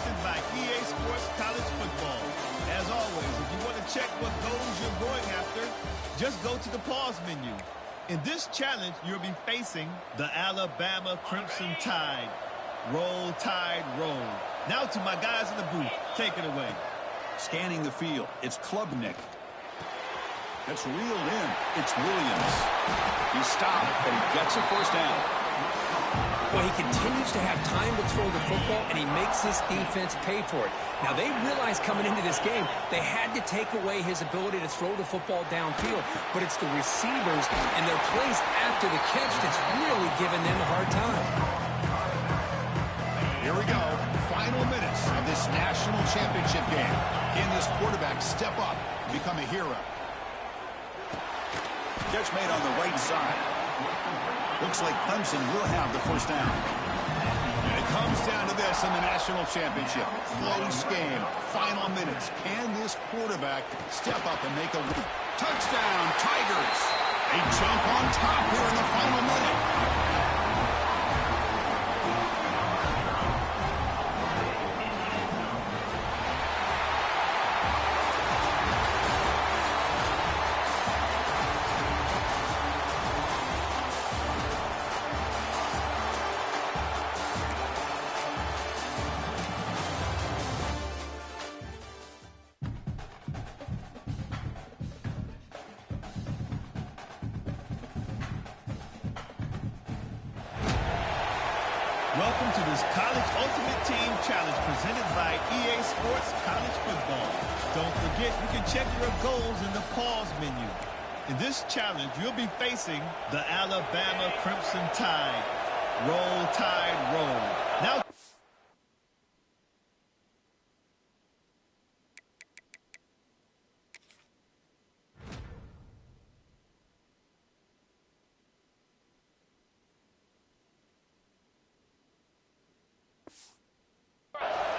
presented by EA Sports College Football. As always, if you want to check what goals you're going after, just go to the pause menu. In this challenge, you'll be facing the Alabama Crimson Tide. Roll, Tide, roll. Now to my guys in the booth. Take it away. Scanning the field, it's Klubnik. That's reeled in. It's Williams. He stopped, and he gets a first down. Well, he continues to have time to throw the football, and he makes this defense pay for it. Now, they realized coming into this game they had to take away his ability to throw the football downfield, but it's the receivers and their plays after the catch that's really giving them a hard time. Here we go. Final minutes of this national championship game. Can this quarterback step up and become a hero? Catch made on the right side. Looks like Clemson will have the first down. And it comes down to this in the national championship. Close game. Final minutes. Can this quarterback step up and make a touchdown, Tigers? A jump on top here in the final minute. Welcome to this College Ultimate Team Challenge presented by EA Sports College Football. Don't forget, you can check your goals in the pause menu. In this challenge, you'll be facing the Alabama Crimson Tide. Roll, Tide, roll. Now,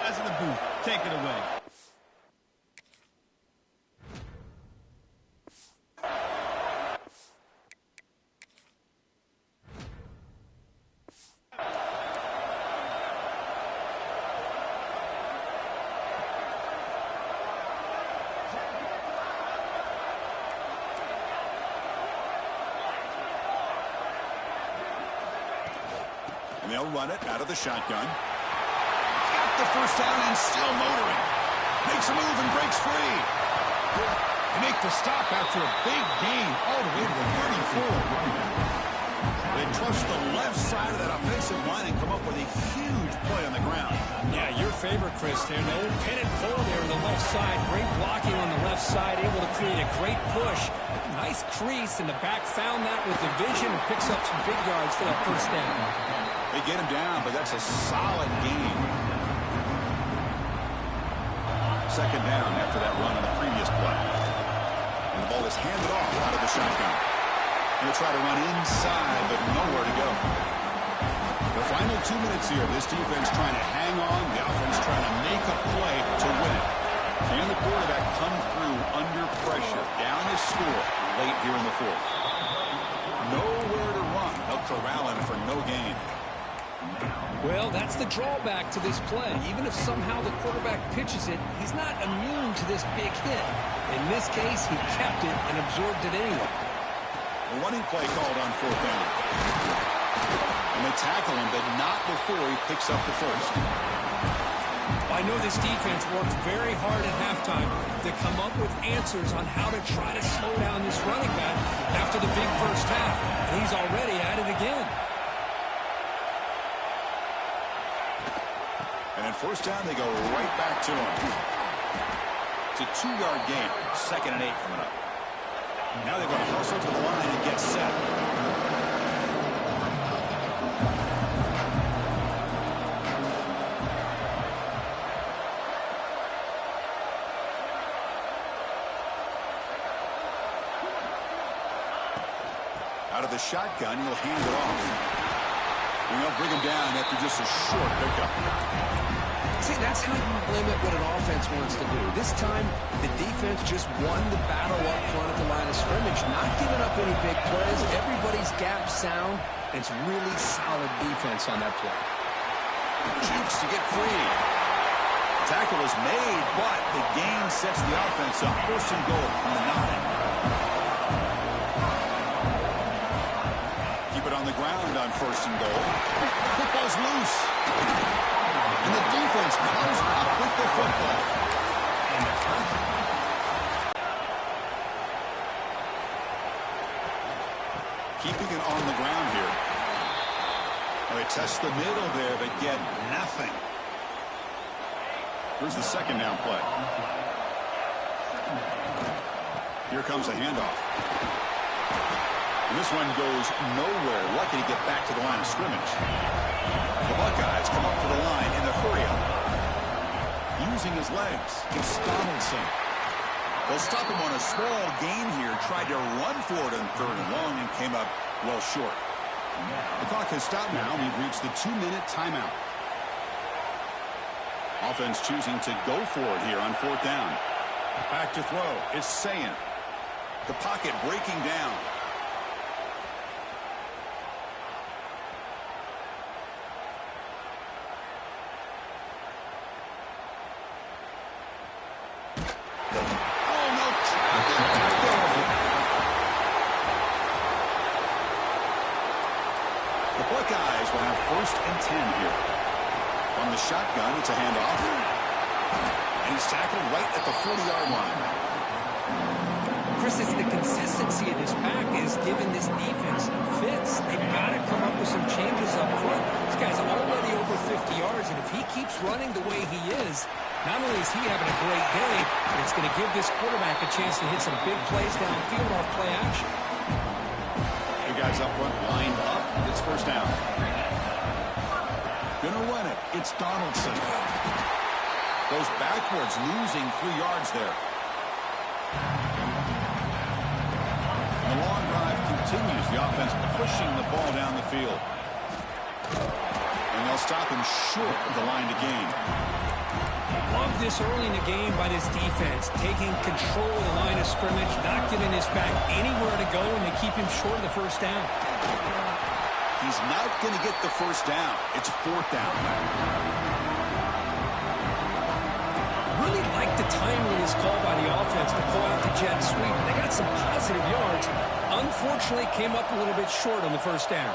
guys in the booth, take it away. And they'll run it out of the shotgun. The first down and still motoring. Makes a move and breaks free. They make the stop after a big gain all the way to the 34. They trust the left side of that offensive line and come up with a huge play on the ground. Yeah, your favorite, Chris, there. No pin and pull there on the left side. Great blocking on the left side, able to create a great push. Nice crease, and the back found that with the vision and picks up some big yards for that first down. They get him down, but that's a solid gain. Second down after that run on the previous play. And the ball is handed off out of the shotgun. He'll try to run inside, but nowhere to go. The final 2 minutes here. This defense trying to hang on. The offense trying to make a play to win it. Can the quarterback come through under pressure? Down his score late here in the fourth. Nowhere to run. They'll corral him for no gain. Well, that's the drawback to this play. Even if somehow the quarterback pitches it, he's not immune to this big hit. In this case, he kept it and absorbed it anyway. A running play called on fourth down. And they tackle him, but not before he picks up the first. I know this defense worked very hard at halftime to come up with answers on how to try to slow down this running back after the big first half. And he's already at it again. And then first down, they go right back to him. It's a 2-yard gain. 2nd and 8 coming up. Now they're going to hustle to the line and get set. Out of the shotgun, he'll hand it off. And they'll bring him down after just a short pickup. See, that's how you limit what an offense wants to do. This time, the defense just won the battle up front at the line of scrimmage, not giving up any big plays. Everybody's gap sound. It's really solid defense on that play. Jukes to get free. Tackle is made, but the gain sets the offense up. First and goal from the 9. Keep it on the ground on first and goal. Football's loose. And the defense comes up with the football. Keeping it on the ground here. Well, they test the middle there, but get nothing. Here's the second down play. Here comes a handoff. And this one goes nowhere. Lucky to get back to the line of scrimmage. The Buckeyes come up to the line in the hurry-up. Using his legs, it's Donaldson. They'll stop him on a small gain here. Tried to run for it on third and long and came up well short. The clock has stopped now. We've reached the 2-minute timeout. Offense choosing to go for it here on fourth down. Back to throw. It's Sayant. The pocket breaking down. The Buckeyes will have first and 10 here. On the shotgun, it's a handoff. And he's tackled right at the 40-yard line. Chris, it's the consistency of this back is giving this defense fits. They've got to come up with some changes up front. This guy's already over 50 yards, and if he keeps running the way he is, not only is he having a great day, but it's going to give this quarterback a chance to hit some big plays downfield off play action. The guys up front lined up. It's first down. Gonna run it. It's Donaldson. Goes backwards, losing 3 yards there. The long drive continues. The offense pushing the ball down the field. And they'll stop him short of the line to gain. Love this early in the game by this defense, taking control of the line of scrimmage, not giving this back anywhere to go, and they keep him short of the first down. He's not going to get the first down. It's fourth down. Really like the timeliness call by the offense to pull out the jet sweep. They got some positive yards. Unfortunately, came up a little bit short on the first down.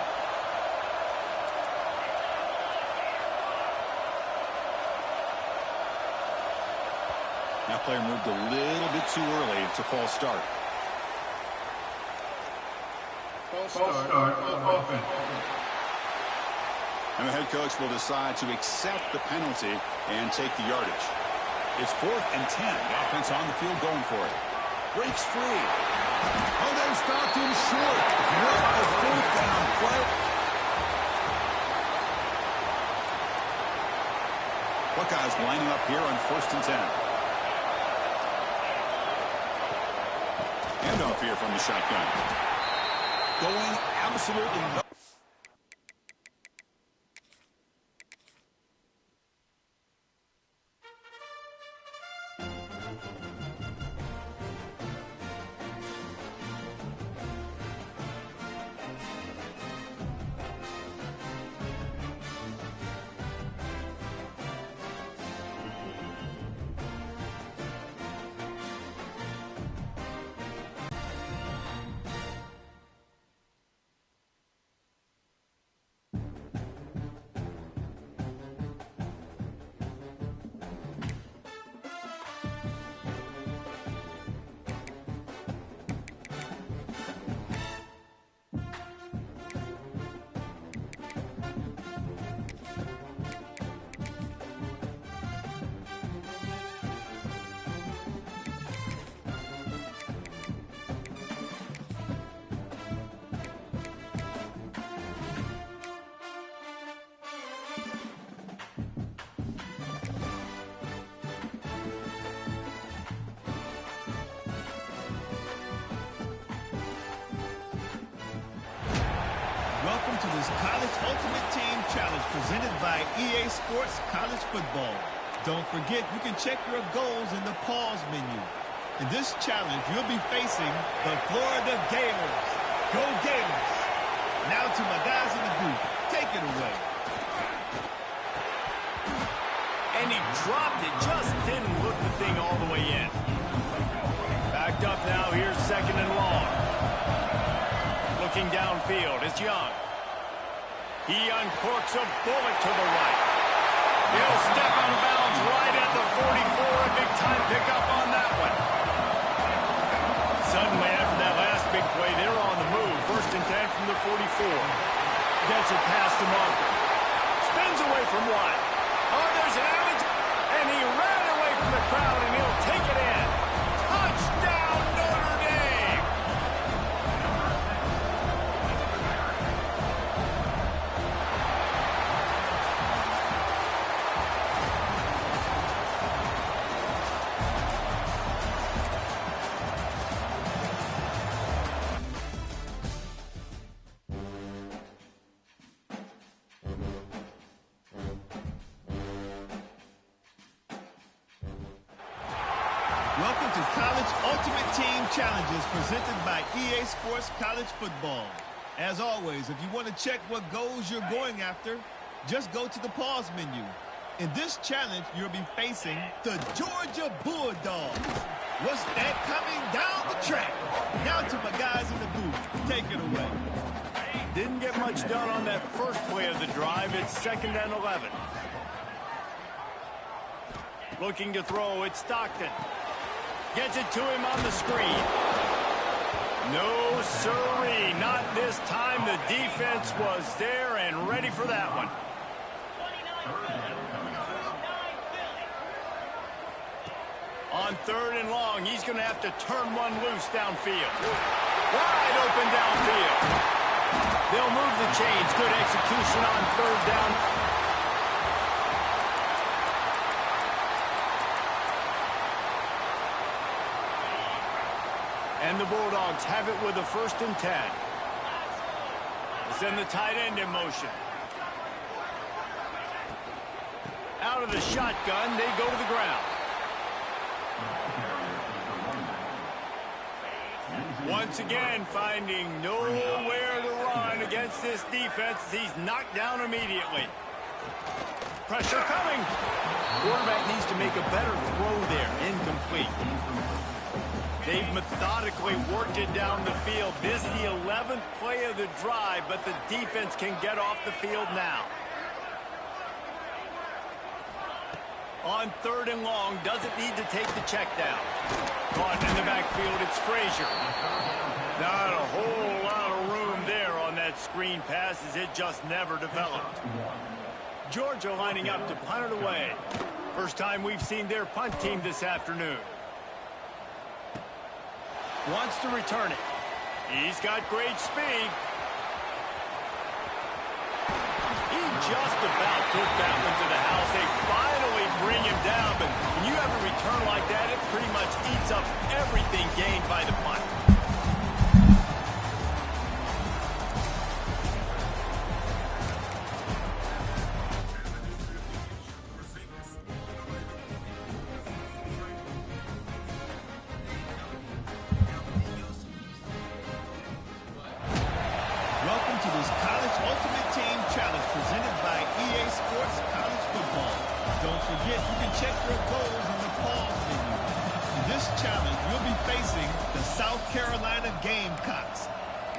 That player moved a little bit too early. It's a false start. False start offense. And the head coach will decide to accept the penalty and take the yardage. It's 4th and 10. The offense on the field going for it. Breaks free. Oh, they stopped him short. What a fourth down play. Buckeyes lining up here on 1st and 10. Handoff here from the shotgun. Going absolutely nuts. Welcome to this College Ultimate Team Challenge presented by EA Sports College Football. Don't forget, you can check your goals in the pause menu. In this challenge, you'll be facing the Florida Gators. Go Gators! Now to my guys in the booth. Take it away. And And he dropped it. Just didn't look the thing all the way in. Backed up now. Here's second and long. Looking downfield. It's Young. He uncorks a bullet to the right. He'll step out of bounds right at the 44. A big-time pickup on that one. Suddenly, after that last big play, they're on the move. First and 10 from the 44. Gets it past the marker. Spins away from one. Oh, there's an average. And he ran away from the crowd, and he'll take it in. Touchdown, Notre Dame! Welcome to College Ultimate Team Challenges presented by EA Sports College Football. As always, if you want to check what goals you're going after, just go to the pause menu. In this challenge, you'll be facing the Georgia Bulldogs. What's that coming down the track? Now to my guys in the booth. Take it away. Didn't get much done on that first play of the drive. It's second and 11. Looking to throw, it's Stockton. Gets it to him on the screen. No siree, not this time. The defense was there and ready for that one. On third and long, he's going to have to turn one loose downfield. Wide open downfield. They'll move the chains. Good execution on third down. And the Bulldogs have it with a first and 10. They send the tight end in motion. Out of the shotgun, they go to the ground. Once again, finding nowhere to run against this defense. He's knocked down immediately. Pressure coming. Quarterback needs to make a better throw there. Incomplete. They've methodically worked it down the field. This is the 11th play of the drive, but the defense can get off the field now. On third and long, doesn't need to take the check down. Caught in the backfield, it's Frazier. Not a whole lot of room there on that screen pass as it just never developed. Georgia lining up to punt it away. First time we've seen their punt team this afternoon. Wants to return it. He's got great speed. He just about took that one to the house. They finally bring him down, but when you have a return like that, it pretty much eats up everything gained by the punt.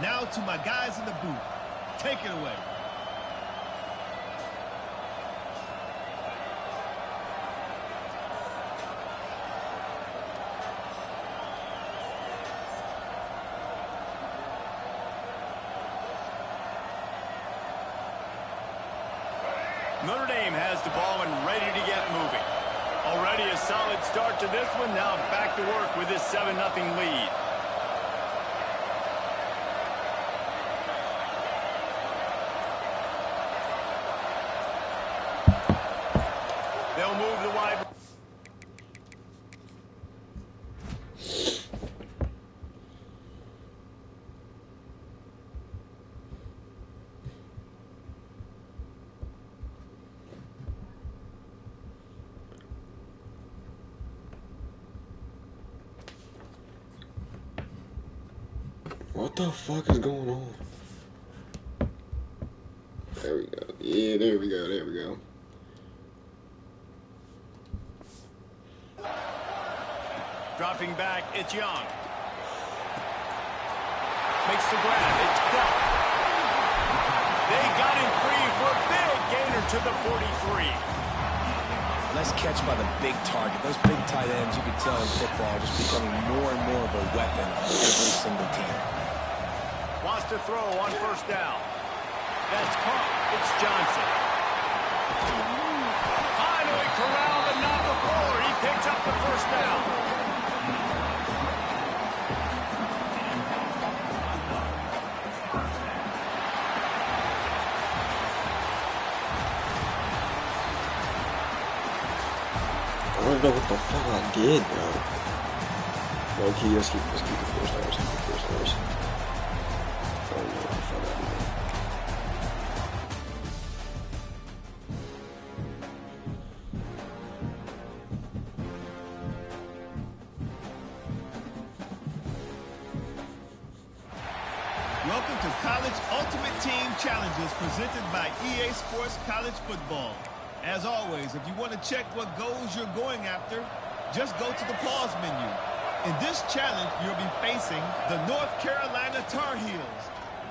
Now to my guys in the booth. Take it away. Notre Dame has the ball and ready to get moving. Already a solid start to this one. Now back to work with this 7-0 lead. They'll move the wide. What the fuck is going on? There we go. Yeah, there we go. There we go. Dropping back, it's Young. Makes the grab, it's Bell. They got him free for a big gainer to the 43. Nice catch by the big target. Those big tight ends, you can tell in football, are just becoming more and more of a weapon on every single team. Wants to throw on first down. That's caught. It's Johnson. Finally corralled, but not before. He picks up the first down. I don't know what the fuck I did, bro. Low key, let's keep the 4 stars. Let's keep the 4 stars. I don't know what the fuck I did. Welcome to College Ultimate Team Challenges presented by EA Sports College Football. As always, if you want to check what goals you're going after, just go to the pause menu. In this challenge, you'll be facing the North Carolina Tar Heels.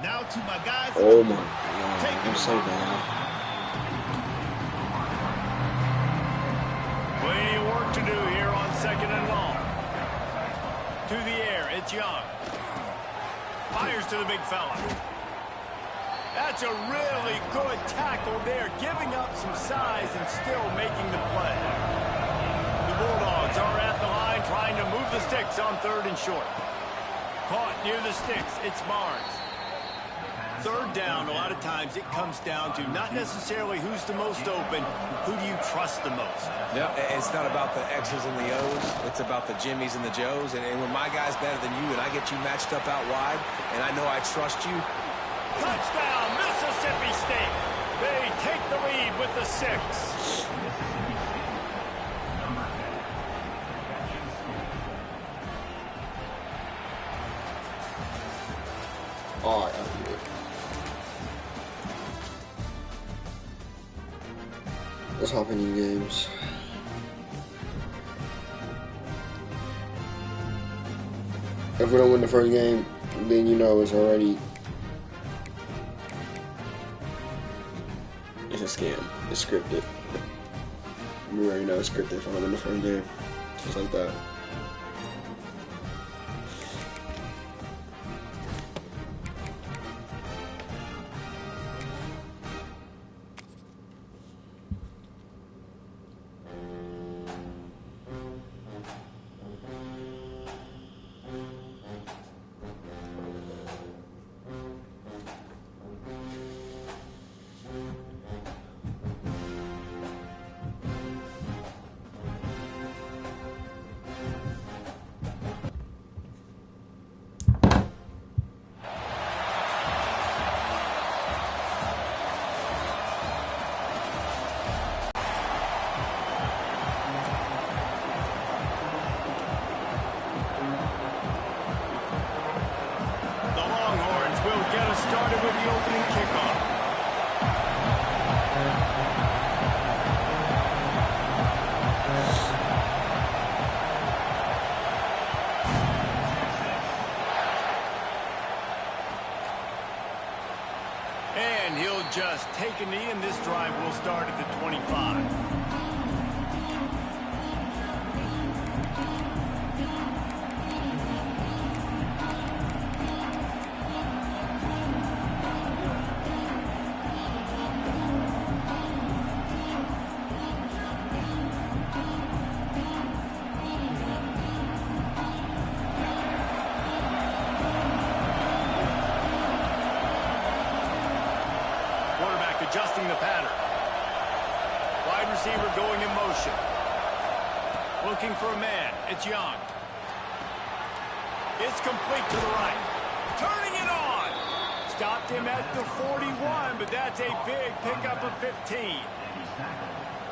Now to my guys. Oh my god, I'm so bad. Plenty of work to do here on 2nd and long. To the air, it's Young. Fires to the big fella. That's a really good tackle there, giving up some size and still making the play. The Bulldogs are at the line trying to move the sticks on 3rd and short. Caught near the sticks, it's Barnes. 3rd down, a lot of times it comes down to not necessarily who's the most open, who do you trust the most? Yep, it's not about the X's and the O's. It's about the Jimmies and the Joes. And when my guy's better than you and I get you matched up out wide, and I know I trust you. Touchdown, Mississippi State. They take the lead with the 6. Oh, I gotta do it. Let's hop in new games. If we don't win the first game, then you know it's already... It's a scam. It's scripted. We already know it's scripted if I don't win the first game. Just like that. Started with the opening kickoff. And he'll just take a knee, and this drive will start at the 25. Adjusting the pattern. Wide receiver going in motion. Looking for a man. It's Young. It's complete to the right. Turning it on. Stopped him at the 41, but that's a big pickup of 15.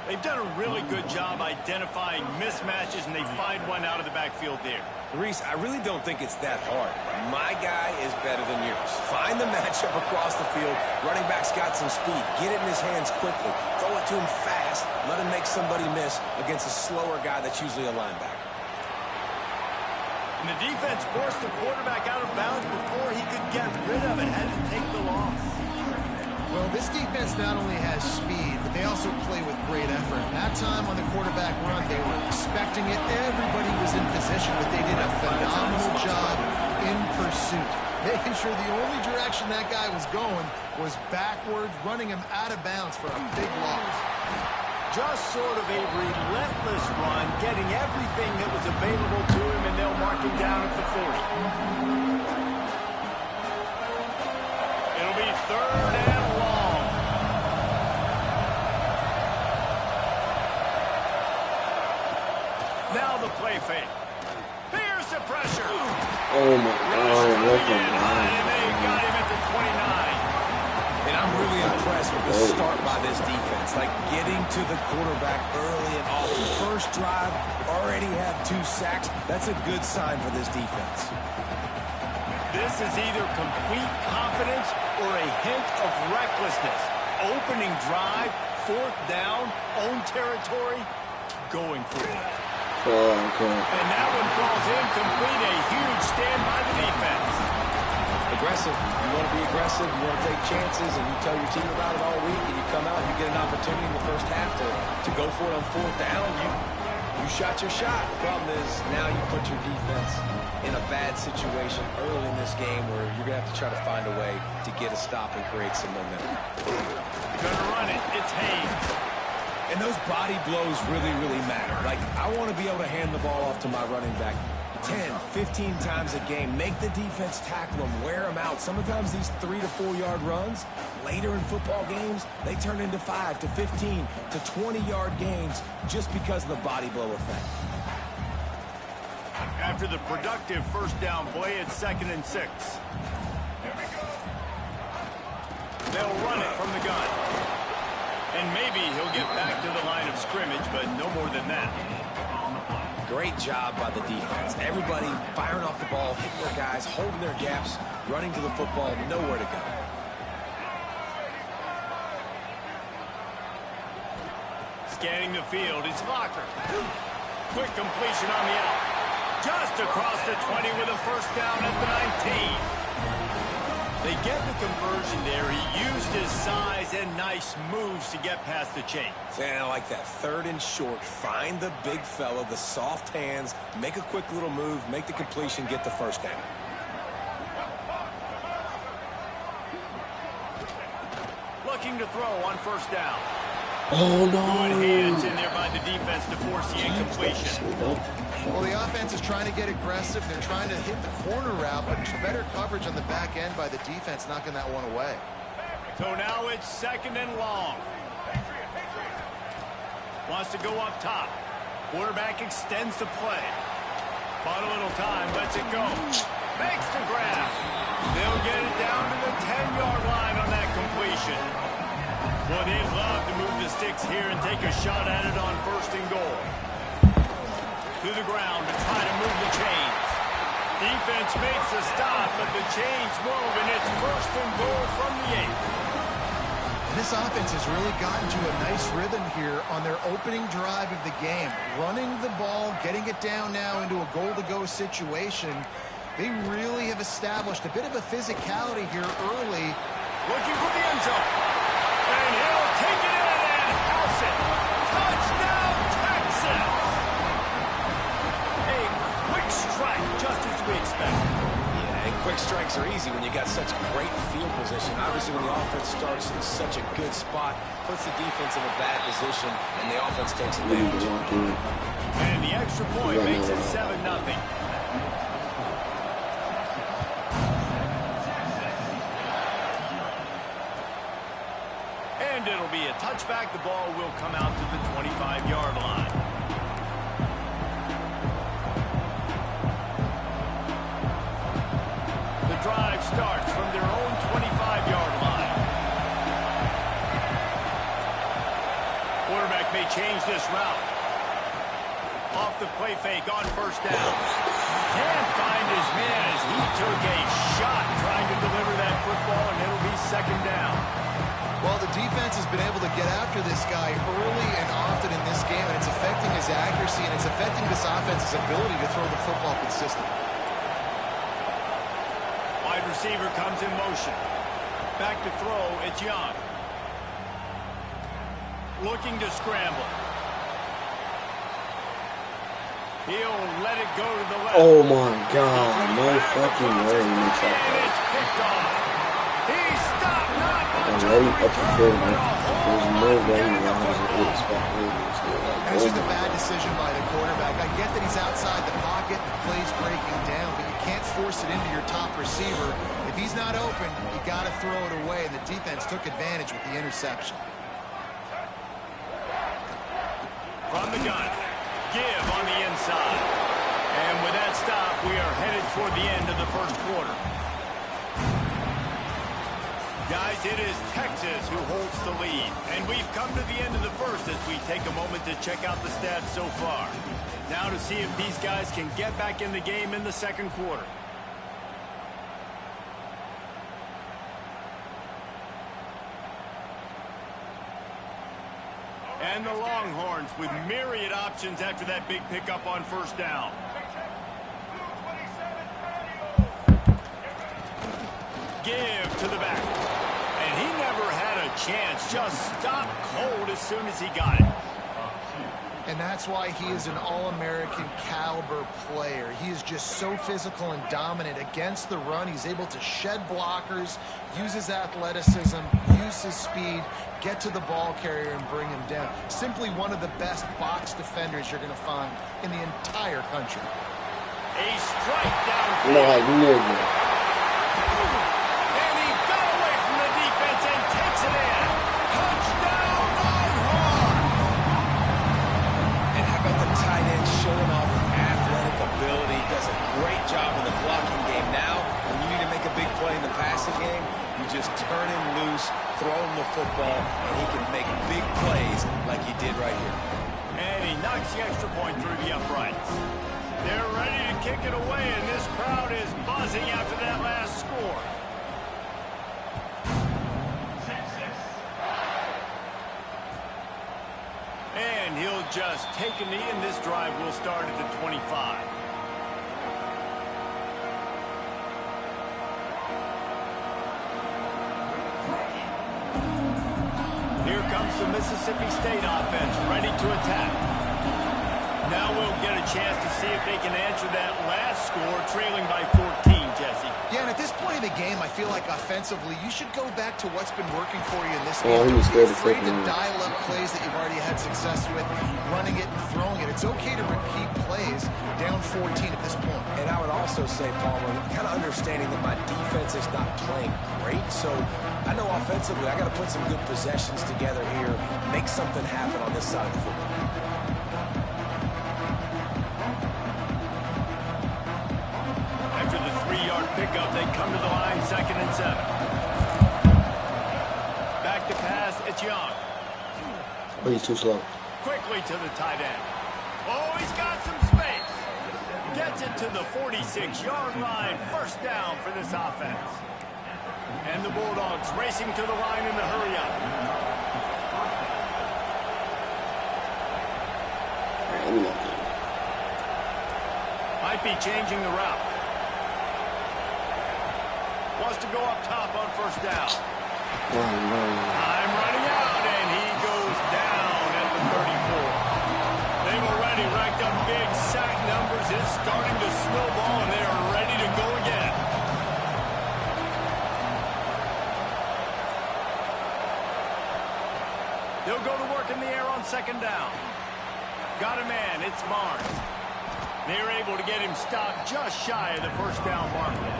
They've done a really good job identifying mismatches, and they find one out of the backfield there. Reese, I really don't think it's that hard. My guy is better than yours. Find the matchup across the field. Running back's got some speed. Get it in his hands quickly. Throw it to him fast. Let him make somebody miss against a slower guy that's usually a linebacker. And the defense forced the quarterback out of bounds before he could get rid of it. Had to take the loss. Well, this defense not only has speed, but they also play with great effort. That time on the quarterback run, they were expecting it. Everybody was in position, but they did a phenomenal job in pursuit, making sure the only direction that guy was going was backwards, running him out of bounds for a big loss. Just sort of a relentless run, getting everything that was available to him, and they'll mark him down at the 40. It'll be 3rd and long. Now the play fake. Here's the pressure. Oh my God, what the And they got him at the 29. And I'm really impressed with the start by this defense. Like getting to the quarterback early and often. First drive, already have 2 sacks. That's a good sign for this defense. This is either complete confidence or a hint of recklessness. Opening drive, 4th down, own territory, going for it. Oh, okay. And that one falls incomplete. A huge stand by the defense. Aggressive. You want to be aggressive. You want to take chances, and you tell your team about it all week, and you come out and you get an opportunity in the first half to go for it on 4th down. You shot your shot. The problem is now you put your defense in a bad situation early in this game where you're going to have to try to find a way to get a stop and create some momentum. Going to run it. It's Haynes. And those body blows really, really matter. Like, I want to be able to hand the ball off to my running back 10, 15 times a game. Make the defense tackle them, wear them out. Sometimes these 3 to 4 yard runs, later in football games, they turn into 5 to 15 to 20-yard gains just because of the body blow effect. After the productive 1st down play, it's 2nd and 6. They'll run it from the gun. And maybe he'll get back to the line of scrimmage, but no more than that. Great job by the defense. Everybody firing off the ball, hitting their guys, holding their gaps, running to the football, nowhere to go. Scanning the field, it's Locker. Quick completion on the out. Just across the 20 with a 1st down at the 19. They get the conversion there. He used his size and nice moves to get past the chains. And I like that. 3rd and short. Find the big fella, the soft hands, make a quick little move, make the completion, get the 1st down. Looking to throw on 1st down. Oh no! Good hands in there by the defense to force the incompletion. Well, the offense is trying to get aggressive. They're trying to hit the corner route, but there's better coverage on the back end by the defense, knocking that one away. So now it's 2nd and long. Wants to go up top. Quarterback extends the play. Bought a little time, lets it go. Makes the grab. They'll get it down to the 10-yard line on that completion. Well, they'd love to move the sticks here and take a shot at it on 1st and goal. To the ground to try to move the chains. Defense makes a stop, but the chains move, and it's 1st and goal from the 8. This offense has really gotten to a nice rhythm here on their opening drive of the game. Running the ball, getting it down now into a goal-to-go situation. They really have established a bit of a physicality here early. Looking for the end zone. And he'll take it in and house it. Touchdown, Texas! A quick strike, just as we expected. Yeah, and quick strikes are easy when you got such great field position. Obviously, when the offense starts in such a good spot, puts the defense in a bad position, and the offense takes advantage. And the extra point makes it 7-0. And it'll be a touchback. The ball will come out to the 25-yard line. The drive starts from their own 25-yard line. Quarterback may change this route. Off the play fake on 1st down. Can't find his man as he took a shot trying to deliver that football, and it'll be 2nd down. Well, the defense has been able to get after this guy early and often in this game, and it's affecting his accuracy, and it's affecting this offense's ability to throw the football consistently. Wide receiver comes in motion. Back to throw, it's Young. Looking to scramble. He'll let it go to the left. Oh my God, no fucking way he makes that And play. it's picked off. He stopped not much I'm on ready the up the return, field, but man. a whole There's no lot way getting he the has football. it expect That's just a bad decision by the quarterback. I get that he's outside the pocket and plays breaking down, but you can't force it into your top receiver. If he's not open, you got to throw it away, and the defense took advantage with the interception. From the gun, give on the inside. And with that stop, we are headed toward the end of the first quarter. Guys, it is Texas who holds the lead. And we've come to the end of the first as we take a moment to check out the stats so far. Now to see if these guys can get back in the game in the second quarter. And the Longhorns with myriad options after that big pickup on first down. Give to the back. And he never had a chance. Just stopped cold as soon as he got it. And that's why he is an All-American caliber player. He is just so physical and dominant against the run. He's able to shed blockers, use his athleticism, use his speed, get to the ball carrier and bring him down. Simply one of the best box defenders you're going to find in the entire country. A strike down. My nigga. And he got away from the defense and takes it in. Touchdown, Longhorn! And how about the tight end showing off athletic ability? Does a great job in the blocking game. Now, when you need to make a big play in the passing game, you just turn him loose, throw him the football, and he can make big plays like he did right here. And he knocks the extra point through the uprights. They're ready to kick it away, and this crowd is buzzing after that last score. And he'll just take a knee, and this drive will start at the 25. Here comes the Mississippi State offense, ready to attack. Now we'll get a chance to see if they can answer that last score, trailing by 14, Jesse. Yeah, and at this point in the game, I feel like offensively, you should go back to what's been working for you in this game. Oh, he was Don't be scared to afraid take to him. dial up plays that you've already had success with, running it and throwing it. It's okay to repeat plays down 14 at this point. And I would also say, Palmer, kind of understanding that my defense is not playing great, so I know offensively I got to put some good possessions together here, make something happen on this side of the football. After the 3-yard pickup, they come to the line, 2nd and 7. Back to pass, it's Young. Oh, he's too slow. Quickly to the tight end. Oh, he's got some space. Gets it to the 46-yard line. First down for this offense. And the Bulldogs racing to the line in a hurry-up. Might be changing the route. Wants to go up top on first down. Time running out, and he goes down at the 34. They've already racked up big sack numbers. It's starting to snowball, and they are ready to go again. They'll go to work in the air on 2nd down. Got a man, it's Barnes. They're able to get him stopped just shy of the first down marker.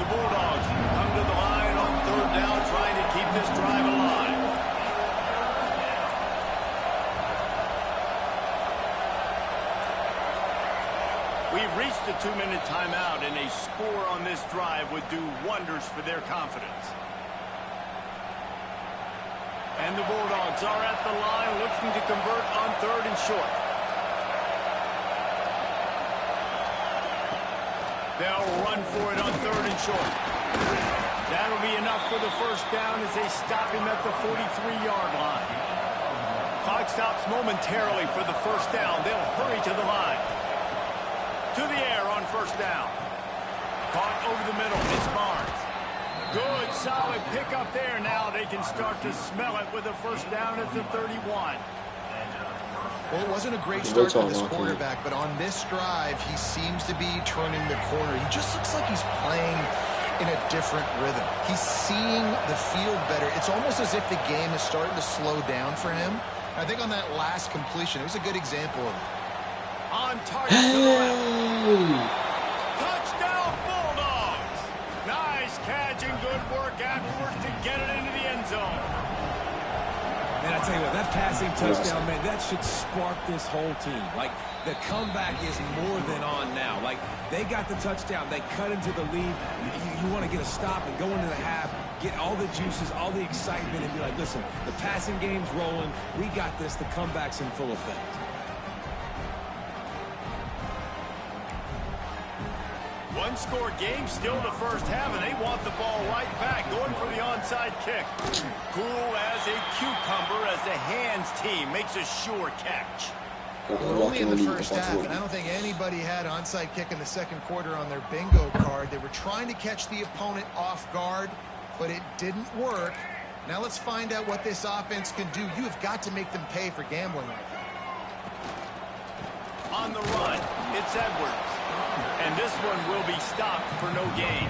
The Bulldogs come to the line on 3rd down, trying to keep this drive alive. We've reached the 2-minute timeout, and a score on this drive would do wonders for their confidence. And the Bulldogs are at the line looking to convert on 3rd and short. They'll run for it on 3rd and short. That'll be enough for the first down as they stop him at the 43-yard line. Clock stops momentarily for the first down. They'll hurry to the line. To the air on first down. Caught over the middle. It's Barnes. Good, solid pickup there. Now they can start to smell it with a first down at the 31. Well, it wasn't a great start for this quarterback, but on this drive, he seems to be turning the corner. He just looks like he's playing in a different rhythm. He's seeing the field better. It's almost as if the game is starting to slow down for him. I think on that last completion, it was a good example of it. On target to the left. Touchdown, Bulldogs! Nice catch and good work afterwards to get it into the end zone. And I tell you what, that passing touchdown, man, that should spark this whole team. Like, the comeback is more than on now. Like, they got the touchdown. They cut into the lead. You want to get a stop and go into the half, get all the juices, all the excitement, and be like, listen, the passing game's rolling. We got this. The comeback's in full effect. One-score game, still the first half, and they want the ball right back, going for the onside kick. Cool as a cucumber as the hands team makes a sure catch. We're only in the first half, and I don't think anybody had onside kick in the second quarter on their bingo card. They were trying to catch the opponent off guard, but it didn't work. Now let's find out what this offense can do. You have got to make them pay for gambling like that. On the run, it's Edwards. And this one will be stopped for no gain.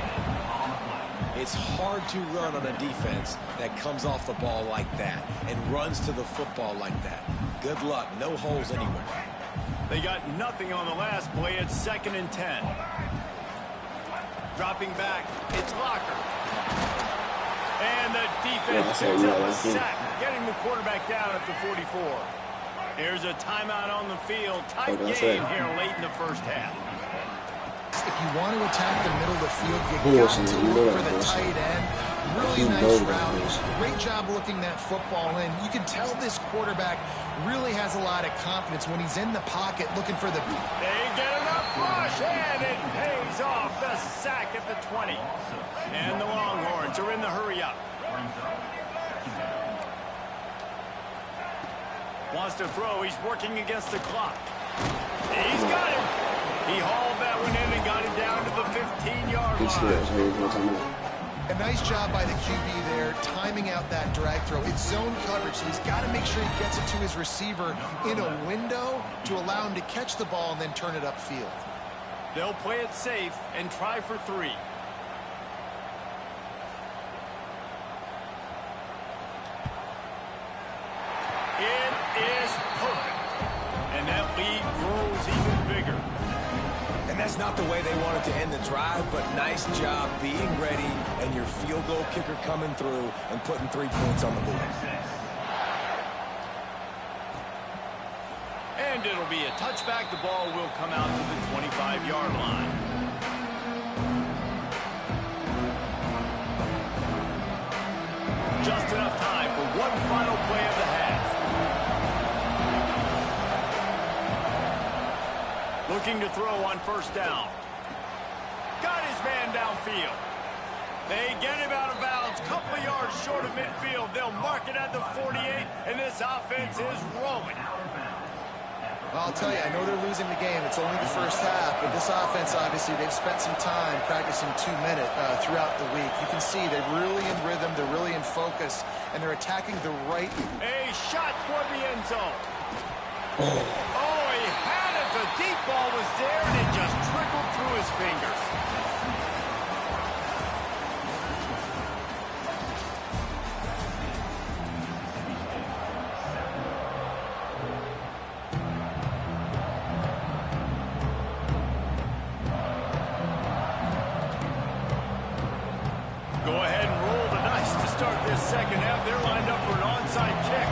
It's hard to run on a defense that comes off the ball like that and runs to the football like that. Good luck. No holes anywhere. They got nothing on the last play. It's 2nd and 10. Dropping back, it's Locker. And the defense picks up a sack, getting the quarterback down at the 44. There's a timeout on the field. Tight game here late in the first half. If you want to attack the middle of the field, you got to look for the tight end. Really nice route. Great job looking that football in. You can tell this quarterback really has a lot of confidence when he's in the pocket looking for the... They get enough rush, and it pays off. The sack at the 20. And the Longhorns are in the hurry-up. Wants to throw. He's working against the clock. He's got him. He hauled that one in and got it down to the 15-yard line. A nice job by the QB there, timing out that drag throw. It's zone coverage, so he's got to make sure he gets it to his receiver in a window to allow him to catch the ball and then turn it upfield. They'll play it safe and try for 3. It is perfect. And that lead grows even bigger. And that's not the way they wanted to end the drive, but nice job being ready and your field goal kicker coming through and putting 3 points on the board. And it'll be a touchback. The ball will come out to the 25-yard line. Just enough time for one final play of the half. Looking to throw on first down. Got his man downfield. They get him out of bounds. Couple of yards short of midfield. They'll mark it at the 48, and this offense is rolling. I'll tell you, I know they're losing the game. It's only the first half, but this offense, obviously, they've spent some time practicing 2-minute throughout the week. You can see they're really in rhythm, they're really in focus, and they're attacking the right. A shot toward the end zone. Oh, he had it. The deep ball was there, and it just trickled through his fingers. Go ahead and roll the dice to start this second half. They're lined up for an onside kick.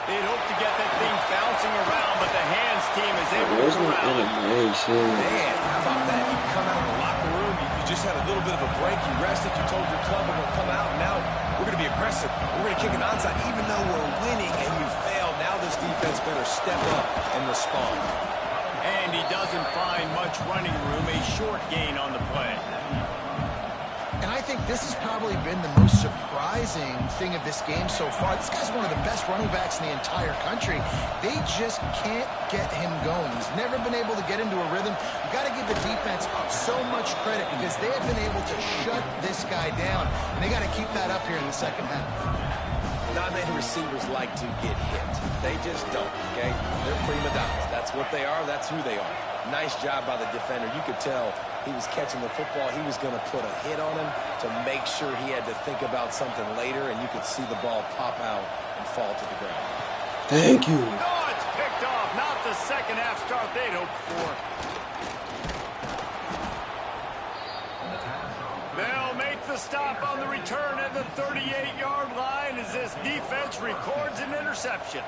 They'd hope to get that thing bouncing around, but the hands team is able to corral it. Man, how about that? You come out of the locker room, you just had a little bit of a break, you rested, you told your club we're going to come out, and now we're going to be aggressive. We're going to kick an onside, even though we're winning and you failed. Now this defense better step up and respond. And he doesn't find much running room, a short gain on the play. And I think this has probably been the most surprising thing of this game so far. This guy's one of the best running backs in the entire country. They just can't get him going. He's never been able to get into a rhythm. You got to give the defense so much credit because they have been able to shut this guy down. And they got to keep that up here in the second half. Not many receivers like to get hit. They just don't, okay? They're prima donnas. That's what they are. That's who they are. Nice job by the defender. You could tell he was catching the football. He was going to put a hit on him to make sure he had to think about something later, and you could see the ball pop out and fall to the ground. Thank you. No, it's picked off. Not the second half start they'd hoped for. They'll make the stop on the return at the 38-yard line as this defense records an interception.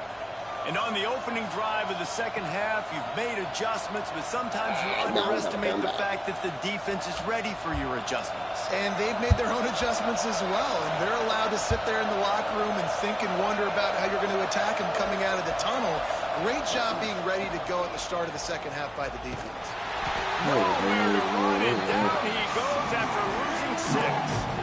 And on the opening drive of the second half, you've made adjustments, but sometimes you underestimate the fact that the defense is ready for your adjustments. And they've made their own adjustments as well, and they're allowed to sit there in the locker room and think and wonder about how you're going to attack them coming out of the tunnel. Great job being ready to go at the start of the second half by the defense. Nowhere to run, and down he goes after losing 6.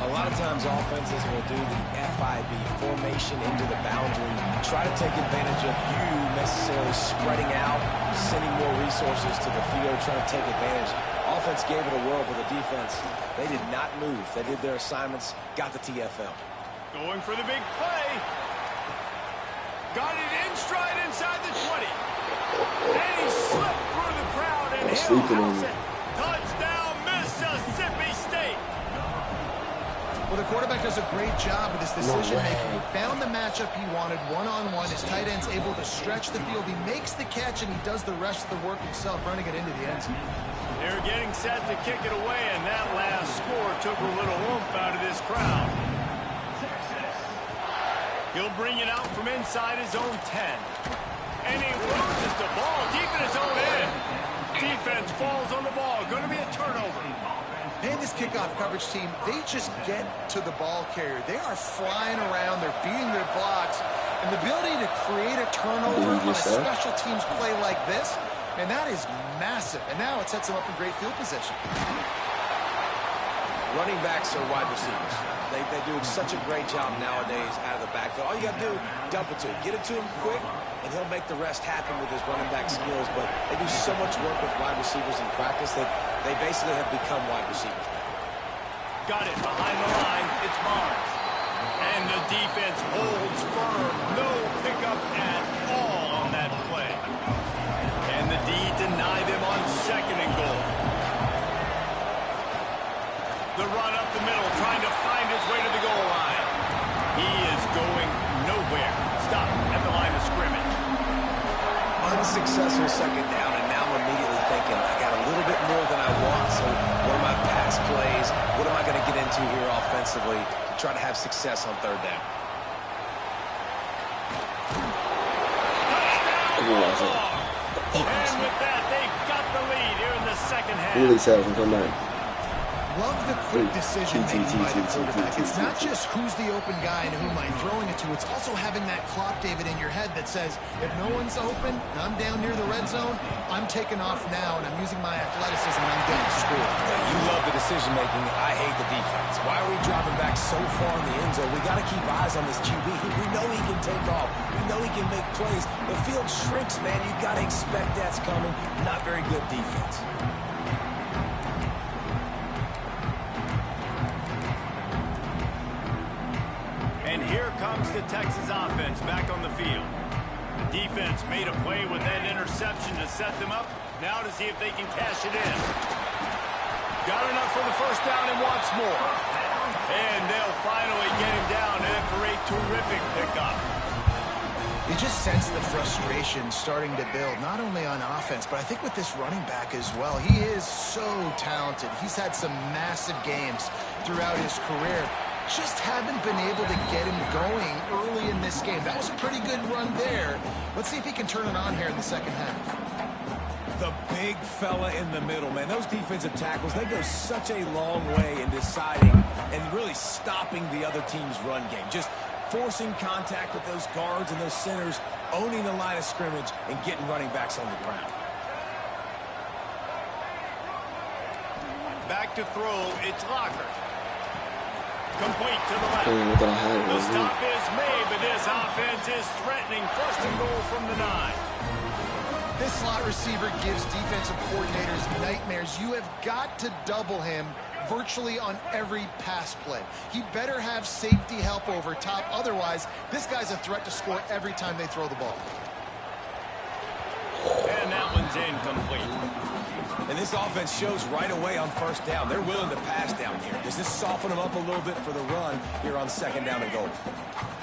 A lot of times offenses will do the FIB, formation into the boundary, try to take advantage of you necessarily spreading out, sending more resources to the field, trying to take advantage. Offense gave it a whirl, but the defense, they did not move. They did their assignments, got the TFL. Going for the big play. Got it in stride inside the 20. And he slipped through the crowd and he'll house it. Touchdown, Mississippi State. Well, the quarterback does a great job with his decision-making. He found the matchup he wanted, one-on-one. His tight end's able to stretch the field. He makes the catch, and he does the rest of the work himself, running it into the end zone. They're getting set to kick it away, and that last score took a little oomph out of this crowd. He'll bring it out from inside his own 10. And he loses the ball deep in his own end. Defense falls on the ball. Going to be a turnover. And this kickoff coverage team, they just get to the ball carrier. They are flying around. They're beating their blocks. And the ability to create a turnover on a special teams play like this, and that is massive. And now it sets them up in great field position. Running backs are wide receivers. They do such a great job nowadays out of the backfield. All you got to do, dump it to him. Get it to him quick, and he'll make the rest happen with his running back skills. But they do so much work with wide receivers in practice that they basically have become wide receivers. Got it behind the line. It's Barnes. And the defense holds firm. No pickup at all on that play. And the D deny them on 2nd and goal. The run up the middle, trying to find his way to the goal line. He is going nowhere. Stop at the line of scrimmage. Unsuccessful second down, and now I'm immediately thinking, I got a little bit more than I want, so what are my pass plays? What am I going to get into here offensively to try to have success on 3rd down? And with that, they've got the lead here in the second half. Really sad from come back. Love the quick decision-making by the quarterback. It's not just who's the open guy and who am I throwing it to. It's also having that clock, David, in your head that says, if no one's open and I'm down near the red zone, I'm taking off now and I'm using my athleticism and I'm getting scored. You love the decision-making. I hate the defense. Why are we dropping back so far in the end zone? We got to keep eyes on this QB. We know he can take off. We know he can make plays. The field shrinks, man. You got to expect that's coming. Not very good defense. And here comes the Texas offense back on the field. The defense made a play with that interception to set them up. Now to see if they can cash it in. Got enough for the first down and wants more. And they'll finally get him down after a terrific pickup. You just sense the frustration starting to build, not only on offense, but I think with this running back as well. He is so talented. He's had some massive games throughout his career. Just haven't been able to get him going early in this game. That was a pretty good run there. Let's see if he can turn it on here in the second half. The big fella in the middle, man. Those defensive tackles, they go such a long way in deciding and really stopping the other team's run game. Just forcing contact with those guards and those centers, owning the line of scrimmage, and getting running backs on the ground. Back to throw, it's Locker. Complete to the left. The stop is made, but this offense is threatening. First and goal from the 9. This slot receiver gives defensive coordinators nightmares. You have got to double him virtually on every pass play. He better have safety help over top. Otherwise, this guy's a threat to score every time they throw the ball. And that one's incomplete. And this offense shows right away on first down. They're willing to pass down here. Does this soften them up a little bit for the run here on second down and goal?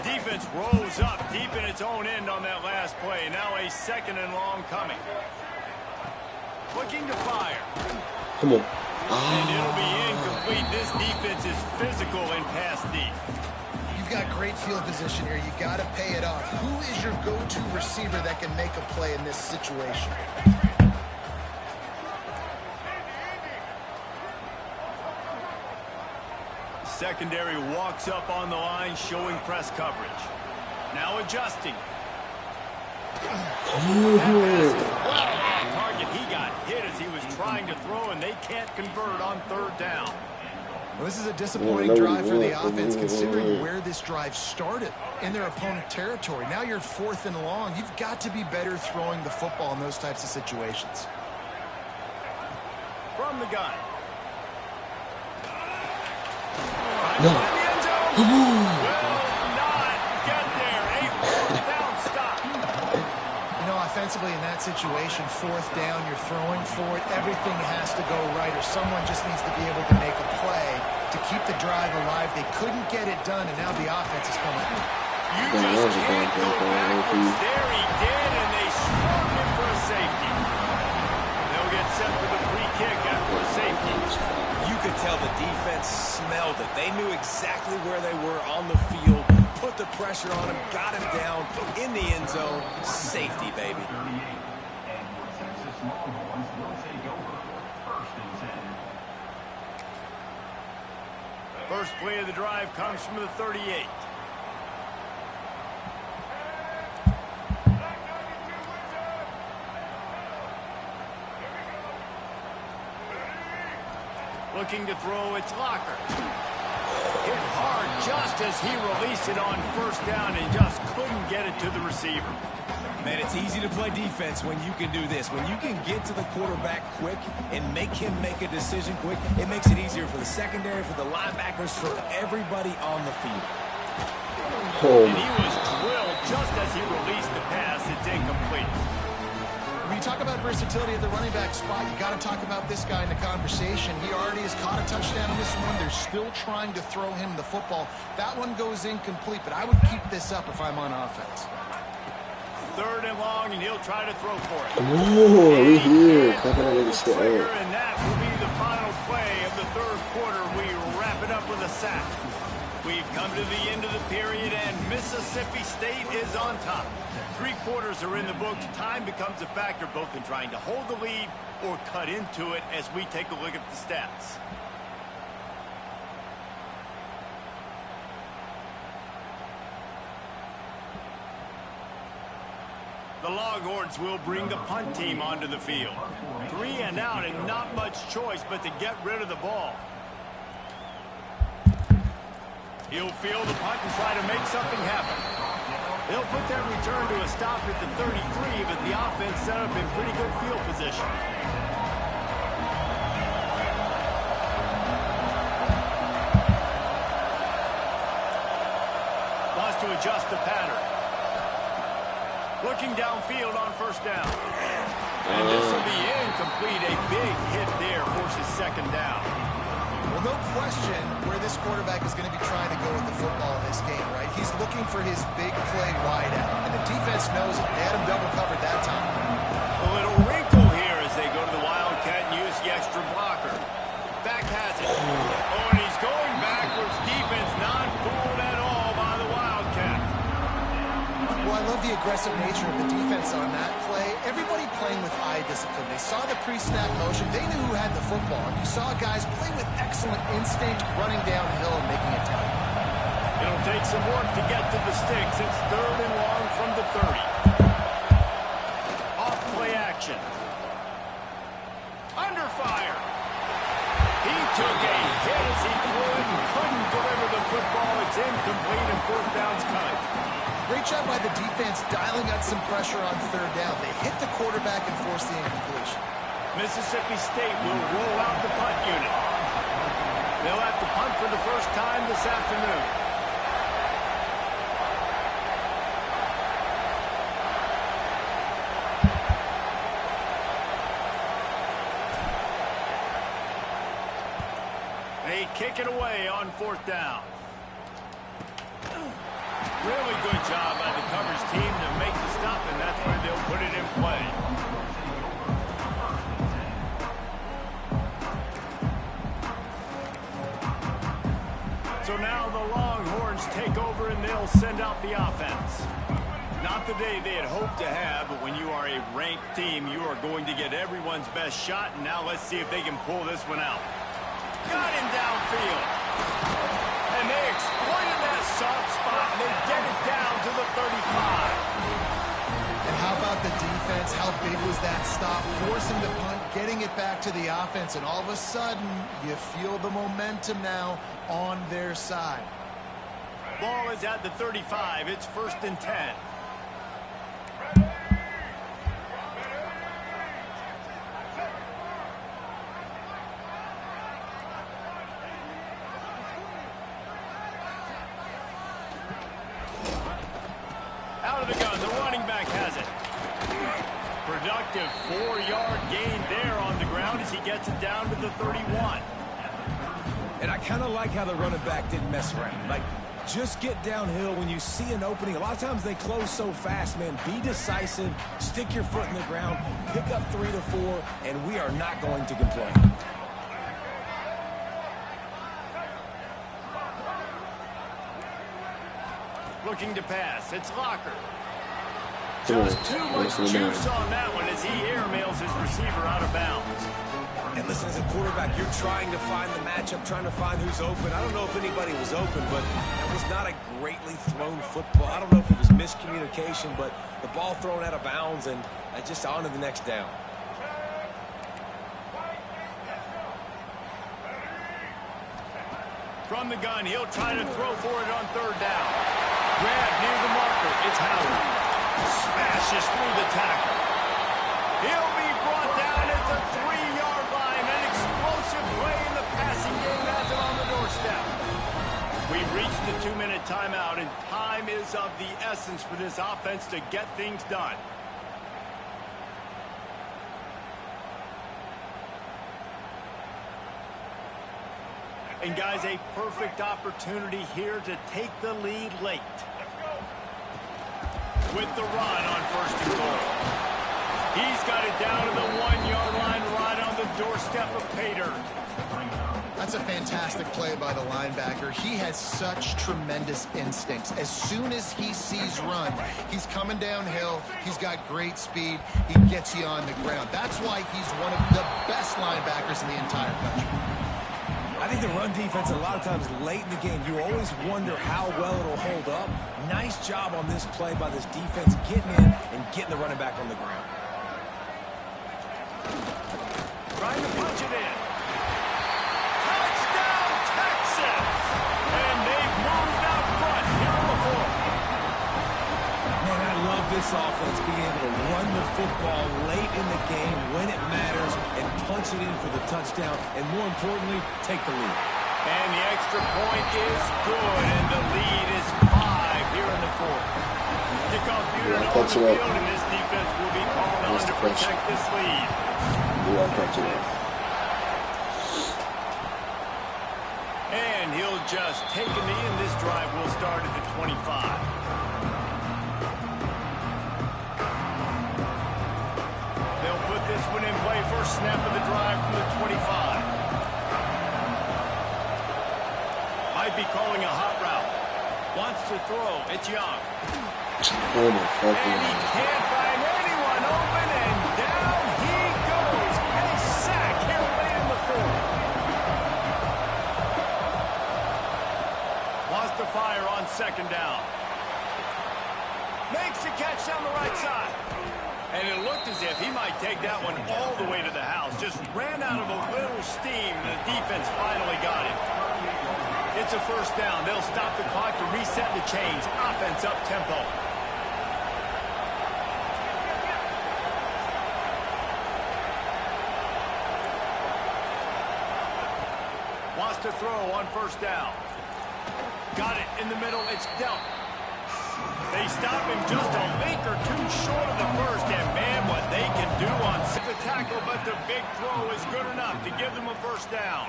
Defense rolls up deep in its own end on that last play. Now a second and long coming. Looking to fire. Come on. And it'll be incomplete. This defense is physical and pass deep. You've got great field position here. You got to pay it off. Who is your go-to receiver that can make a play in this situation? Secondary walks up on the line, showing press coverage. Now adjusting. Target, he got hit as he was trying to throw, and they can't convert on third down. Well, this is a disappointing drive for the offense, considering where this drive started, in their opponent territory. Now you're 4th and long. You've got to be better throwing the football in those types of situations. From the gun. No. Will not get there. A fourth down stop. You know, offensively in that situation, 4th down, you're throwing for it. Everything has to go right, or someone just needs to be able to make a play to keep the drive alive. They couldn't get it done, and now the offense is coming. You just can't go backwards. There he did, and they swarmed him for a safety. They'll get set for the free kick after a safety. You could tell the defense smelled it. They knew exactly where they were on the field, put the pressure on him, got him down in the end zone. Safety, baby. First play of the drive comes from the 38. Looking to throw, it's Locker. Hit hard just as he released it on first down and just couldn't get it to the receiver. Man, it's easy to play defense when you can do this. When you can get to the quarterback quick and make him make a decision quick, it makes it easier for the secondary, for the linebackers, for everybody on the field. And he was drilled just as he released the pass. It's incomplete. When you talk about versatility at the running back spot, you got to talk about this guy in the conversation. He already has caught a touchdown in this one. They're still trying to throw him the football. That one goes incomplete, but I would keep this up if I'm on offense. Third and long, and he'll try to throw for it. Oh, we here. And that will be the final play of the third quarter. We wrap it up with a sack. We've come to the end of the period, and Mississippi State is on top. 3 quarters are in the books. Time becomes a factor both in trying to hold the lead or cut into it as we take a look at the stats. The Longhorns will bring the punt team onto the field. 3 and out and not much choice but to get rid of the ball. He'll field the punt and try to make something happen. They'll put that return to a stop at the 33, but the offense set up in pretty good field position. Wants to adjust the pattern. Looking downfield on first down. And this will be incomplete. A big hit there forces second down. Well, no question where this quarterback is going to be trying to go with the football in this game, right? He's looking for his big play wide out, and the defense knows it. They had him double covered that time. A little wrinkle here as they go to the Wildcat and use the extra blocker. Back has it. Oh, and he's going backwards. Defense not fooled at all by the Wildcat. Well, I love the aggressive nature of the defense on that play. Everybody playing with eye discipline. They saw the pre-snap motion. They knew who had the football. You saw guys play with excellent instinct, running downhill and making a tackle. It'll take some work to get to the sticks. It's 3rd and long from the 30. Off play action. Under fire. He took a hit as he couldn't deliver the football. It's incomplete and 4th down's cut. Great job by the defense dialing out some pressure on 3rd down. They hit the quarterback and forced the incompletion. Mississippi State will roll out the punt unit. They'll have to punt for the first time this afternoon. They kick it away on 4th down. Really good job by the coverage team to make the stop, and that's where they'll put it in play. So now the Longhorns take over, and they'll send out the offense. Not the day they had hoped to have, but when you are a ranked team, you are going to get everyone's best shot, and now let's see if they can pull this one out. Got him downfield. And they exploited that soft spot, and they get it down to the 35. And how about the defense? How big was that stop? Forcing the punt, getting it back to the offense, and all of a sudden, you feel the momentum now on their side. Ball is at the 35. It's 1st and 10. Out of the gun, the running back has it. Productive 4-yard gain there on the ground as he gets it down to the 31. And I kind of like how the running back didn't mess around. Like, just get downhill when you see an opening. A lot of times they close so fast, man. Be decisive, stick your foot in the ground, pick up 3 to 4, and we are not going to complain. Looking to pass. It's Locker. Just too much juice on that one as he airmails his receiver out of bounds. And listen, as a quarterback, you're trying to find the matchup, trying to find who's open. I don't know if anybody was open, but that was not a greatly thrown football. I don't know if it was miscommunication, but the ball thrown out of bounds and just on to the next down. From the gun, he'll try to throw for it on 3rd down. Grab near the marker. It's Howard. Smashes through the tackle. He'll be brought down at the 3-yard line. An explosive play in the passing game has it on the doorstep. We've reached the 2-minute timeout, and time is of the essence for this offense to get things done. And guys, a perfect opportunity here to take the lead late. With the run on 1st and goal. He's got it down to the 1-yard line right on the doorstep of Pater. That's a fantastic play by the linebacker. He has such tremendous instincts. As soon as he sees run, he's coming downhill. He's got great speed. He gets you on the ground. That's why he's one of the best linebackers in the entire country. I think the run defense, a lot of times late in the game, you always wonder how well it'll hold up. Nice job on this play by this defense, getting in and getting the running back on the ground. Trying to punch it in. Touchdown, Texas! And they've moved out front here on the 4th. Man, I love this offense being able to run the football late in the game when it matters and punch it in for the touchdown, and more importantly, take the lead. And the extra point is good, and the lead is 5 here in the 4th. Kickoff unit on the field, and this defense will be called on to protect this lead. And he'll just take a knee, and this drive will start at the 25. This one in play, first snap of the drive from the 25. Might be calling a hot route. Wants to throw. It's Young. Oh my fucking And he can't find anyone open, and down he goes. A sack here late in the 4th. Wants to fire on second down. Makes the catch down the right side. And it looked as if he might take that one all the way to the house. Just ran out of a little steam. The defense finally got it. It's a first down. They'll stop the clock to reset the chains. Offense up tempo. Wants to throw on first down. Got it in the middle. It's dealt. They stop him just a link or two short of the first, and man, what they can do on the tackle, but the big throw is good enough to give them a first down.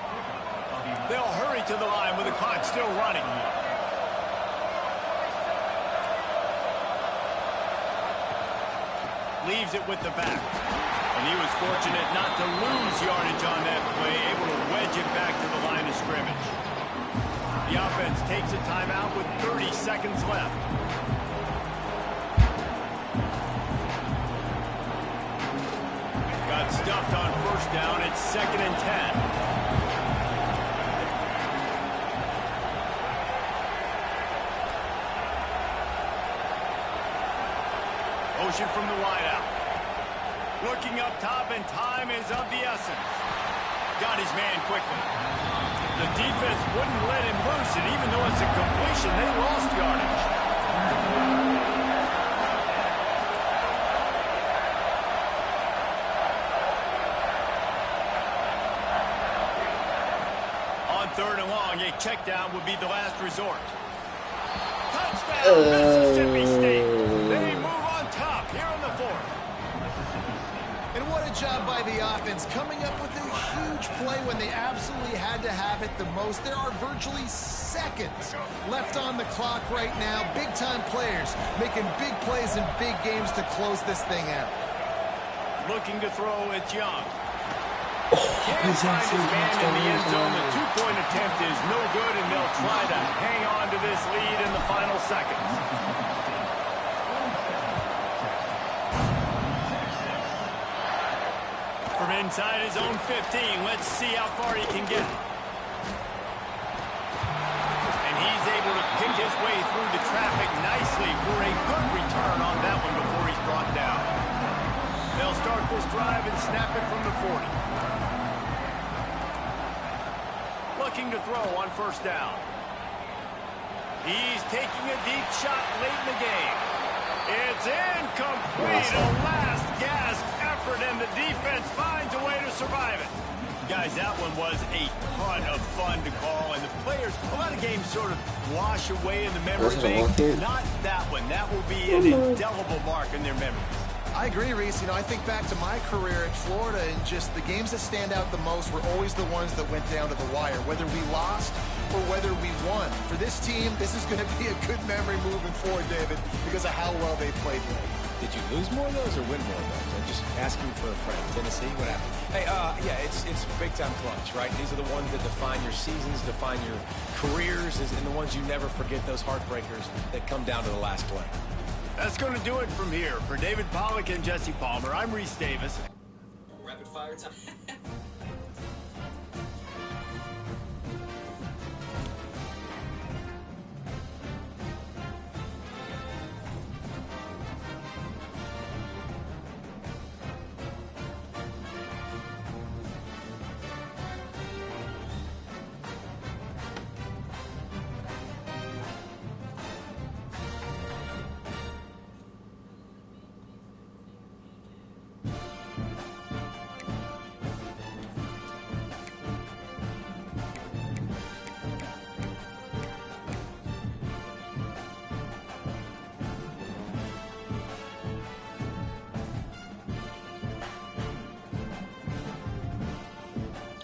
They'll hurry to the line with the clock still running. Leaves it with the back. And he was fortunate not to lose yardage on that play, able to wedge it back to the line of scrimmage. The offense takes a timeout with 30 seconds left. Got stuffed on first down. It's 2nd and 10. Motion from the wideout. Looking up top, and time is of the essence. Got his man quickly. The defense wouldn't let him loose, and even though it's a completion, they lost yardage. On 3rd and long, a check down would be the last resort. Touchdown, Mississippi State. They move on top here in the 4th. And what a job by the offense, coming up with a huge play when they absolutely had to have it the most. There are virtually seconds left on the clock right now. Big-time players making big plays in big games to close this thing out. Looking to throw, it's Young. Can't find his man in the end zone. The two-point attempt is no good, and they'll try to hang on to this lead in the final seconds. From inside his own 15, let's see how far he can get. And he's able to pick his way through the traffic nicely for a good return on that one before he's brought down. They'll start this drive and snap it from the 40. Looking to throw on first down. He's taking a deep shot late in the game. It's incomplete. A last gasp effort, and the defense finds a way to survive it. Guys, that one was a ton of fun to call, and the players, a lot of games sort of wash away in the memory bank. Not that one. That will be an indelible mark in their memories. I agree, Reese. You know, I think back to my career at Florida, and just the games that stand out the most were always the ones that went down to the wire, whether we lost or whether we won. For this team, this is going to be a good memory moving forward, David, because of how well they played today. Did you lose more of those or win more of those? I'm just asking for a friend. Tennessee, what happened? Hey, yeah, it's big-time clutch, right? These are the ones that define your seasons, define your careers, and the ones you never forget, those heartbreakers that come down to the last play. That's going to do it from here. For David Pollack and Jesse Palmer, I'm Reese Davis. Rapid fire time.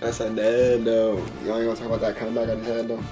That's a dead though. Y'all ain't gonna talk about that comeback I just had though.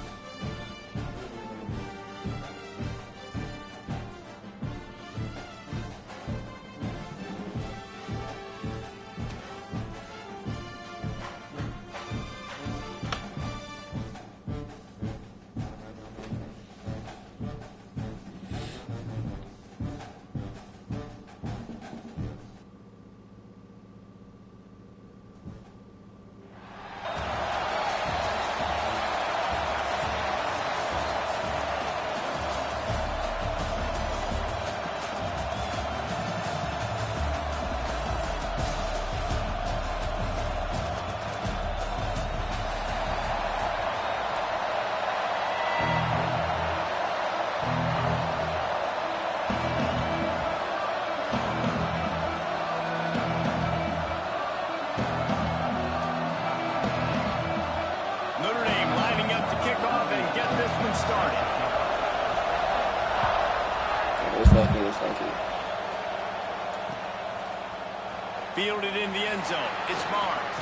Fielded in the end zone. It's Barnes.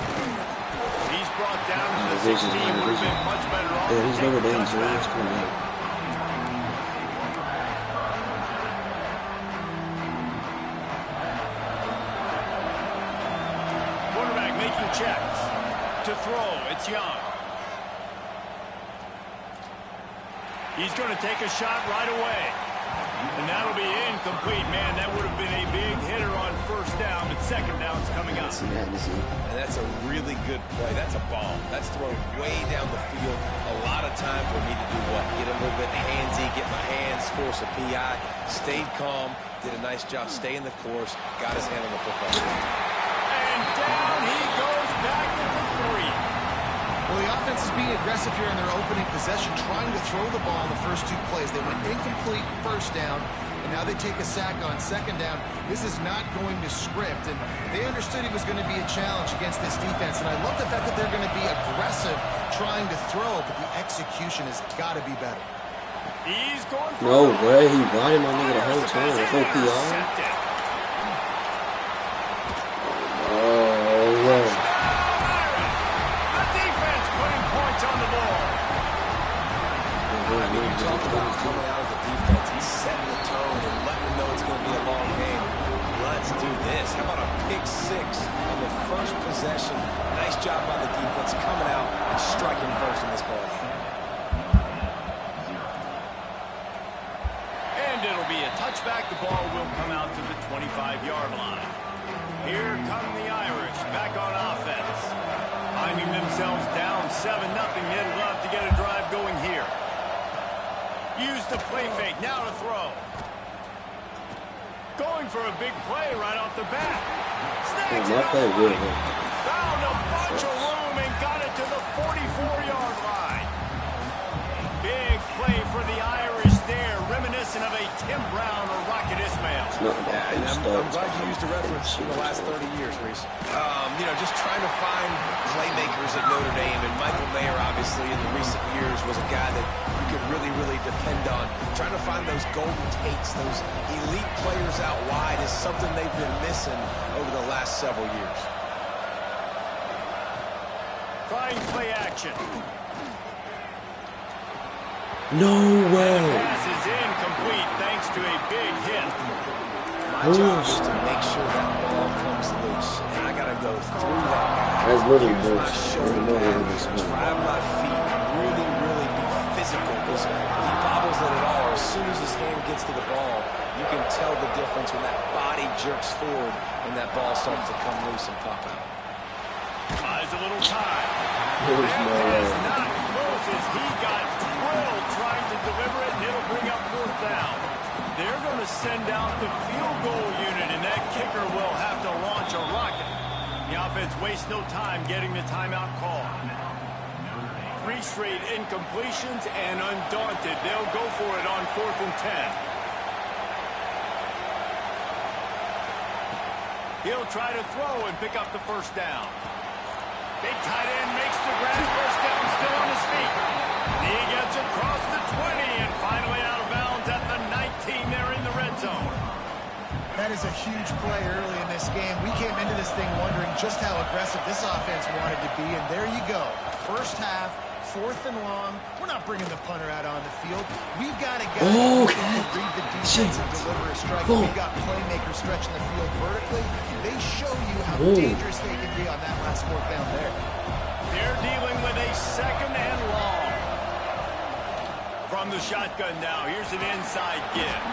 He's brought down to the 16. Would have been much better off. Yeah, he's never done so it's coming out. Quarterback making checks. To throw, it's Young. He's going to take a shot right away. And that'll be incomplete, man. That would have been a big hitter on first down, but second down's coming up. And that's a really good play. That's a ball. That's thrown way down the field. A lot of time for me to do what? Get a little bit handsy, get my hands, force a PI. Stayed calm, did a nice job staying the course, got his hand on the football. And down he goes back at the 3. Well, the offense is being aggressive here in their opening possession, trying to throw the ball in the first 2 plays. They went incomplete first down, and now they take a sack on second down. This is not going to script, and they understood it was going to be a challenge against this defense. And I love the fact that they're going to be aggressive trying to throw, but the execution has got to be better. He's going for no way, he blinded my nigga the whole time. There's no PR. Oh, wow. On the ball. When you talk about coming out of the defense, he's setting the tone and letting them know it's going to be a long game. Let's do this. How about a pick 6 on the first possession? Nice job by the defense coming out and striking first in this ball game. And it'll be a touchback. The ball will come out to the 25-yard line. Here come the Irish back on offense. Finding themselves down 7-0. They'd love to get a drive going here. Use the play fake. Now to throw. Going for a big play right off the bat. Snags it up. Found a bunch of room and got it to the 44-yard line. Big play for the Irish there, reminiscent of a Tim Brown or Rocket Ismail. I'm glad you used a reference in the last 30 years, Reese. You know, just trying to find playmakers at Notre Dame, and Michael Mayer, obviously, in the recent years, was a guy that you could really, really depend on. Trying to find those golden takes, those elite players out wide is something they've been missing over the last several years. Trying play action. No way. Pass is incomplete thanks to a big hit. My job is to make sure that ball comes loose, and I got to go through that guy. That's really use good. my shoulder pad, drive my feet, really, really be physical, because if he bobbles it at all, as soon as his hand gets to the ball, you can tell the difference when that body jerks forward and that ball starts to come loose and pop out. Buys a little time. There's no way. Not close as he got thrilled trying to deliver it, and it'll bring up fourth down. They're going to send out the field goal unit, and that kicker will have to launch a rocket. The offense wastes no time getting the timeout call. 3 straight incompletions, and undaunted, they'll go for it on 4th and 10. He'll try to throw and pick up the first down. Big tight end makes the grab. First down, still on his feet. He gets across the 20 and finally out of bounds at the 19. They're in the red zone. That is a huge play early in this game. We came into this thing wondering just how aggressive this offense wanted to be, and there you go. First half, 4th and long. We're not bringing the punter out on the field. We've got a guy who can read the defense and deliver a strike. We've got playmakers stretching the field vertically. They show you how dangerous they can be on that last 4th down there. They're dealing with a 2nd and long. From the shotgun now, here's an inside give.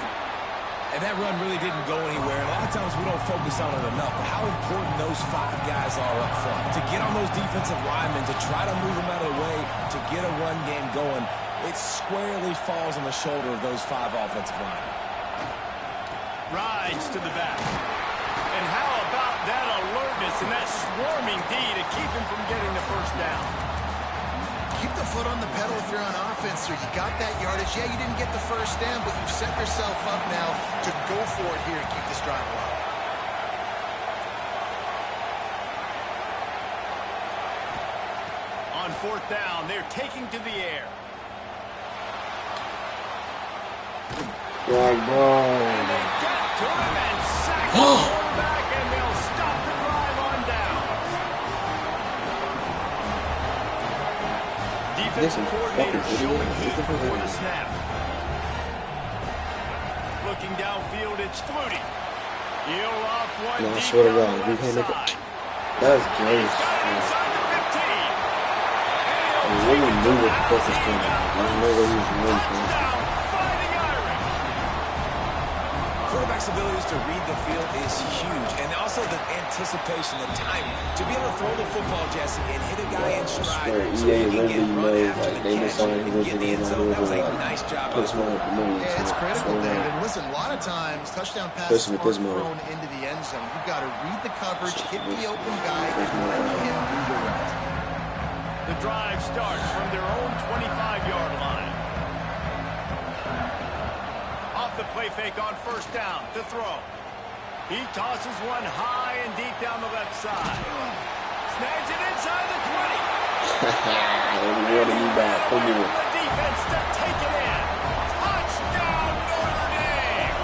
And that run really didn't go anywhere. A lot of times we don't focus on it enough. How important those 5 guys are up front. To get on those defensive linemen, to try to move them out of the way, to get a run game going, it squarely falls on the shoulder of those 5 offensive linemen. Rides to the back. And how about that alertness and that swarming D to keep him from getting the first down? Keep the foot on the pedal if you're on offense here. You got that yardage. Yeah, you didn't get the first down, but you've set yourself up now to go for it here and keep this drive alive. On 4th down, they're taking to the air. Yeah, bro. And they get to him and sack the quarterback, and they'll stop the drive. defensive coordinator showing heat before the snap. Looking downfield, it's Flutie. He'll off one No, I deep swear to down God, the we left can't make side. it. That is He's gross. got it inside the 15. I really knew what the fuck was going on. There's no way he was really playing. Touchdown, Fighting Irish. Quarterback's abilities to read the field is huge, and also the anticipation, the timing to be able to throw the football, Jesse, and hit a guy in stride. So EA he can get run literally after knows, the they catch decide and who's get in the going end to zone. That was a whoever nice job. puts more money Yeah, it's into critical, it. David. Listen, a lot of times, touchdown passes Listen with aren't this mode. thrown into the end zone. You've got to read the coverage, hit the open guy, and let him do the rest. The drive starts from their own 25-yard line. Off the play fake on first down to throw. He tosses one high and deep down the left side. Snags it inside the 20. They wanted me back. Come The here. defense to take it in. Touchdown, Notre Dame.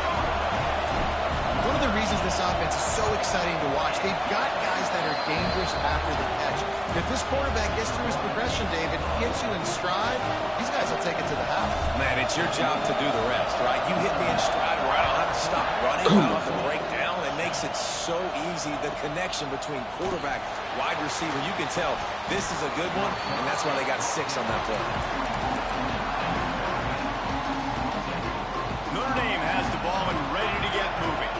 One of the reasons this offense is so exciting to watch, they've got guys that are dangerous after the catch. And if this quarterback gets through his progression, David, gets you in stride, these guys will take it to the house. Man, it's your job to do the rest, right? You hit me in stride where I don't have to stop running, I don't have to break down. It makes it so easy, the connection between quarterback, wide receiver. You can tell this is a good one, and that's why they got 6 on that play. Notre Dame has the ball and ready to get moving.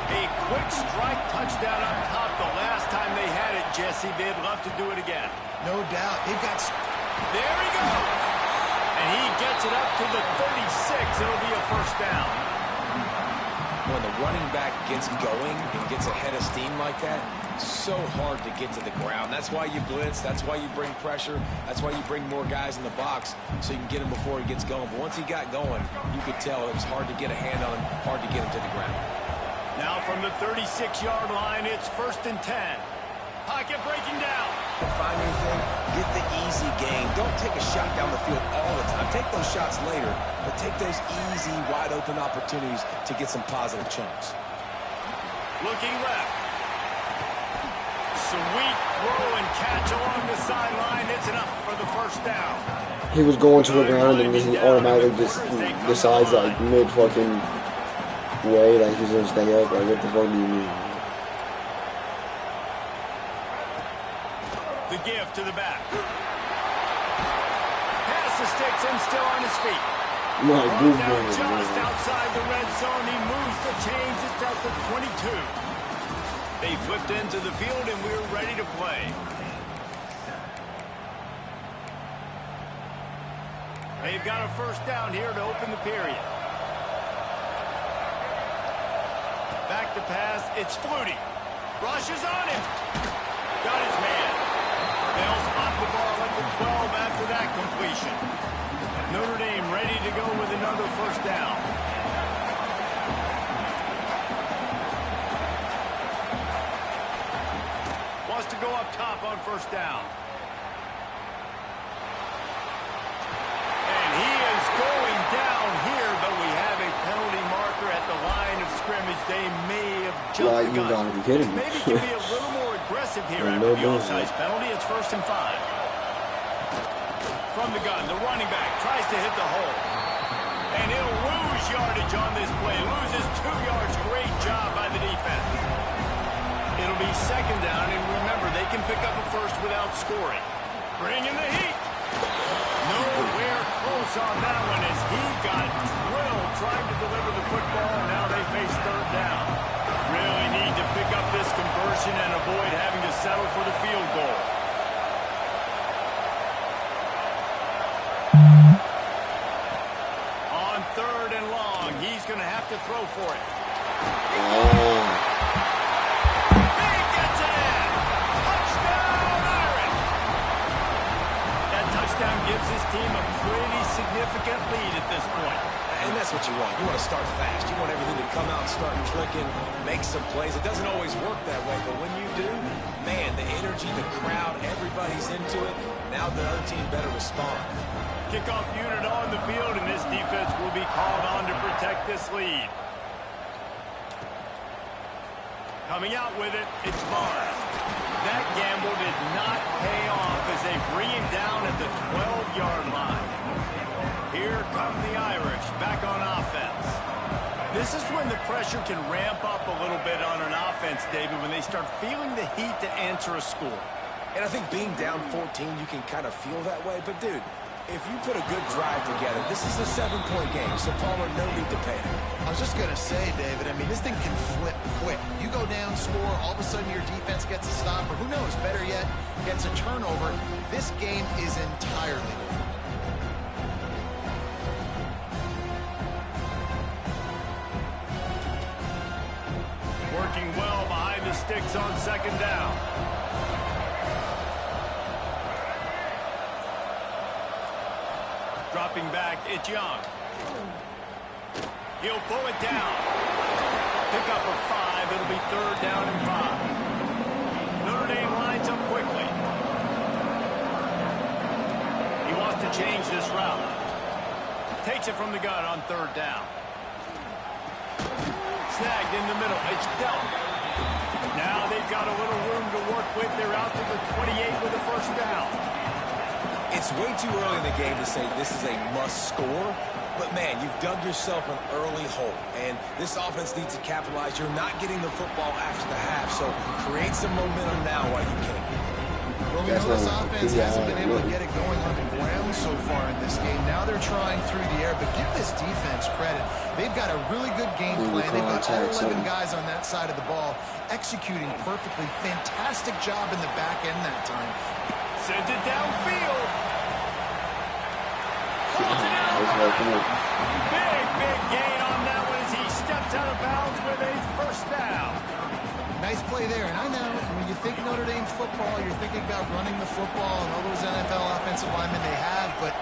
A quick strike touchdown up top the last time they had it, Jesse. They'd love to do it again. No doubt. They've got... There he goes. And he gets it up to the 36. It'll be a first down. When the running back gets going and gets ahead of steam like that, so hard to get to the ground. That's why you blitz. That's why you bring pressure. That's why you bring more guys in the box so you can get him before he gets going. But once he got going, you could tell it was hard to get a hand on him, hard to get him to the ground. Now from the 36-yard line, it's 1st and 10. Pocket breaking down. Find anything, get the easy gain. Don't take a shot down the field all the time. Take those shots later, but take those easy, wide-open opportunities to get some positive chunks. Looking left. Sweet throw and catch along the sideline. It's enough for the first down. He was going to the ground and he automatically just decides like mid-fucking way like he's gonna stay up. Like, what the fuck do you mean? The give to the back. Pass the sticks and still on his feet. My Brought goodness, down just man. outside the red zone. He moves the chains. It's at the 22. They flipped into the field and we're ready to play. They've got a first down here to open the period. Back to pass. It's Flutie. Rushes on him. Got his man. They'll spot the ball at the 12 after that completion. Notre Dame ready to go with another first down. Wants to go up top on first down. And he is going down here, but we have a penalty marker at the line of scrimmage. They may have jumped Like, the you gun. gotta be kidding me. Maybe can be a little more aggressive here Yeah, after no the bullshit. offsides penalty. It's 1st and 5. From the gun, the running back tries to hit the hole. And he'll lose yardage on this play. Loses 2 yards. Great job by the defense. It'll be 2nd down, and remember, they can pick up a first without scoring. Bring in the heat. Nowhere close on that one as he got drilled trying to deliver the football, and now they face 3rd down. Really need to pick up this conversion and avoid having to settle for the field goal. On 3rd and long, he's going to have to throw for it. He gets it in. Touchdown, Irish. That touchdown gives his team a pretty significant lead at this point. And that's what you want. You want to start fast. You want everything to come out and start clicking, make some plays. It doesn't always work that way, but when you do, man, the energy, the crowd, everybody's into it. Now the other team better respond. Kickoff unit on the field, and this defense will be called on to protect this lead. Coming out with it, it's Barnes. That gamble did not pay off as they bring him down at the 12-yard line. Here come the Irish back on offense. This is when the pressure can ramp up a little bit on an offense, David, when they start feeling the heat to answer a score. And I think being down 14, you can kind of feel that way. But, dude, if you put a good drive together, this is a 7-point game, so Palmer, no need to panic. I was just going to say, David, I mean, this thing can flip quick. You go down, score, all of a sudden your defense gets a stop, or who knows, better yet, gets a turnover. This game is entirely different. Working well behind the sticks on second down. Dropping back, it's Young. He'll pull it down. Pick up a 5. It'll be 3rd down and 5. Notre Dame lines up quickly. He wants to change this route. Takes it from the gun on 3rd down. Snagged in the middle. It's dealt. Now they've got a little room to work with. They're out to the 28 with a 1st down. It's way too early in the game to say this is a must score. But, man, you've dug yourself an early hole. And this offense needs to capitalize. You're not getting the football after the half. So create some momentum now while you can. Well, we know this offense hasn't been able to get it going on the ground so far in this game. Now they're trying through the air, but give this defense credit. They've got a really good game plan. They've got all 11 guys on that side of the ball executing perfectly. Fantastic job in the back end that time. Sends it downfield. Big gain on that one as he steps out of bounds with a 1st down. Nice play there. And I know when you think Notre Dame football, you're thinking about running the football and all those NFL offensive linemen they have. But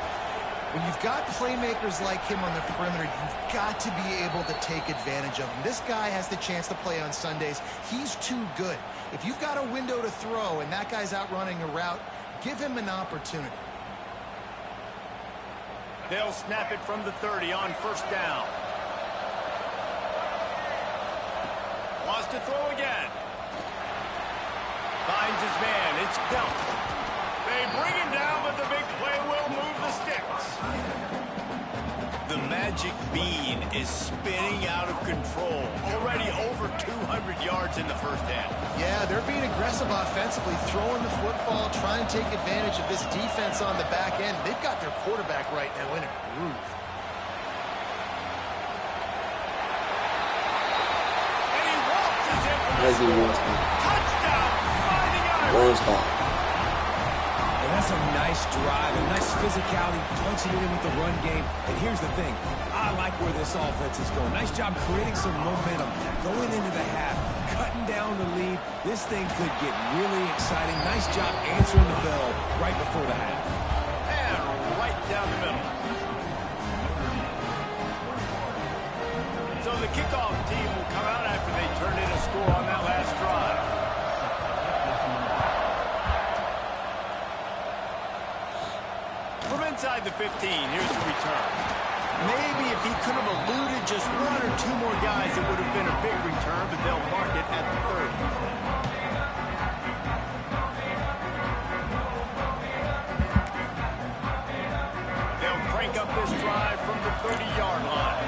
when you've got playmakers like him on the perimeter, you've got to be able to take advantage of him. This guy has the chance to play on Sundays. He's too good. If you've got a window to throw and that guy's out running a route, give him an opportunity. They'll snap it from the 30 on 1st down. Wants to throw again. Finds his man. It's dealt. They bring him down, but the big play will move the sticks. The magic bean is spinning out of control. Already over 200 yards in the 1st half. Yeah, they're being aggressive offensively, throwing the football, trying to take advantage of this defense on the back end. They've got their quarterback right now in a groove. And he walks as if touchdown, finding Irish. And that's a nice drive, a nice physicality, punching it in with the run game. And here's the thing. I like where this offense is going. Nice job creating some momentum, going into the half, cutting down the lead. This thing could get really exciting. Nice job answering the bell right before the half. And right down the middle. So the kickoff team will come out after they turn in a score on that last drive. From inside the 15, here's the return. Maybe if he could have eluded just 1 or 2 more guys, it would have been a big return, but they'll mark it at the 30. They'll crank up this drive from the 30-yard line.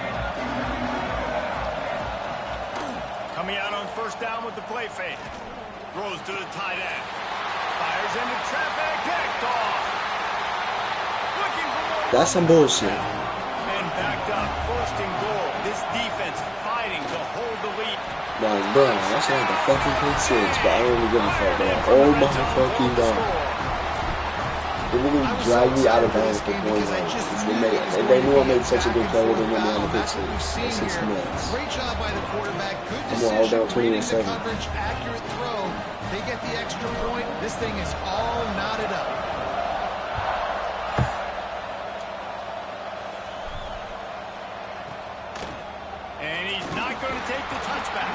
Coming out on 1st down with the play fake. Throws to the tight end. Fires into traffic. Picked off. That's some bullshit. And backed up, 1st and goal. This defense fighting to hold the lead. Like, bro, that's like the fucking pick 6, but I don't even give a fuck, bro. Oh my fucking god. They really drag me out of bounds for 1 yard. They knew I made such a good play with them when they on the pick 6. That's 6 minutes. Great job by the quarterback. Good I'm all down decision. 20-7. Coverage, accurate throw. They get the extra point. This thing is all knotted up. And he's not going to take the touchback.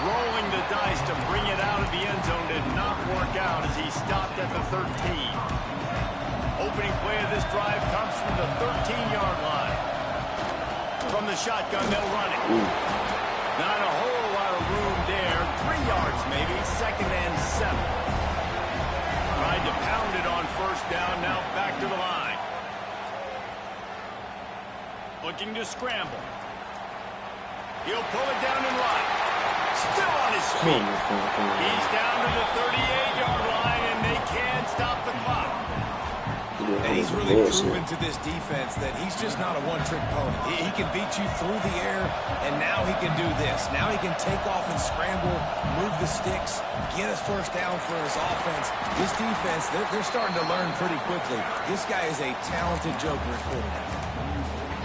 Rolling the dice to bring it out of the end zone did not work out as he stopped at the 13. Opening play of this drive comes from the 13-yard line. From the shotgun, they'll run it. Not a whole lot of room there. 3 maybe. 2nd and 7. Tried to pound it on 1st down, now back to the line. Looking to scramble. He'll pull it down and run. Still on his feet. He's down to the 38-yard line, and they can't stop the clock. And he's really proven to this defense that he's just not a one-trick pony. He can beat you through the air, and now he can do this. Now he can take off and scramble, move the sticks, get his 1st down for his offense. This defense, they're starting to learn pretty quickly. This guy is a talented joker at quarterback.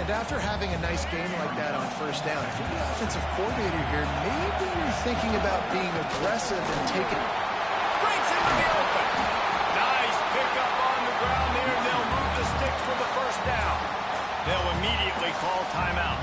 And after having a nice game like that on 1st down, if you're the offensive coordinator here, maybe you're thinking about being aggressive and taking... Breaks into the open. Nice pickup on the ground there, and they'll move the sticks for the 1st down. They'll immediately call timeout.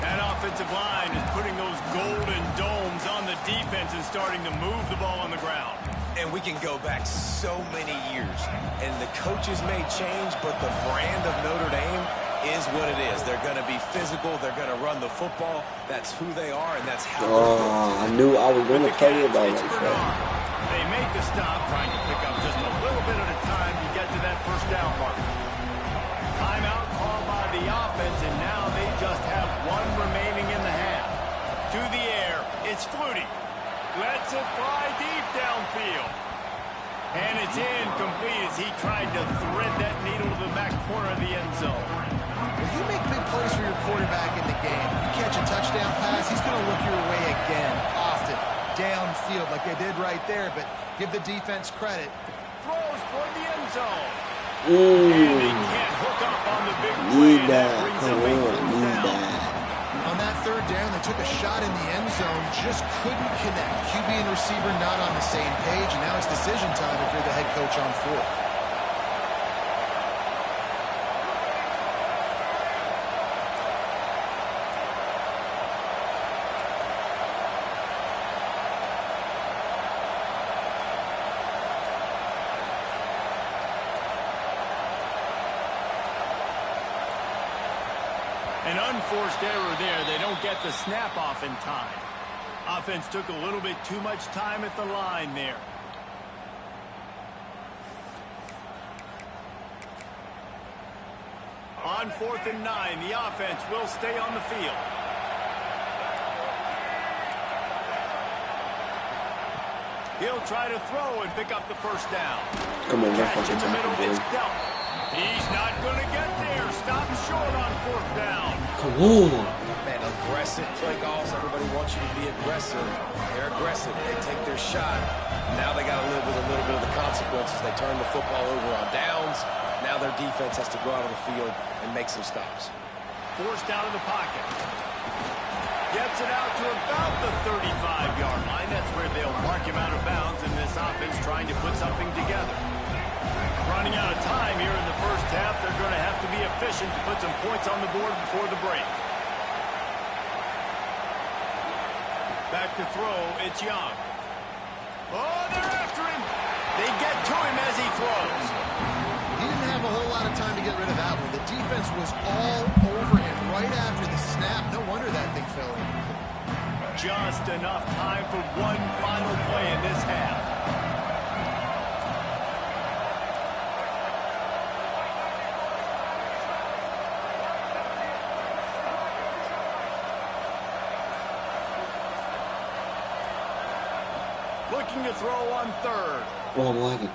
That offensive line is putting those golden domes on the defense and starting to move the ball on the ground. And we can go back so many years, and the coaches may change, but the brand of Notre Dame is what it is. They're going to be physical. They're going to run the football. That's who they are, and that's how I knew I was going to tell you about it. They make the stop, trying to pick up just a little bit at a time to get to that 1st down mark. Timeout called by the offense, and now they just have 1 remaining in the half. To the air, it's Flutie. Lets it fly deep downfield. And it's incomplete as he tried to thread that needle to the back corner of the end zone. If you make big plays for your quarterback in the game, you catch a touchdown pass, he's going to look your way again, often, downfield like they did right there, but give the defense credit. Throws for the end zone. Ooh. And they can't hook up on the big play. Need that. Come on, need that. On that 3rd down, they took a shot in the end zone, just couldn't connect. QB and receiver not on the same page, and now it's decision time if you're the head coach on 4th. An unforced error there. They don't get the snap off in time. Offense took a little bit too much time at the line there. On 4th and 9, the offense will stay on the field. He'll try to throw and pick up the 1st down. Come on, catch in the middle. It's dealt. He's not going to get there. Stop short on 4th down. Come on. Man, aggressive play calls. Everybody wants you to be aggressive. They're aggressive. They take their shot. Now they got to live with a little bit of the consequences. They turn the football over on downs. Now their defense has to go out on the field and make some stops. Forced out of the pocket. Gets it out to about the 35-yard line. That's where they'll mark him out of bounds, and this offense trying to put something together. Running out of time here in the 1st half. They're going to have to be efficient to put some points on the board before the break. Back to throw, it's Young. Oh, they're after him. They get to him as he throws. He didn't have a whole lot of time to get rid of that one. The defense was all over him right after the snap. No wonder that thing fell in. Just enough time for one final play in this half. Looking to throw on 3rd. Oh, I'm lagging.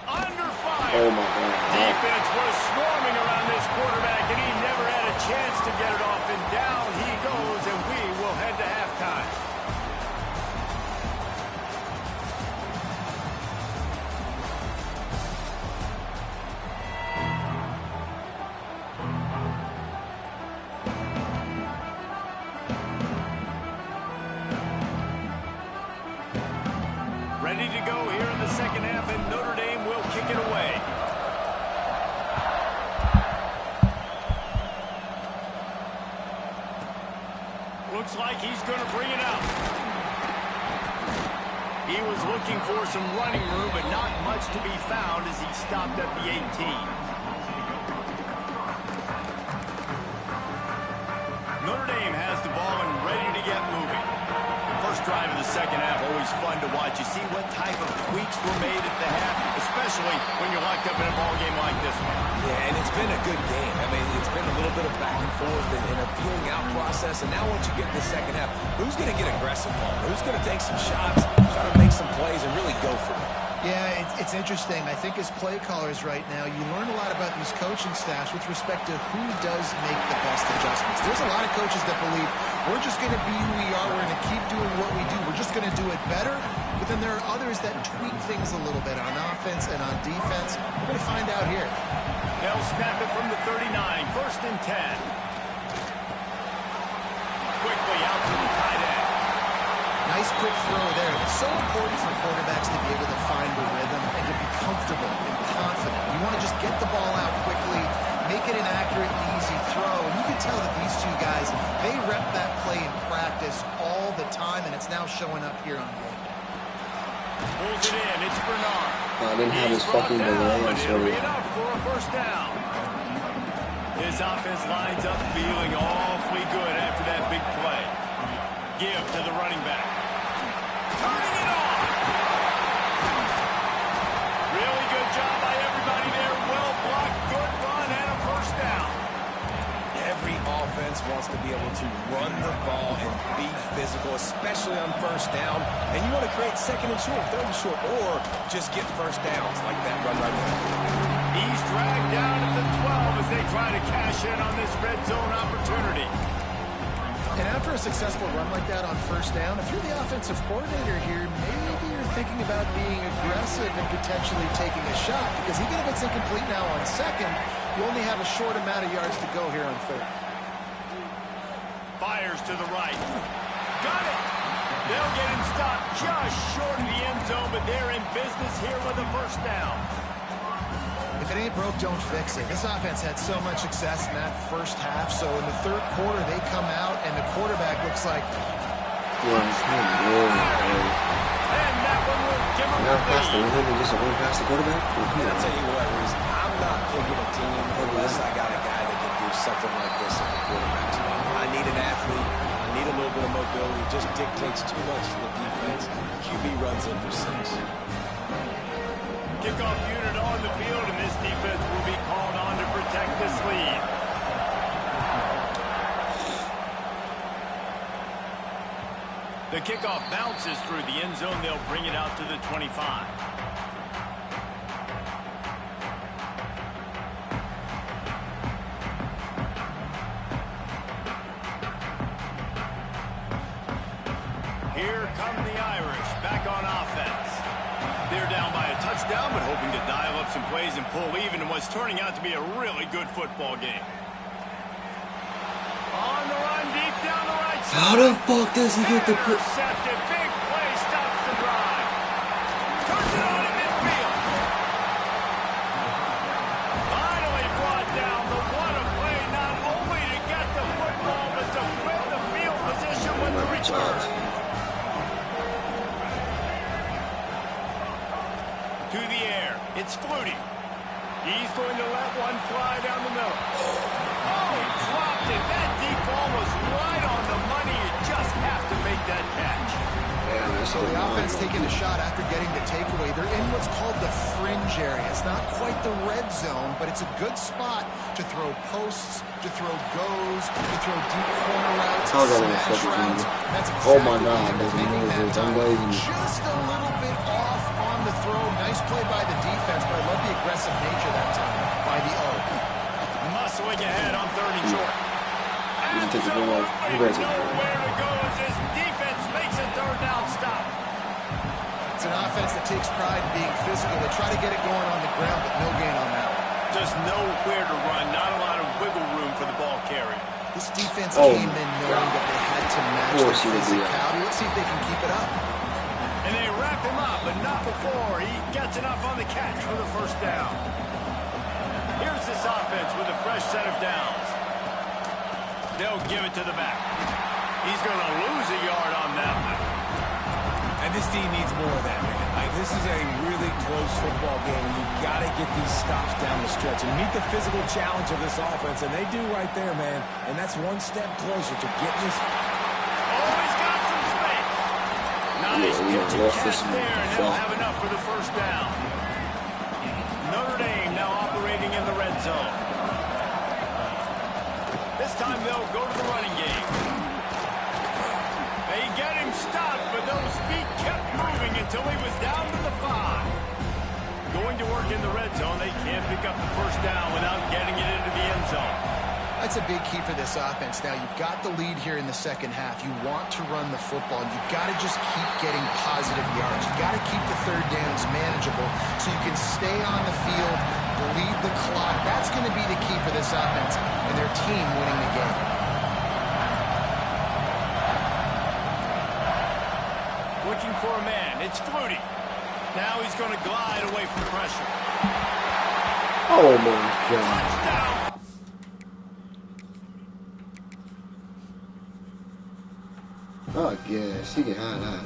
Under fire. Oh, my God. Defense was swarming around this quarterback, and he never had a chance to get it off. And down he goes, and we will head to halftime. Ready to go here in the 2nd half, and Notre Dame will kick it away. Looks like he's going to bring it out. He was looking for some running room, but not much to be found as he stopped at the 18. Notre Dame has the ball and ready to get moving. First drive of the 2nd half always always fun to watch. You see what type of tweaks were made at the half, especially when you're locked up in a ball game like this one. Yeah, and it's been a good game. I mean, it's been a little bit of back and forth and a feeling out process. And now once you get in the second half, who's going to get aggressive, Paul? Who's going to take some shots, try to make some plays, and really go for it? Yeah, it's interesting. I think as play callers right now, you learn a lot about these coaching staffs with respect to who does make the best adjustments. There's a lot of coaches that believe we're just going to be who we are. We're going to keep doing what we do. We're just going to do it better. But then there are others that tweak things a little bit on offense and on defense. We're going to find out here. They'll snap it from the 39, 1st and 10. Quickly out to the tight end. Nice quick throw there. It's so important for quarterbacks to be able to find the rhythm and to be comfortable and confident. You want to just get the ball out quickly, make it an accurate and easy throw. And you can tell that these two guys, they rep that play in practice all the time, and it's now showing up here on game. Pulls it in. It's Bernard. I didn't have his fucking delay. But it'll be enough for a 1st down. His offense lines up feeling awfully good after that big play. Give to the running back. Turning it on. Really good job by everybody there. Well blocked, good run, and a 1st down. Every offense wants to be able to run the ball and be physical, especially on 1st down. And you want to create 2nd and short, 3rd and short, or just get 1st downs like that run right there. He's dragged down at the 12 as they try to cash in on this red zone opportunity. And after a successful run like that on 1st down, if you're the offensive coordinator here, maybe you're thinking about being aggressive and potentially taking a shot, because even if it's incomplete now on 2nd, you only have a short amount of yards to go here on 3rd. Fires to the right. Got it! They'll get him stopped just short of the end zone, but they're in business here with a 1st down. If it ain't broke, don't fix it. This offense had so much success in that 1st half, so in the 3rd quarter, they come out, and the quarterback looks like... And that one will give him the lead. Just a run past the quarterback? I'll tell you what, Reese, I'm not picking a team unless I got a guy that can do something like this at the quarterback spot. I need an athlete. I need a little bit of mobility. It just dictates too much to the defense. QB runs in for 6. Kickoff unit on the field, and this defense will be called on to protect this lead. The kickoff bounces through the end zone. They'll bring it out to the 25. Here come the Irish back on offense. They're down by a touchdown, but hoping to dial up some plays and pull even in what's turning out to be a really good football game. On the run, deep down the right side. How the fuck does he get the... Intercepted. Big play stops the drive. Turns it on in midfield. Finally brought down. The what a play, not only to get the football, but to flip the field position with the return. To the air. It's Flutie. He's going to let one fly down the middle. Oh, he dropped it. That deep ball was right on the money. You just have to make that catch. So the offense taking a shot after getting the takeaway. They're in what's called the fringe area. It's not quite the red zone, but it's a good spot to throw posts, to throw goes, to throw deep corner routes, smash routes. That's exactly oh my God, what doesn't making move. that time. Just a little bit off on the throw. Nice play by the defense, but I love the aggressive nature that time by the O. Muscling ahead on 3rd and short. Absolutely nowhere to go as this defense makes a 3rd down stop. It's an offense that takes pride in being physical. They try to get it going on the ground, but no gain on that one. Just nowhere to run. Not a lot of wiggle room for the ball carrier. This defense came in knowing that they had to match their physicality. Let's see if they can keep it up. And they wrap him up, but not before he gets enough on the catch for the 1st down. Here's this offense with a fresh set of downs. They'll give it to the back. He's going to lose a yard on that one. And this team needs more of that, man. Like, this is a really close football game. You've got to get these stops down the stretch and meet the physical challenge of this offense, and they do right there, man. And that's one step closer to getting this. Oh, he's got some space. Nice Catching catch there, and they'll have enough for the first down. Notre Dame now operating in the red zone. This time they'll go to the running game. They get him stopped, but those feet kept moving until he was down to the 5. Going to work in the red zone, they can't pick up the first down without getting it into the end zone. That's a big key for this offense. Now, you've got the lead here in the second half. You want to run the football. You've got to just keep getting positive yards. You've got to keep the third downs manageable so you can stay on the field, bleed the clock. That's going to be the key for this offense and their team winning the game. Looking for a man. It's Flutie. Now he's going to glide away from pressure. Oh, my God. Touchdown. Oh, yeah, she can hide that.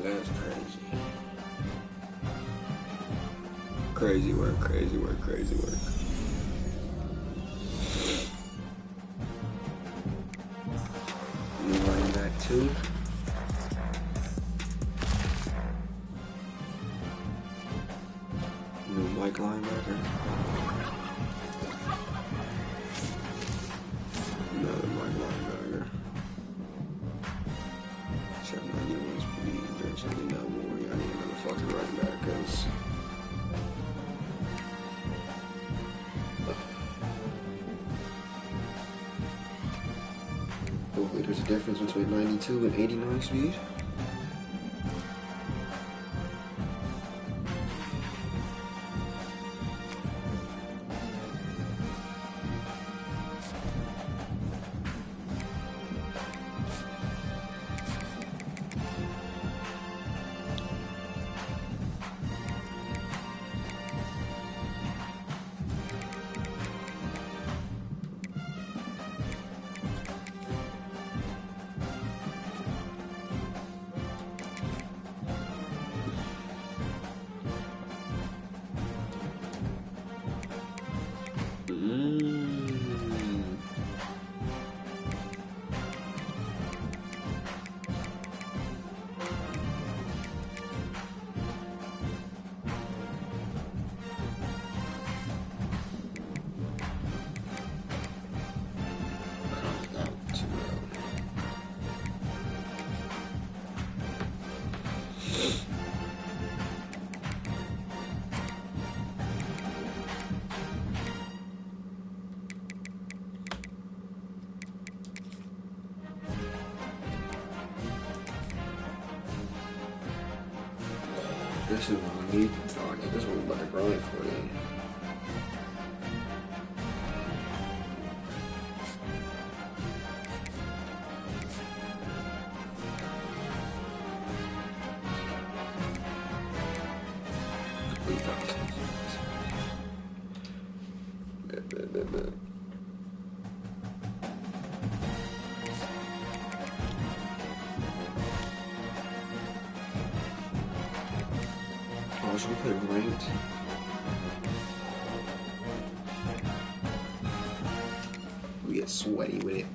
That's crazy. Crazy work, crazy work, crazy work. New running back 2. New Mike linebacker. Another Mike linebacker. 791 speed. There's something no more. I need another fucking running back because hopefully there's a difference between 92 and 89 speed. This is what we need. Oh, yeah, this is what we're about to grind for then. Oh, should we play ranked? We get sweaty with it.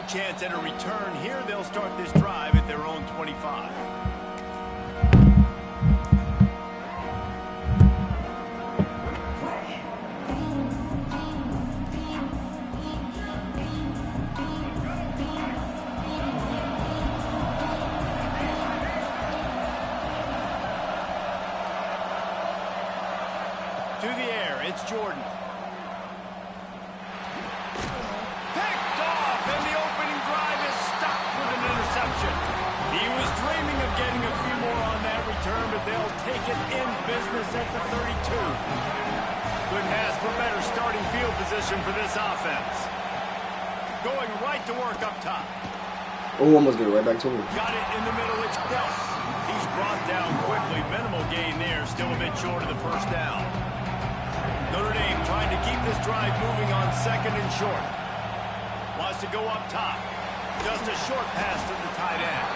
chance at a return here. They'll start this drive at their own 25. To the air, it's Jordan. Picked off, and the opening drive is stopped with an interception. He was dreaming of getting a few more on that return, but they'll take it in business at the 32. Couldn't ask for better starting field position for this offense. Going right to work up top. Oh, almost get it right back to him. Got it in the middle, it's dealt. He's brought down quickly. Minimal gain there, still a bit short of the first down. Notre Dame trying to keep this drive moving on second and short. Wants to go up top. Just a short pass to the tight end.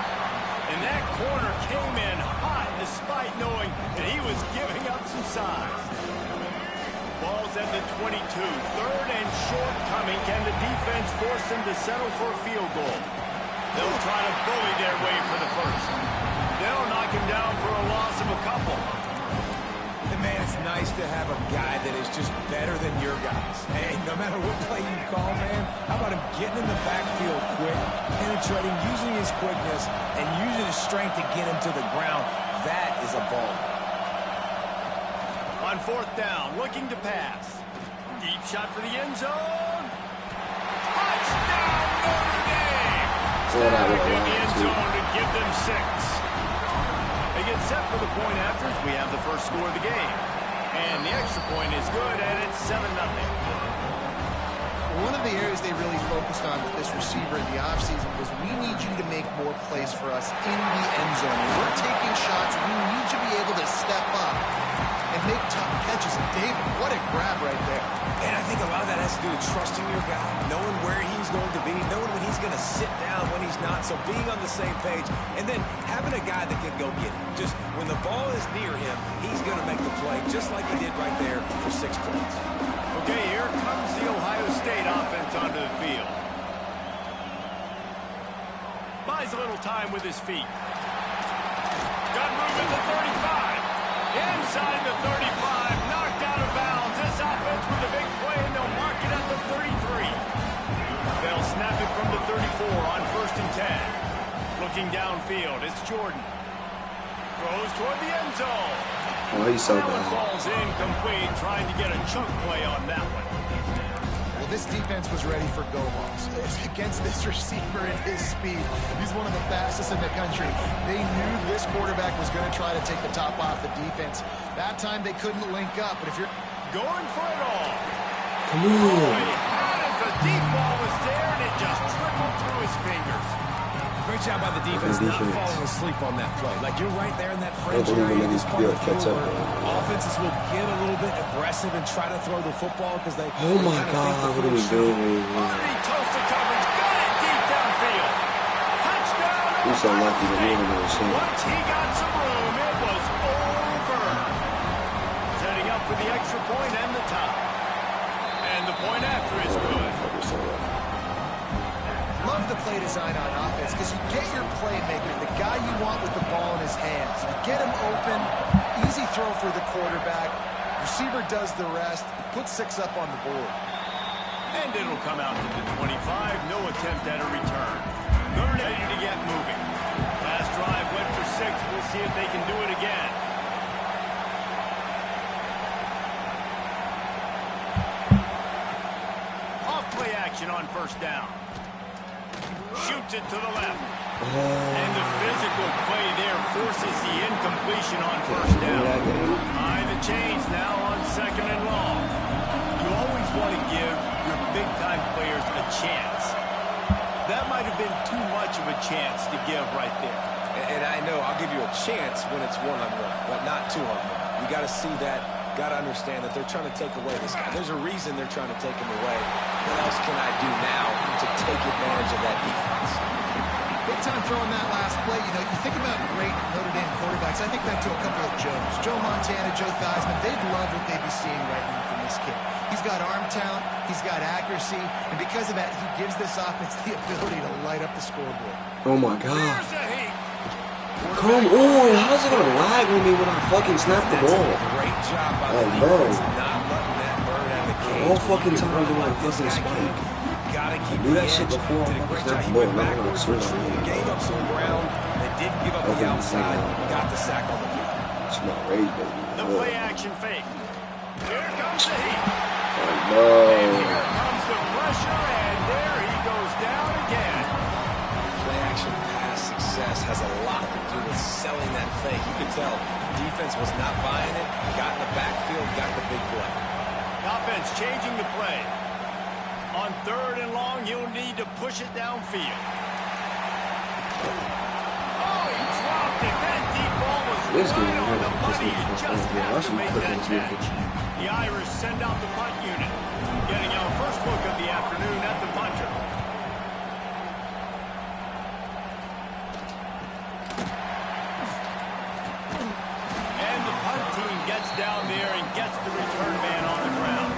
And that corner came in hot despite knowing that he was giving up some size. Ball's at the 22. Third and short coming. Can the defense force them to settle for a field goal? They'll try to bully their way for the first. They'll knock him down for a loss of a couple. Man, it's nice to have a guy that is just better than your guys. Hey, no matter what play you call, man, how about him getting in the backfield quick, penetrating, using his quickness, and using his strength to get him to the ground? That is a ball. On fourth down, looking to pass. Deep shot for the end zone. Touchdown, Notre Dame! Back in the end zone to give them 6. They get set for the point after as we have the first score of the game. And the extra point is good, and it's 7-0. One of the areas they really focused on with this receiver in the offseason was we need you to make more plays for us in the end zone. When we're taking shots, we need you to be able to step up and make tough catches. And David, what a grab right there. And I think a lot of that has to do with trusting your guy, knowing where he's going to be, knowing when he's going to sit down, when he's not. So being on the same page, and then having a guy that can go get it. Just when the ball is near him, he's going to make the play, just like he did right there for 6 points. Okay, here comes the Ohio State offense onto the field. Buys a little time with his feet. Got room at the 35. Inside the 35, knocked out of bounds. This offense with a big play, and they'll mark it at the 33. They'll snap it from the 34 on 1st and 10. Looking downfield, it's Jordan. Throws toward the end zone. Oh, he's so that one bad. falls incomplete, trying to get a chunk play on that one. Well, this defense was ready for go-balls. Against this receiver and his speed, he's one of the fastest in the country. They knew this quarterback was going to try to take the top off the defense. That time they couldn't link up, but if you're going for it all. Come on. Oh, he had it. The deep ball was there, and it just trickled through his fingers. Great job by the defense not falling asleep on that play. Like, you're right there in that fringe I don't area. believe This part of the catch field up. where offenses will get a little bit aggressive and try to throw the football because they Oh my God, what are we doing? Already toasted coverage. Got it deep downfield. Touchdown. He's so lucky to be able to receive. Once he got some room, it was over. Setting up for the extra point and the tie. And the point after is good. Love the play design on offense because you get your playmaker, the guy you want with the ball in his hands. You get him open, easy throw for the quarterback. Receiver does the rest, puts 6 up on the board. And it'll come out to the 25. No attempt at a return. They're ready to get moving. Last drive went for 6. We'll see if they can do it again. Off play action on 1st down. Shoots it to the left. And the physical play there forces the incompletion on 1st down. High the chains now on 2nd and long. You always want to give your big-time players a chance. That might have been too much of a chance to give right there. And I know I'll give you a chance when it's one-on-one, but not two-on-one. You got to see that, got to understand that they're trying to take away this guy. There's a reason they're trying to take him away. What else can I do now to take advantage of that defense? Big time throwing that last play. You know, you think about great Notre Dame quarterbacks. I think back to a couple of Joes. Joe Montana, Joe Theismann. They'd love what they'd be seeing right now from this this kid. He's got arm talent, he's got accuracy, and because of that, he gives this offense the ability to light up the scoreboard. Oh my God. Come on, how's it gonna lag on me when I fucking snap the ball? Great job by the bro. defense not letting that bird out of the cage. All fucking time doing like fucking spike. Gotta keep Do that shit before I did a great snap job. the He ball. went No, backwards, retreated, gave up some ground. They did give up the outside, got the sack on the play. It's not ready, baby. The play action fake. Here comes the heat. Oh no. And here comes the pressure, and there he goes down again. Play action pass success has a lot to do with selling that fake. You could tell defense was not buying it, got in the backfield, got the big play. Offense changing the play. On 3rd and long, you'll need to push it downfield. Oh, he dropped it. That deep ball was This game right on the money. He is just had to make that cooking catch. The Irish send out the punt unit. Getting our first look of the afternoon at the punter. And the punt team gets down there and gets the return man on the ground.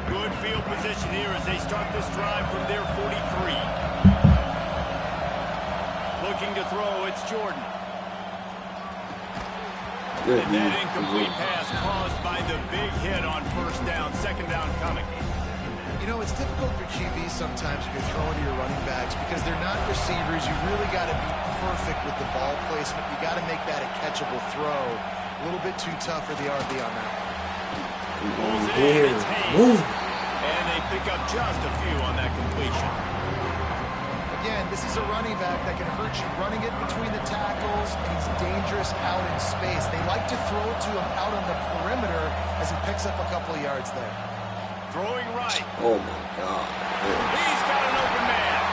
Good field position here as they start this drive from their 43. Looking to throw, it's Jordan. And that incomplete pass caused by the big hit on 1st down, 2nd down coming. You know, it's difficult for QBs sometimes when you're throwing to your running backs because they're not receivers. You really got to be perfect with the ball placement. You got to make that a catchable throw. A little bit too tough for the RB on that. Pulls it in, it's Hayes. And they pick up just a few on that completion. Again, this is a running back that can hurt you running it between the tackles, and he's dangerous out in space. They like to throw it to him out on the perimeter as he picks up a couple of yards there. Throwing right. Oh my God. He's got an open man.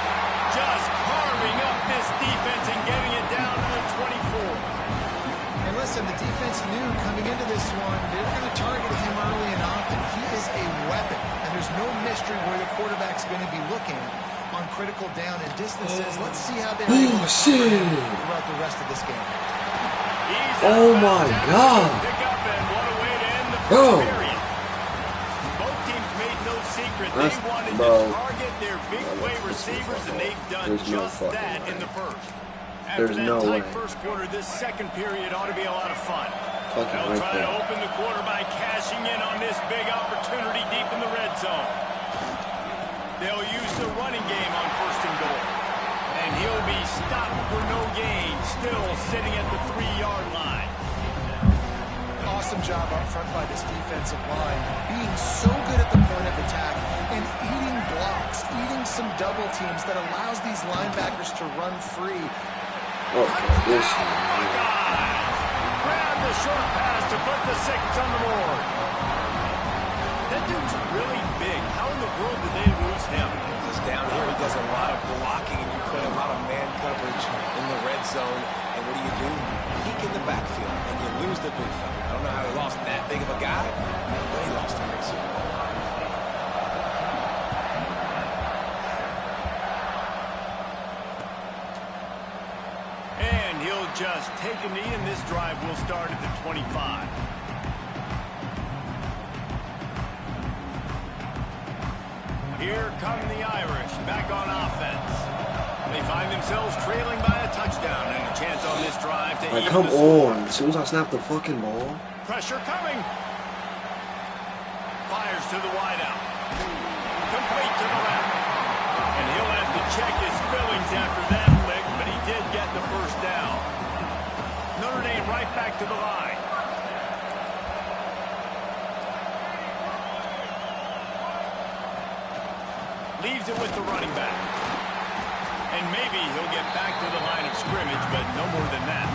Just carving up this defense and getting it down to the 24. And listen, the defense knew coming into this one, they're going to target him early and often. He is a weapon, and there's no mystery where the quarterback's going to be looking on critical down and distances. Let's see how they're able to cover him throughout the rest of this game. Oh my God. Pick up, and what a way to end the Bro. first period. Both teams made no secret. They wanted to target their big play receivers, and they've done just that in the first. After that tight first quarter, this second period ought to be a lot of fun. They'll try to open the quarter by cashing in on this big opportunity deep in the red zone. They'll use the running game on 1st and goal. And he'll be stopped for no gain, still sitting at the 3-yard line. Awesome job up front by this defensive line, being so good at the point of attack and eating blocks, eating some double teams that allows these linebackers to run free. Grab the short pass to put the 6 on the board. That dude's really big. How in the world did they lose him? Because down here he does a lot of blocking, and you play a lot of man coverage in the red zone. And what do? Peek in the backfield, and you lose the big fella. I don't know how he lost that big of a guy, but he lost him. And he'll just take a knee, and this drive will start at the 25. Here come the Irish, back on offense. They find themselves trailing by a touchdown and a chance on this drive to even come the score. on. As soon as I snap the fucking ball. Pressure coming. Fires to the wideout. Complete to the left. And he'll have to check his fillings after that flick, but he did get the first down. Notre Dame right back to the line. Leaves it with the running back. And maybe he'll get back to the line of scrimmage, but no more than that.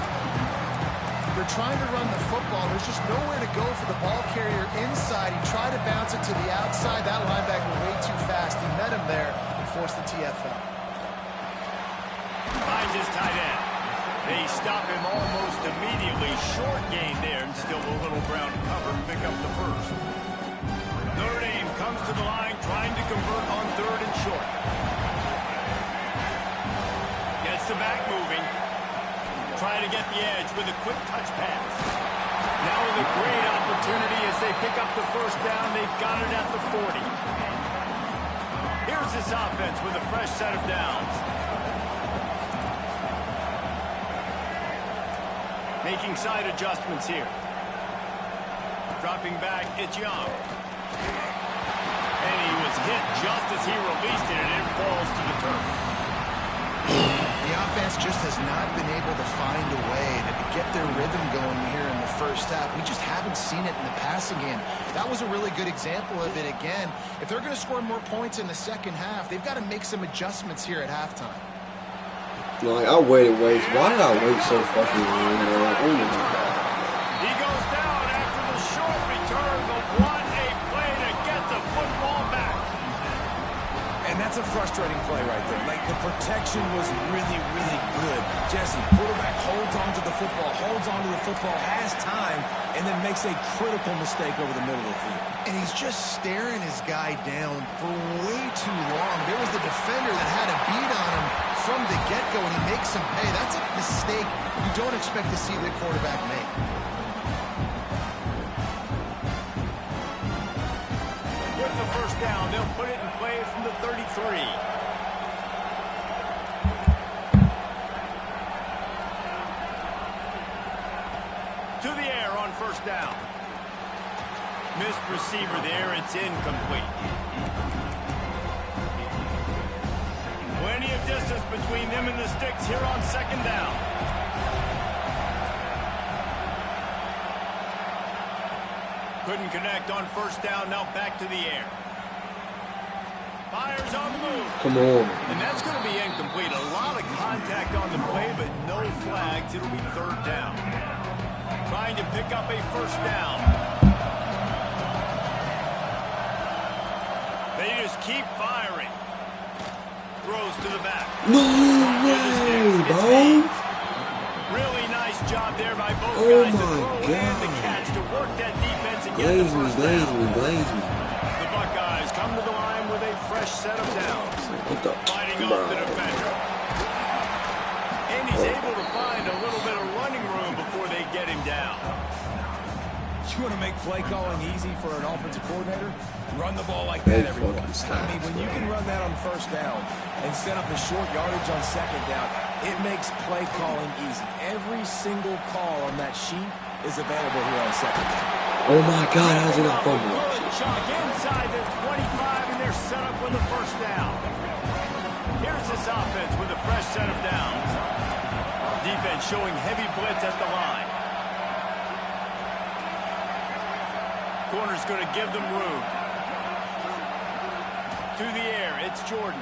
They're trying to run the football. There's just nowhere to go for the ball carrier inside. He tried to bounce it to the outside. That linebacker way too fast. He met him there and forced the TFL. Finds his tight end. They stop him almost immediately. Short gain there, and still a little ground to cover to pick up the first. Notre Dame comes to the line, trying to convert on 3rd and short. Gets the back moving. trying to get the edge with a quick touch pass. Now with a great opportunity as they pick up the first down. They've got it at the 40. Here's this offense with a fresh set of downs. Making side adjustments here. Dropping back, it's Young. And he was hit just as he released it, and it falls to the turf. The offense just has not been able to find a way to get their rhythm going here in the first half. We just haven't seen it in the passing game. That was a really good example of it again. If they're going to score more points in the second half, they've got to make some adjustments here at halftime. Like, I waited ways. Why did I wait so fucking long, man? Oh my God. He goes down after the short return, but what a play to get the football back. And that's a frustrating play right there. Like, the protection was really, really good. Jesse, quarterback holds on to the football, has time, and then makes a critical mistake over the middle of the field. And he's just staring his guy down for way too long. There was the defender that had a beat on him from the get-go, and he makes him pay. That's a mistake you don't expect to see the quarterback make. With the first down, they'll put it in play from the 33. To the air on first down. Missed receiver there, it's incomplete. Plenty of distance between them and the sticks here on second down. Couldn't connect on first down, now back to the air. Fires on the move. Come on. And that's going to be incomplete. A lot of contact on the play, but no flags. It'll be third down. Trying to pick up a first down. They just keep firing. Throws to the back. No way, bro. Really nice job there by both guys to throw and the catch to work that defense and get the first down. The Buckeyes come to the line with a fresh set of downs. Fighting off the defender. And he's able to find a little bit of running room before they get him down. You want to make play calling easy for an offensive coordinator? Run the ball like that every once. I mean, when you can run that on first down and set up the short yardage on second down, it makes play calling easy. Every single call on that sheet is available here on second down. Oh my God, how's it not fumble? Chuck inside the 25, and they're set up with a first down. Here's this offense with a fresh set of downs. Defense showing heavy blitz at the line. Corner's going to give them room. To the air, it's Jordan.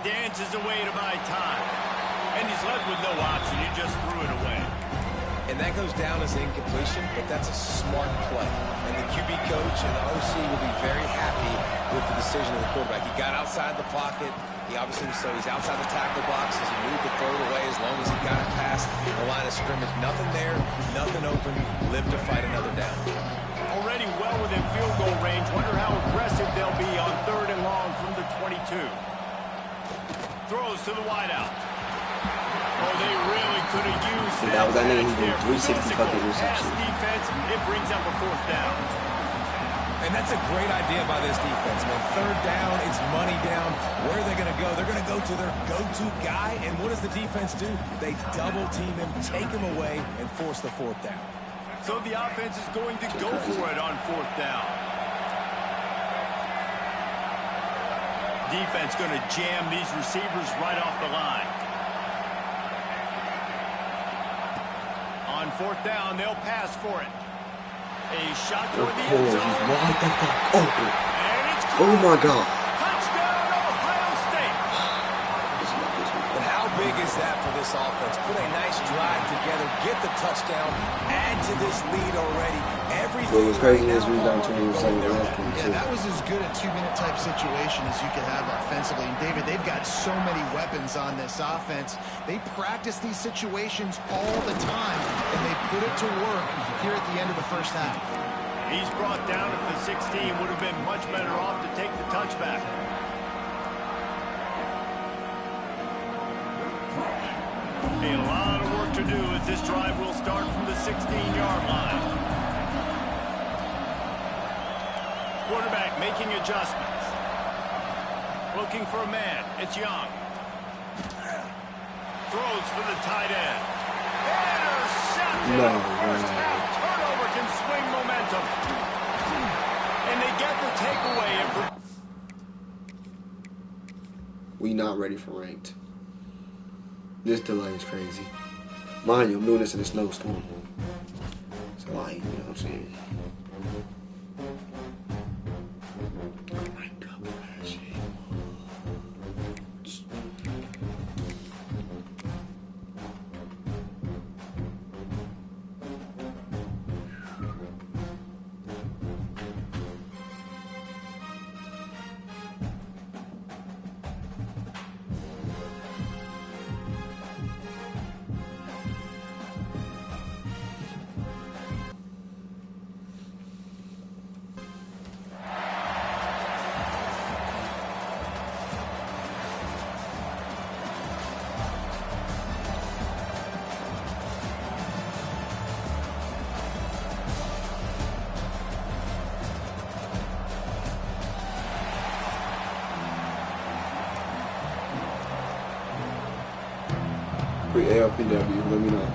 Dances away to buy time. And he's left with no option. He just threw it away. And that goes down as incompletion, but that's a smart play. And the QB coach and the OC will be very happy with the decision of the quarterback. He got outside the pocket. He obviously was so he's outside the tackle box as he moved to throw it away as long as he got it past the line of scrimmage. Nothing there, nothing open. Live to fight another down. Already well within field goal range. Wonder how aggressive they'll be on third and long from the 22. Throws to the wideout. Oh, they really could have used that. That nigga, he did 360 fucking pass reception. defense. It brings up a fourth down. And that's a great idea by this defense, man. Third down, it's money down. Where are they going to go? They're going to go to their go-to guy. And what does the defense do? They double team him, take him away, and force the fourth down. So the offense is going to go for it on fourth down. Defense going to jam these receivers right off the line. On fourth down, they'll pass for it. A shot toward the end zone. What the fuck? And it's Oh my God. touchdown, Ohio State. But how big is that for this offense? Put a nice drive together, get the touchdown, add to this lead already. Everything What was crazy right is we now down 20-7 Yeah, that was as good a two-minute type situation as you could have offensively. And David, they've got so many weapons on this offense. They practice these situations all the time, and they put it to work here at the end of the first half. He's brought down at the 16. Would have been much better off to take the touchback. A lot of work to do as this drive will start from the 16-yard line. Quarterback making adjustments. Looking for a man. It's Young. Throws for the tight end. Intercepted. No, First half turnover can swing momentum. And they get the takeaway. We not ready for ranked. This delay is crazy. Mind you, I'm doing this in a snowstorm. So like, you know what I'm saying? Oh my God, shit. ALPW, let me know.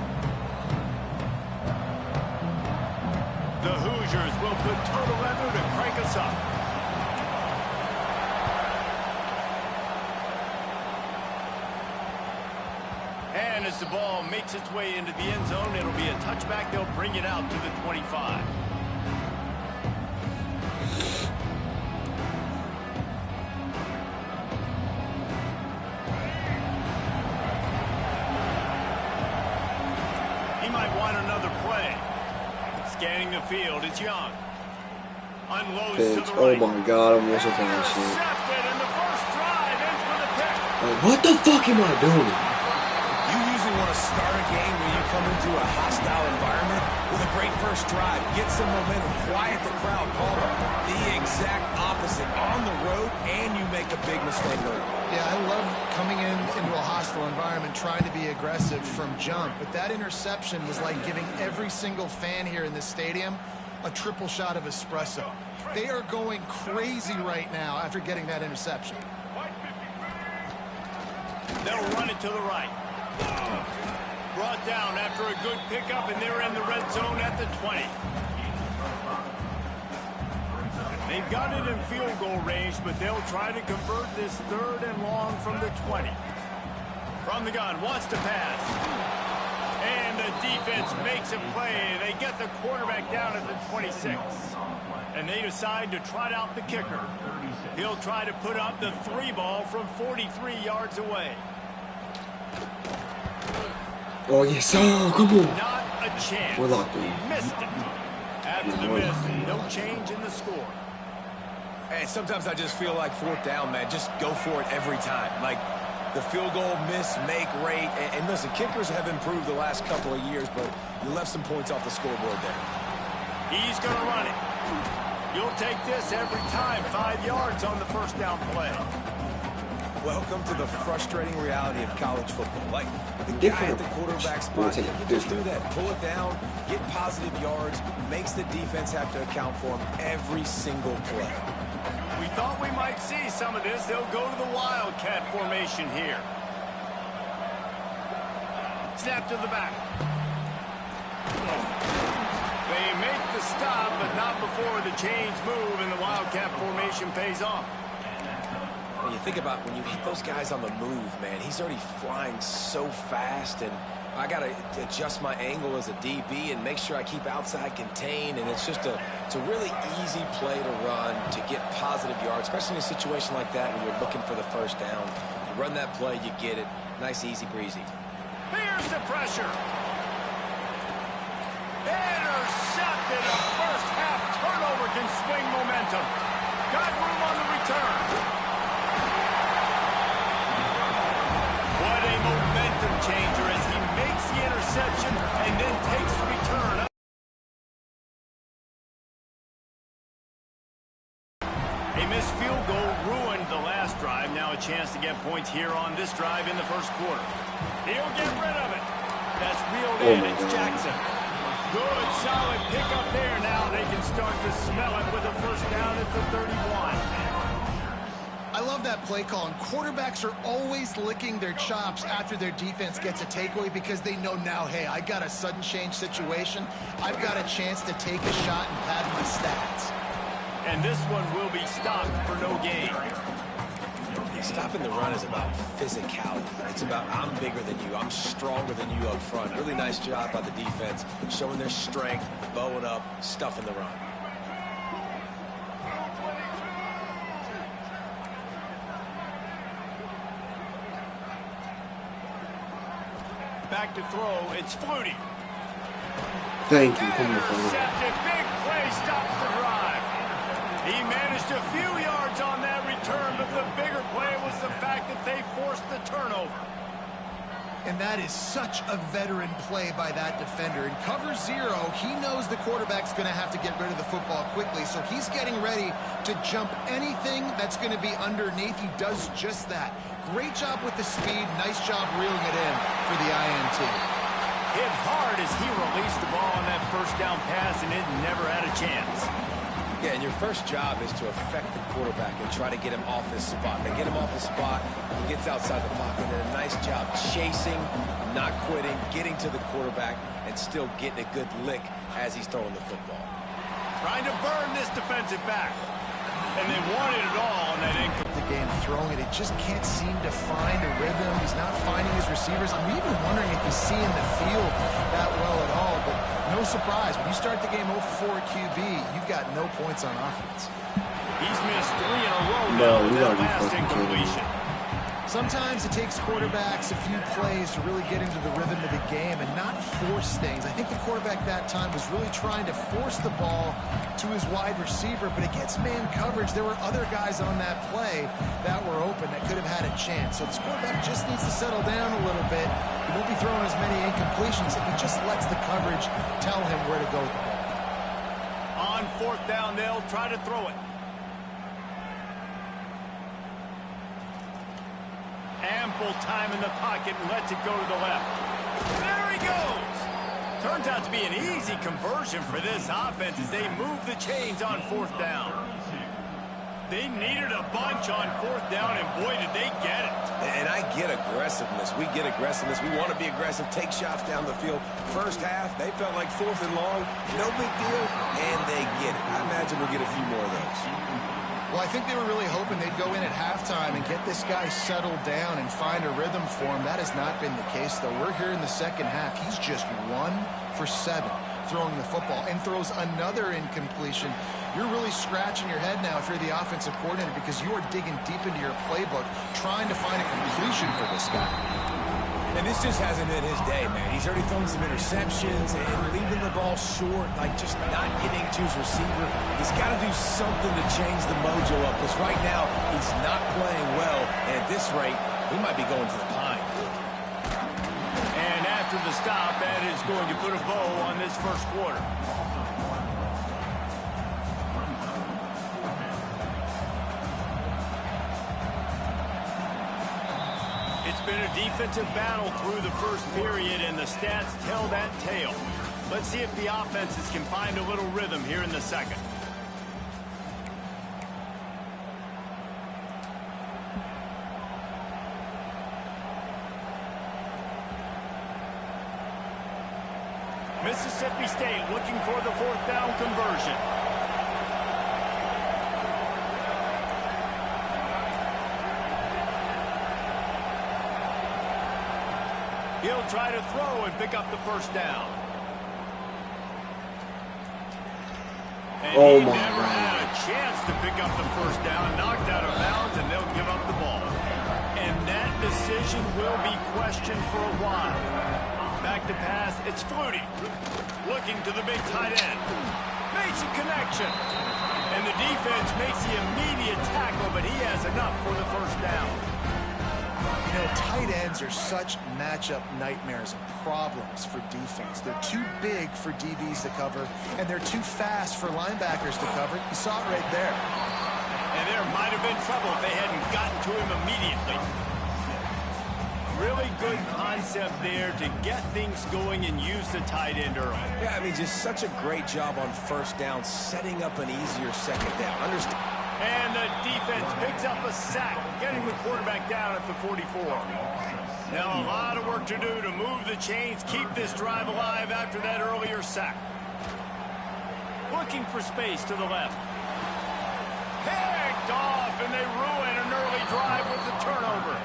The Hoosiers will put total leather to crank us up. And as the ball makes its way into the end zone, it'll be a touchback. They'll bring it out to the 25. Scanning the field, it's Young. Unloads to the right. Oh my God, I'm missing that shit. And the first drive ends with a pick. Like, what the fuck am I doing? You usually want to start a game when you come into a hostile environment with a great first drive. Get some momentum, quiet the crowd, Palmer. The exact opposite. On the road, and you make a big mistake early. Yeah, I love coming into a hostile environment, trying to be aggressive from jump. But that interception was like giving every single fan here in this stadium a triple shot of espresso. They are going crazy right now after getting that interception. They'll run it to the right. Brought down after a good pickup, and they're in the red zone at the 20. They've got it in field goal range, but they'll try to convert this 3rd and long from the 20. From the gun, wants to pass. And the defense makes a play. They get the quarterback down at the 26. And they decide to trot out the kicker. He'll try to put up the 3 ball from 43 yards away. Oh, yes. Oh, come on. Not a chance. We're locked in. Missed it. After the miss, no change in the score. And sometimes I just feel like 4th down, man. Just go for it every time. Like the field goal miss, make rate. And listen, kickers have improved the last couple of years, but you left some points off the scoreboard there. He's going to run it. You'll take this every time. 5 yards on the first down play. Welcome to the frustrating reality of college football. Like the guy at the quarterback spot, he can just do that. Pull it down, get positive yards, makes the defense have to account for him every single play. We thought we might see some of this. They'll go to the Wildcat formation here. Snap to the back. They make the stop, but not before the chains move and the Wildcat formation pays off. When you think about when you hit those guys on the move, man, he's already flying so fast, and I got to adjust my angle as a DB and make sure I keep outside contained, and it's a really easy play to run to get positive yards, especially in a situation like that when you're looking for the first down. You run that play, you get it. Nice, easy breezy. Here's the pressure. Intercepted. A first half turnover can swing momentum. Got room on the return. What a momentum changer as he makes the interception and then takes the return. A missed field goal ruined the last drive. Now a chance to get points here on this drive in the first quarter. He'll get rid of it. That's reeled in. It's Jackson. Good, solid pickup there. Now they can start to smell it with a first down at the 31. I love that play call, and quarterbacks are always licking their chops after their defense gets a takeaway because they know now, hey, I got a sudden change situation. I've got a chance to take a shot and pad my stats. And this one will be stopped for no gain. Stopping the run is about physicality. It's about I'm bigger than you. I'm stronger than you up front. Really nice job by the defense, showing their strength, bowing up, stuffing the run. Back to throw. It's Flutie. Thank you. Come on. Intercepted. Big play stops the drive. He managed a few yards on that return, but the bigger play was the fact that they forced the turnover. And that is such a veteran play by that defender. In cover 0, he knows the quarterback's going to have to get rid of the football quickly, so he's getting ready to jump anything that's going to be underneath. He does just that. Great job with the speed. Nice job reeling it in for the INT. Hit hard as he released the ball on that first down pass, and it never had a chance. Yeah, and your first job is to affect the quarterback and try to get him off his spot. They get him off his spot, he gets outside the pocket, and a nice job chasing, not quitting, getting to the quarterback, and still getting a good lick as he's throwing the football. Trying to burn this defensive back. And they wanted it all on that incomplete. The game throwing it, it just can't seem to find a rhythm. He's not finding his receivers. I'm even wondering if he's seeing the field that well at all. But no surprise, when you start the game 0 for 4 QB, you've got no points on offense. He's missed 3 in a row now with that last incompletion. Sometimes it takes quarterbacks a few plays to really get into the rhythm of the game and not force things. I think the quarterback that time was really trying to force the ball to his wide receiver, but against man coverage, there were other guys on that play that were open that could have had a chance. So this quarterback just needs to settle down a little bit. He won't be throwing as many incompletions if he just lets the coverage tell him where to go with the ball. On 4th down, they'll try to throw it. Ample time in the pocket and lets it go to the left. There he goes. Turns out to be an easy conversion for this offense as they move the chains on 4th down. They needed a bunch on 4th down, and boy, did they get it. And I get aggressiveness. We get aggressiveness. We want to be aggressive, take shots down the field. First half, they felt like 4th and long. No big deal, and they get it. I imagine we'll get a few more of those. Well, I think they were really hoping they'd go in at halftime and get this guy settled down and find a rhythm for him. That has not been the case, though. We're here in the second half. He's just 1 for 7 throwing the football and throws another incompletion. You're really scratching your head now if you're the offensive coordinator because you are digging deep into your playbook trying to find a completion for this guy. And this just hasn't been his day, man. He's already thrown some interceptions and leaving the ball short, like just not getting to his receiver. He's got to do something to change the mojo up because right now he's not playing well. And at this rate, he might be going to the pine. And after the stop, that is going to put a bow on this first quarter. It's been a defensive battle through the first period, and the stats tell that tale. Let's see if the offenses can find a little rhythm here in the second. Mississippi State looking for the 4th down conversion. He'll try to throw and pick up the first down. And he never had a chance to pick up the first down, knocked out of bounds, and they'll give up the ball. And that decision will be questioned for a while. Back to pass, it's Flutie. Looking to the big tight end. Makes a connection. And the defense makes the immediate tackle, but he has enough for the first down. You know, tight ends are such matchup nightmares and problems for defense. They're too big for DBs to cover, and they're too fast for linebackers to cover. You saw it right there. And there might have been trouble if they hadn't gotten to him immediately. Really good concept there to get things going and use the tight end early. Yeah, I mean, just such a great job on first down, setting up an easier second down. Understand? And the defense picks up a sack, getting the quarterback down at the 44. Now a lot of work to do to move the chains, keep this drive alive after that earlier sack. Looking for space to the left. Picked off, and they ruin an early drive with the turnover.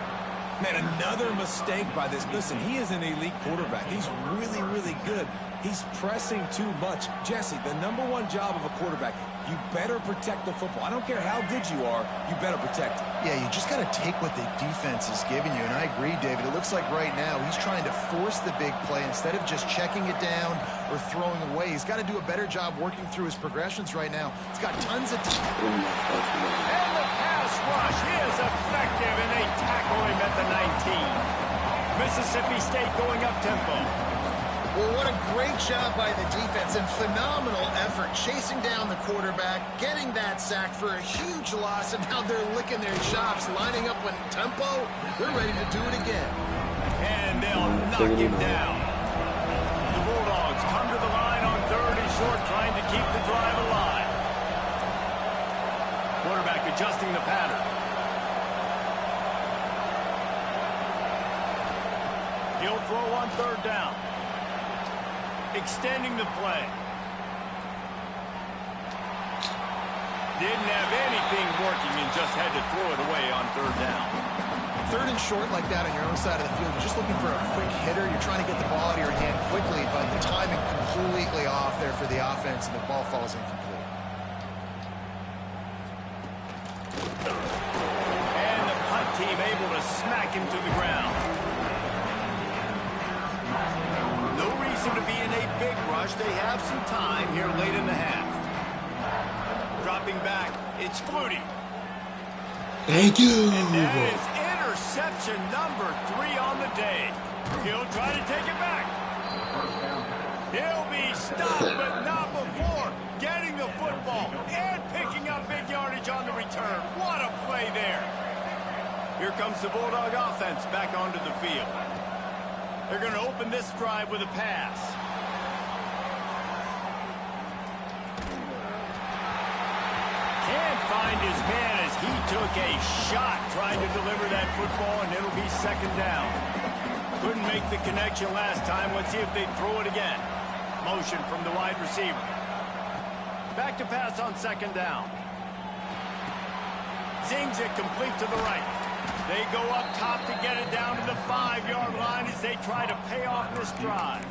Man, another mistake by this. Listen, he is an elite quarterback. He's really, really good. He's pressing too much. Jesse, the #1 job of a quarterback, you better protect the football. I don't care how good you are, you better protect it. Yeah, you just got to take what the defense is giving you, and I agree, David. It looks like right now he's trying to force the big play instead of just checking it down or throwing away. He's got to do a better job working through his progressions right now. He's got tons of time. And the pass rush is effective, and they tackle him at the 19. Mississippi State going up tempo. Well, what a great job by the defense and phenomenal effort chasing down the quarterback, getting that sack for a huge loss, and now they're licking their chops, lining up with tempo. They're ready to do it again. And they'll knock him down. The Bulldogs come to the line on 3rd and short, trying to keep the drive alive. Quarterback adjusting the pattern. He'll throw on 3rd down. Extending the play. Didn't have anything working and just had to throw it away on 3rd down. 3rd and short like that on your own side of the field. You're just looking for a quick hitter. You're trying to get the ball out of your hand quickly, but the timing completely off there for the offense, and the ball falls incomplete. And the punt team able to smack him to the ground. No reason to be in a big rush. They have some time here late in the half. Dropping back, it's Flutie. Thank you. And that is interception number 3 on the day. He'll try to take it back. He'll be stopped, but not before getting the football and picking up big yardage on the return. What a play there. Here comes the Bulldog offense back onto the field. They're going to open this drive with a pass. Can't find his man as he took a shot trying to deliver that football, and it'll be 2nd down. Couldn't make the connection last time. Let's see if they throw it again. Motion from the wide receiver. Back to pass on 2nd down. Zings it complete to the right. They go up top to get it down to the 5-yard line as they try to pay off this drive.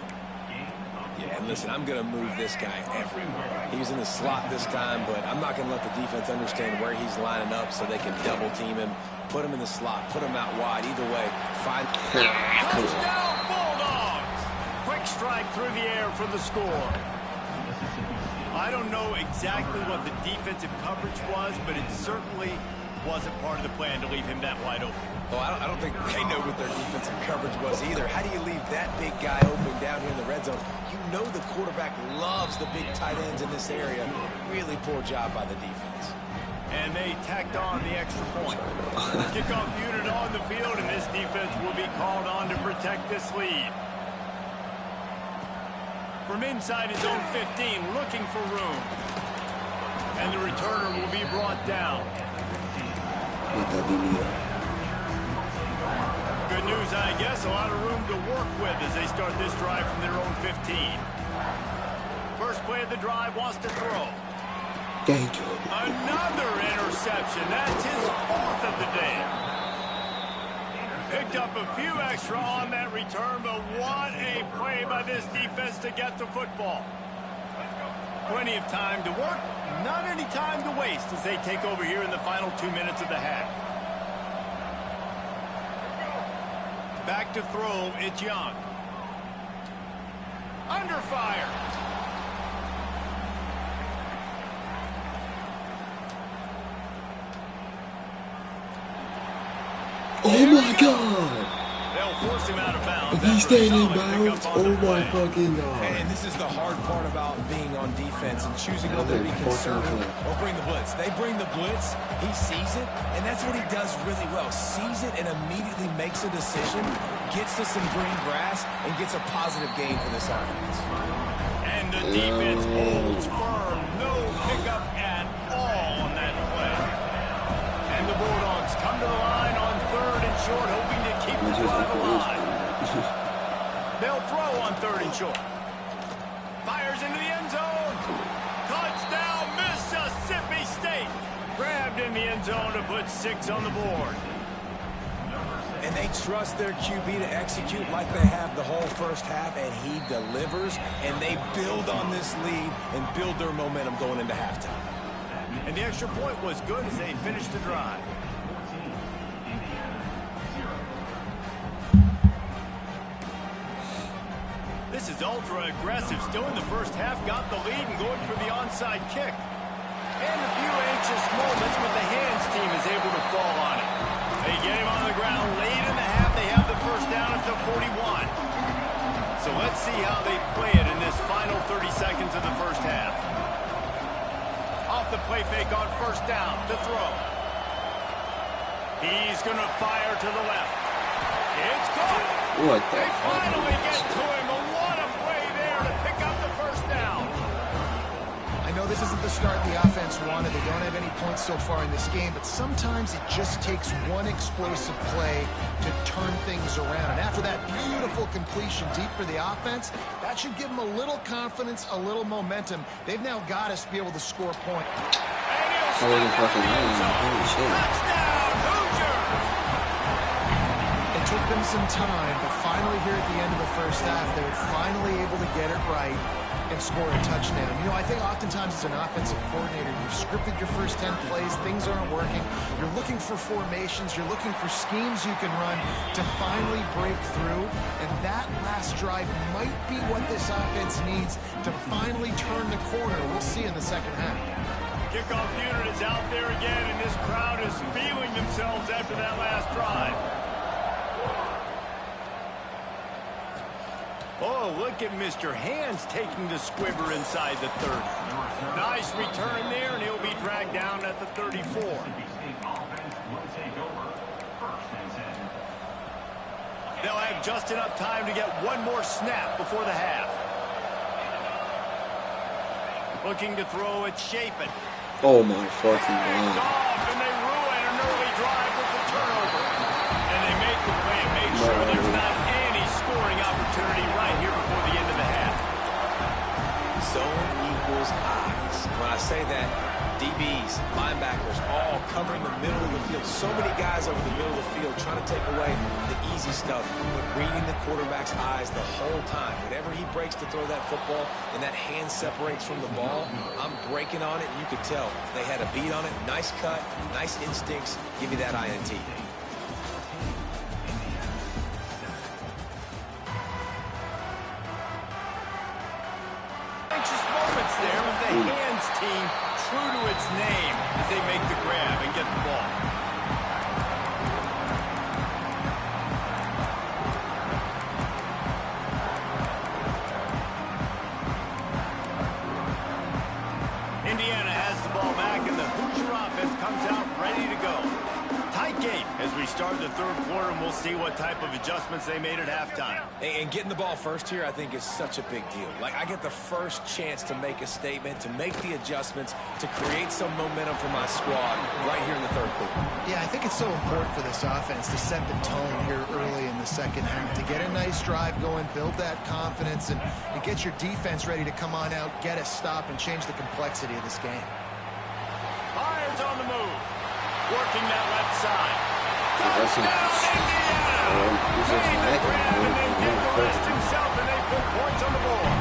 Yeah, and listen, I'm going to move this guy everywhere. He's in the slot this time, but I'm not going to let the defense understand where he's lining up so they can double team him, put him in the slot, put him out wide. Either way, find... Touchdown, Bulldogs! Quick strike through the air for the score. I don't know exactly what the defensive coverage was, but it certainly wasn't part of the plan to leave him that wide open. Well, I don't think they know what their defensive coverage was either. How do you leave that big guy open down here in the red zone? You know the quarterback loves the big tight ends in this area. Really poor job by the defense. And they tacked on the extra point. Kickoff unit on the field, and this defense will be called on to protect this lead. From inside his own 15, looking for room. And the returner will be brought down. Good news, I guess. A lot of room to work with as they start this drive from their own 15. First play of the drive, wants to throw. Thank you. Another interception. That's his 4th of the day. Picked up a few extra on that return, but what a play by this defense to get the football. Plenty of time to work, not any time to waste as they take over here in the final 2 minutes of the half. Back to throw, it's Young. Under fire. Oh my God! They'll force him out of bounds. He stayed in bounds. Oh my fucking god. And this is the hard part about being on defense and choosing whether to be conservative or bring the blitz. They bring the blitz, he sees it, and that's what he does really well. Sees it and immediately makes a decision, gets to some green grass, and gets a positive gain for this offense. And the defense holds firm. No pickup at all on that play. And the Bulldogs come to the line on 3rd and short, hoping to keep the drive alive. They'll throw on 3rd and short. Fires into the end zone. Touchdown, Mississippi State. Grabbed in the end zone to put 6 on the board. And they trust their QB to execute like they have the whole first half, and he delivers, and they build on this lead and build their momentum going into halftime. And the extra point was good as they finished the drive. This is ultra aggressive. Still in the first half, got the lead and going for the onside kick. And a few anxious moments, but the hands team is able to fall on it. They get him on the ground late in the half. They have the first down at the 41. So let's see how they play it in this final 30 seconds of the first half. Off the play fake on first down to throw. He's going to fire to the left. It's caught. What the They fuck? finally get to him. What a play there to pick up the first down. I know this isn't the start the offense wanted. They don't have any points so far in this game, but sometimes it just takes one explosive play to turn things around. And after that beautiful completion deep for the offense, that should give them a little confidence, a little momentum. They've now got us to be able to score a point. I wasn't fucking lying. Holy shit. Touchdown, Hoosiers! It took them some time, but finally here at the end of the first half, they were finally able to get it right and score a touchdown. You know, I think oftentimes as an offensive coordinator, you've scripted your first 10 plays, things aren't working. You're looking for formations, you're looking for schemes you can run to finally break through, and that last drive might be what this offense needs to finally turn the corner. We'll see in the second half. Kickoff unit is out there again, and this crowd is feeling themselves after that last drive. Oh, look at Mr. Hands taking the squibber inside the 30. Nice return there, and he'll be dragged down at the 34. They'll have just enough time to get one more snap before the half. Looking to throw it, Shapen. Oh my fucking god. And they ruin an early drive with the turnover. And they make the play and make sure there's not any scoring opportunity right here before the end of the half. Zone equals eyes. When I say that, DBs, linebackers, all covering the middle of the field. So many guys over the middle of the field trying to take away the easy stuff, but reading the quarterback's eyes the whole time. Whenever he breaks to throw that football and that hand separates from the ball, I'm breaking on it, and you could tell they had a beat on it. Nice cut, nice instincts. Give me that INT. Anxious moments there with the hands team true to its name as they make the grab and get the ball. Indiana has the ball back, and the Hoosier offense comes out ready to go. Tight game as we start the third quarter, and we'll see what type of adjustments they made at halftime. And getting the ball first here, I think, is such a big deal. Like, I get the first chance to make a statement, to make the adjustments, to create some momentum for my squad right here in the third quarter. Yeah, I think it's so important for this offense to set the tone here early in the second half, to get a nice drive going, build that confidence, and get your defense ready to come on out, get a stop, and change the complexity of this game. Fires on the move. Working that left side. That's Touchdown, Indiana! Made the grab and then get the rest himself, and they put points on the board.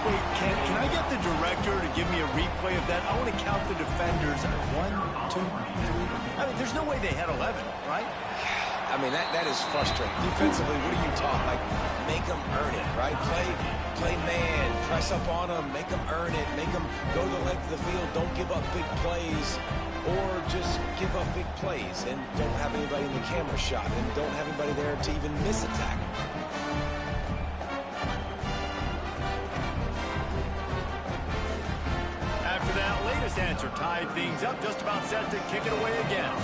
Wait, can I get the director to give me a replay of that? I want to count the defenders. 1, 2, 3. I mean, there's no way they had 11, right? I mean, that is frustrating. Defensively, what are you taught? Like, make them earn it, right? Play man, press up on them, make them earn it, make them go the length of the field, don't give up big plays, or just give up big plays and don't have anybody in the camera shot and don't have anybody there to even miss a tackle. After that latest answer tied things up, just about set to kick it away again.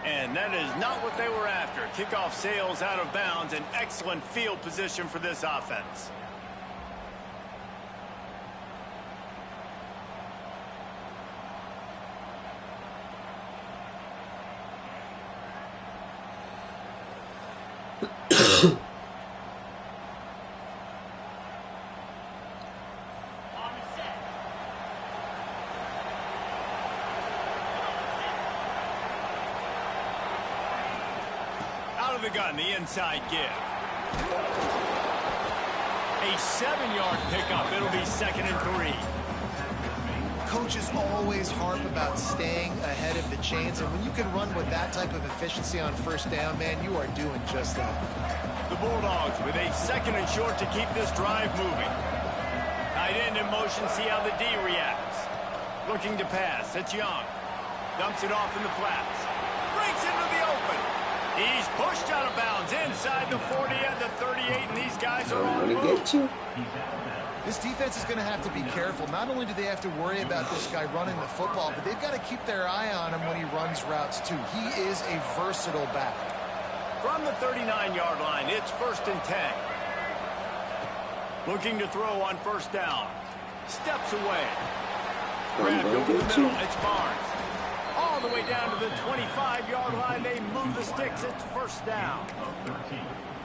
And that is not what they were after. Kickoff sails out of bounds. An excellent field position for this offense. The gun, the inside give. A 7-yard pickup. It'll be 2nd and 3. Coaches always harp about staying ahead of the chains, and when you can run with that type of efficiency on first down, man, you are doing just that. The Bulldogs with a 2nd and short to keep this drive moving. Tight end in motion, see how the D reacts. Looking to pass, it's Young. Dumps it off in the flats. Breaks into the open. He's pushed out of bounds inside the 40 at the 38, and these guys are on the move. This defense is going to have to be careful. Not only do they have to worry about this guy running the football, but they've got to keep their eye on him when he runs routes, too. He is a versatile back. From the 39-yard line, it's 1st and 10. Looking to throw on first down. Steps away. Grabbed over the middle, it's Barnes. All the way down to the 25-yard line. They move the sticks. It's 1st down.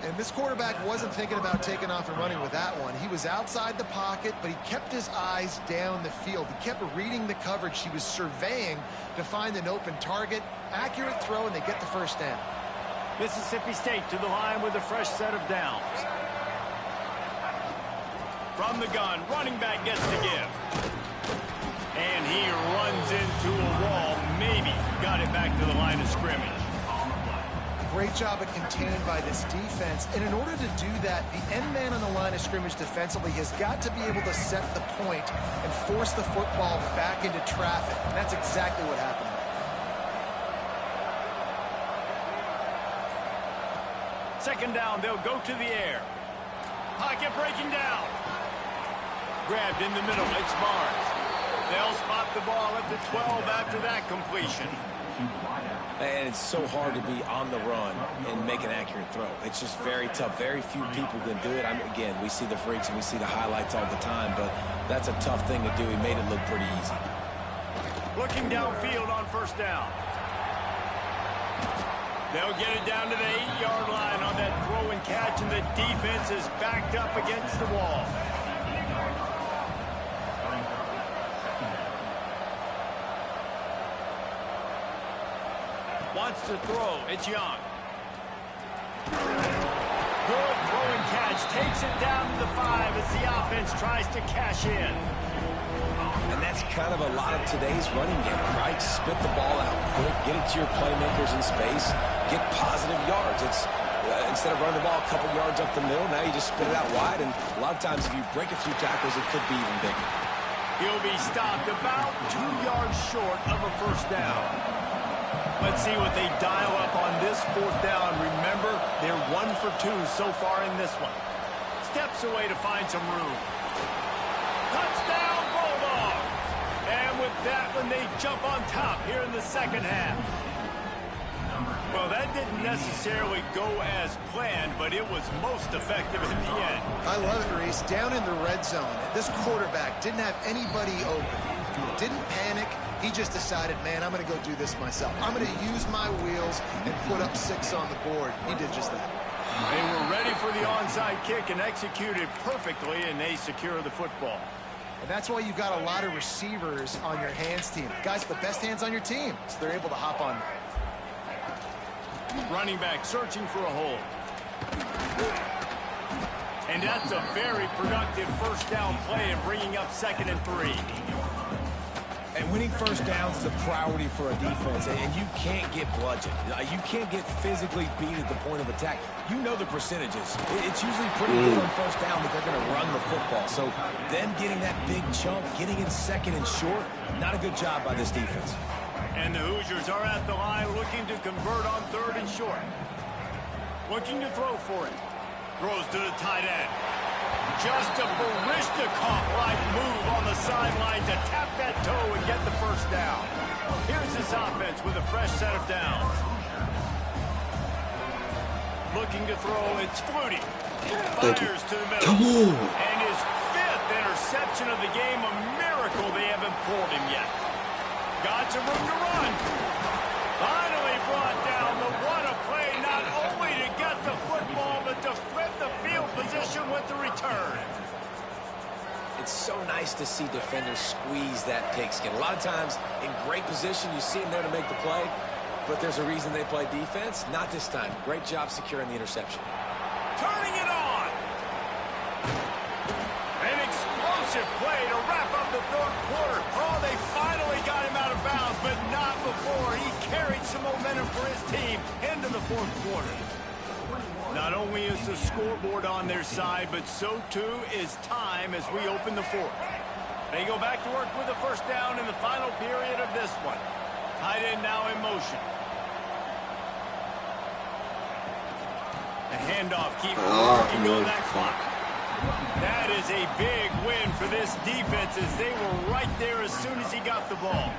And this quarterback wasn't thinking about taking off and running with that one. He was outside the pocket, but he kept his eyes down the field. He kept reading the coverage. He was surveying to find an open target. Accurate throw, and they get the 1st down. Mississippi State to the line with a fresh set of downs. From the gun, running back gets the give. And he runs into a wall. Maybe got it back to the line of scrimmage. Great job of containing by this defense. And in order to do that, the end man on the line of scrimmage defensively has got to be able to set the point and force the football back into traffic. And that's exactly what happened. Second down, they'll go to the air. Pocket breaking down. Grabbed in the middle, it's Barnes. They'll spot the ball at the 12 after that completion. And it's so hard to be on the run and make an accurate throw. It's just very tough. Very few people can do it. Again, we see the freaks and we see the highlights all the time, but that's a tough thing to do. He made it look pretty easy. Looking downfield on first down. They'll get it down to the 8-yard line on that throw and catch, and the defense is backed up against the wall. Wants to throw. It's Young. Good throw and catch. Takes it down to the 5 as the offense tries to cash in. And that's kind of a lot of today's running game, right? Spit the ball out quick, get it to your playmakers in space, get positive yards. It's instead of running the ball a couple yards up the middle, now you just spit it out wide, and a lot of times if you break a few tackles, it could be even bigger. He'll be stopped about 2 yards short of a first down. Let's see what they dial up on this 4th down. Remember, they're 1 for 2 so far in this one. Steps away to find some room. Touchdown, Bulldogs! And with that one, they jump on top here in the second half. Well, that didn't necessarily go as planned, but it was most effective in the end. I love it, Reese. Down in the red zone, this quarterback didn't have anybody open. Didn't panic. He just decided, man, I'm going to go do this myself. I'm going to use my wheels and put up 6 on the board. He did just that. They were ready for the onside kick and executed perfectly, and they secure the football. And that's why you've got a lot of receivers on your hands team. Guys, the best hands on your team, so they're able to hop on. Running back searching for a hole. And that's a very productive first down play and bringing up 2nd and 3. And winning first downs is a priority for a defense, and you can't get bludgeoned. You can't get physically beat at the point of attack. You know the percentages. It's usually pretty good on first down that they're going to run the football. So them getting that big chunk, getting in 2nd and short, not a good job by this defense. And the Hoosiers are at the line looking to convert on 3rd and short. Looking to throw for it. Throws to the tight end. Just a Barishnikov-like move on the sideline to tap that toe and get the first down. Here's his offense with a fresh set of downs. Looking to throw, it's Flutie. Fires to the middle. And his 5th interception of the game, a miracle they haven't pulled him yet. Got some room to run. Finally brought down, but what a play, not only to get the football, but to flip the field position with the return. It's so nice to see defenders squeeze that pigskin. A lot of times, in great position, you see them there to make the play, but there's a reason they play defense. Not this time. Great job securing the interception. Turning it on. An explosive play to wrap up the 3rd quarter. Oh, they finally got him out of bounds, but not before. He carried some momentum for his team into the 4th quarter. Not only is the scoreboard on their side, but so too is time as we open the 4th. They go back to work with the first down in the final period of this one. Tight end now in motion. The handoff keeps working on that clock. That is a big win for this defense as they were right there as soon as he got the ball.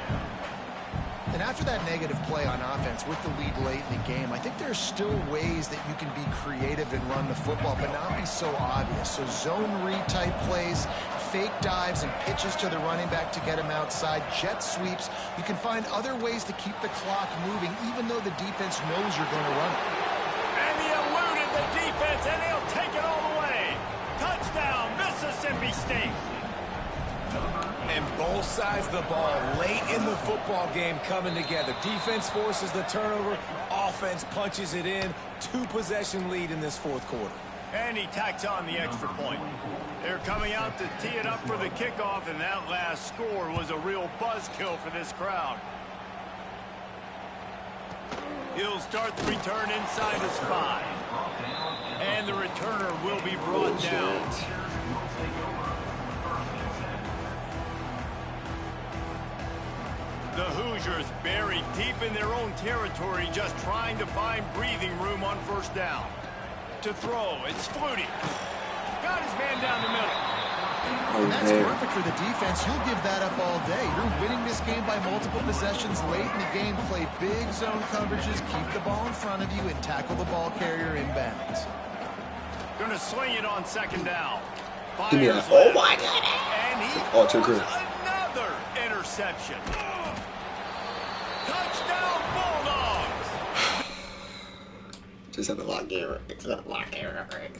And after that negative play on offense with the lead late in the game, I think there's still ways that you can be creative and run the football, but not be so obvious. So zone read type plays, fake dives and pitches to the running back to get him outside, jet sweeps. You can find other ways to keep the clock moving, even though the defense knows you're going to run it. And he eluded the defense, and he'll take it all the way. Touchdown, Mississippi State. And both sides of the ball late in the football game coming together. Defense forces the turnover. Offense punches it in. 2-possession lead in this 4th quarter. And he tacks on the extra point. They're coming out to tee it up for the kickoff, and that last score was a real buzzkill for this crowd. He'll start the return inside his 5. And the returner will be brought down. The Hoosiers buried deep in their own territory, just trying to find breathing room on first down. To throw, it's Flutie. Got his man down the middle. And that's perfect for the defense. You'll give that up all day. You're winning this game by multiple possessions late in the game. Play big zone coverages, keep the ball in front of you, and tackle the ball carrier inbounds. Gonna swing it on 2nd down. Give me that. Oh my God. And he throws another interception. Touchdown Bulldogs! Just have a lock error. It's a lock error, right?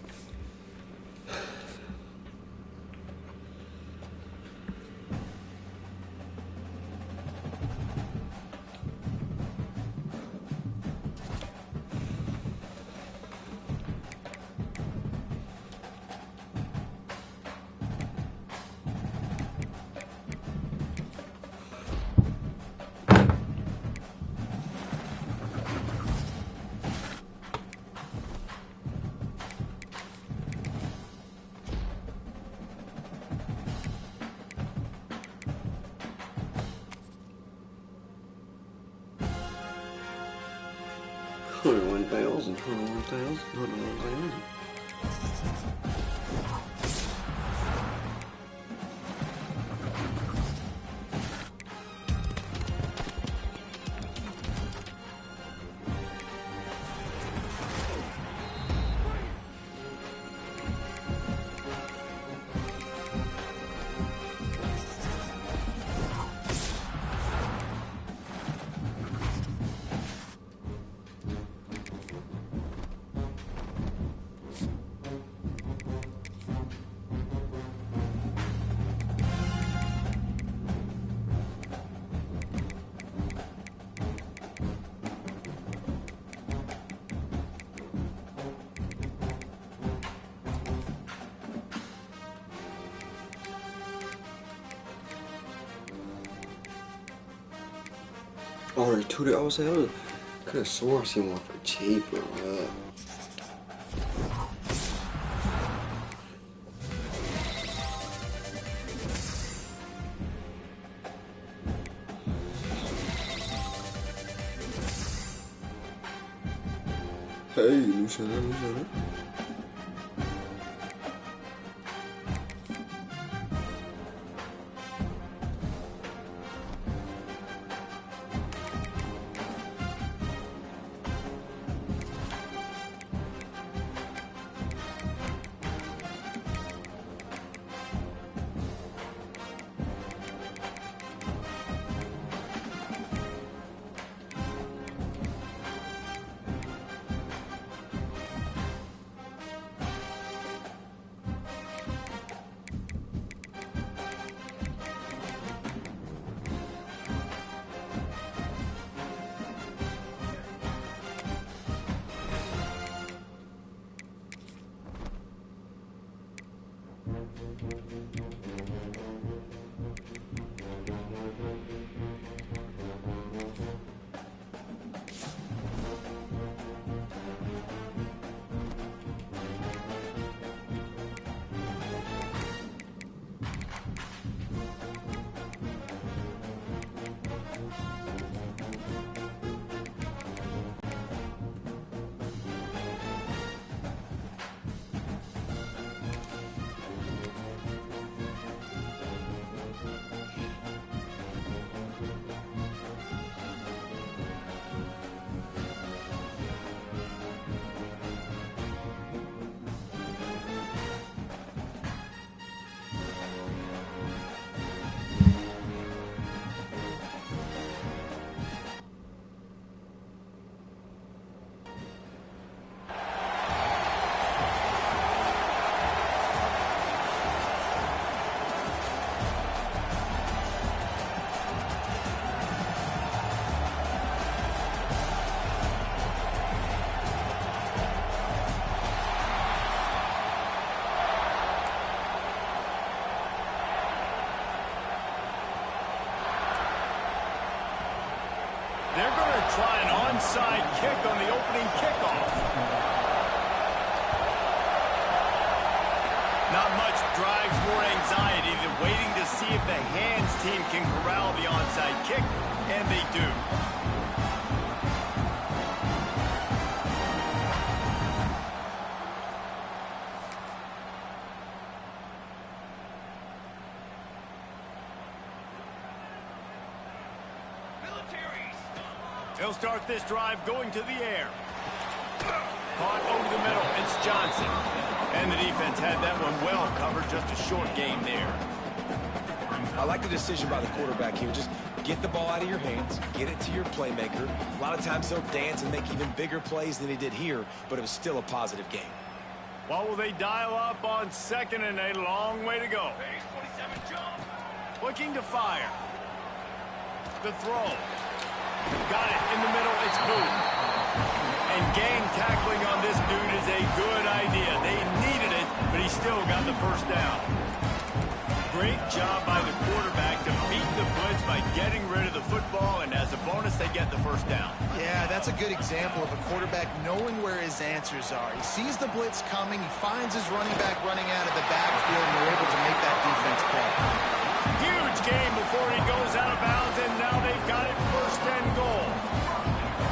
Oh, they took it. I was like, I could have sworn I've seen one for cheaper. Hey, Luciana. They're going to try an onside kick on the opening kickoff. Not much drives more anxiety than waiting to see if the hands team can corral the onside kick, and they do. He'll start this drive going to the air. Caught over the middle. It's Johnson. And the defense had that one well covered. Just a short game there. I like the decision by the quarterback here. Just get the ball out of your hands. Get it to your playmaker. A lot of times he'll dance and make even bigger plays than he did here, but it was still a positive game. What will they dial up on second and a long way to go? Looking to fire. The throw. Got it in the middle. It's Booth. And game tackling on this dude is a good idea. They needed it, but he still got the first down. Great job by the quarterback to beat the blitz by getting rid of the football, and as a bonus, they get the first down. Yeah, that's a good example of a quarterback knowing where his answers are. He sees the blitz coming, he finds his running back running out of the backfield, and they're able to make that defense play. Huge game before he goes out of bounds, and now they've got it first and goal.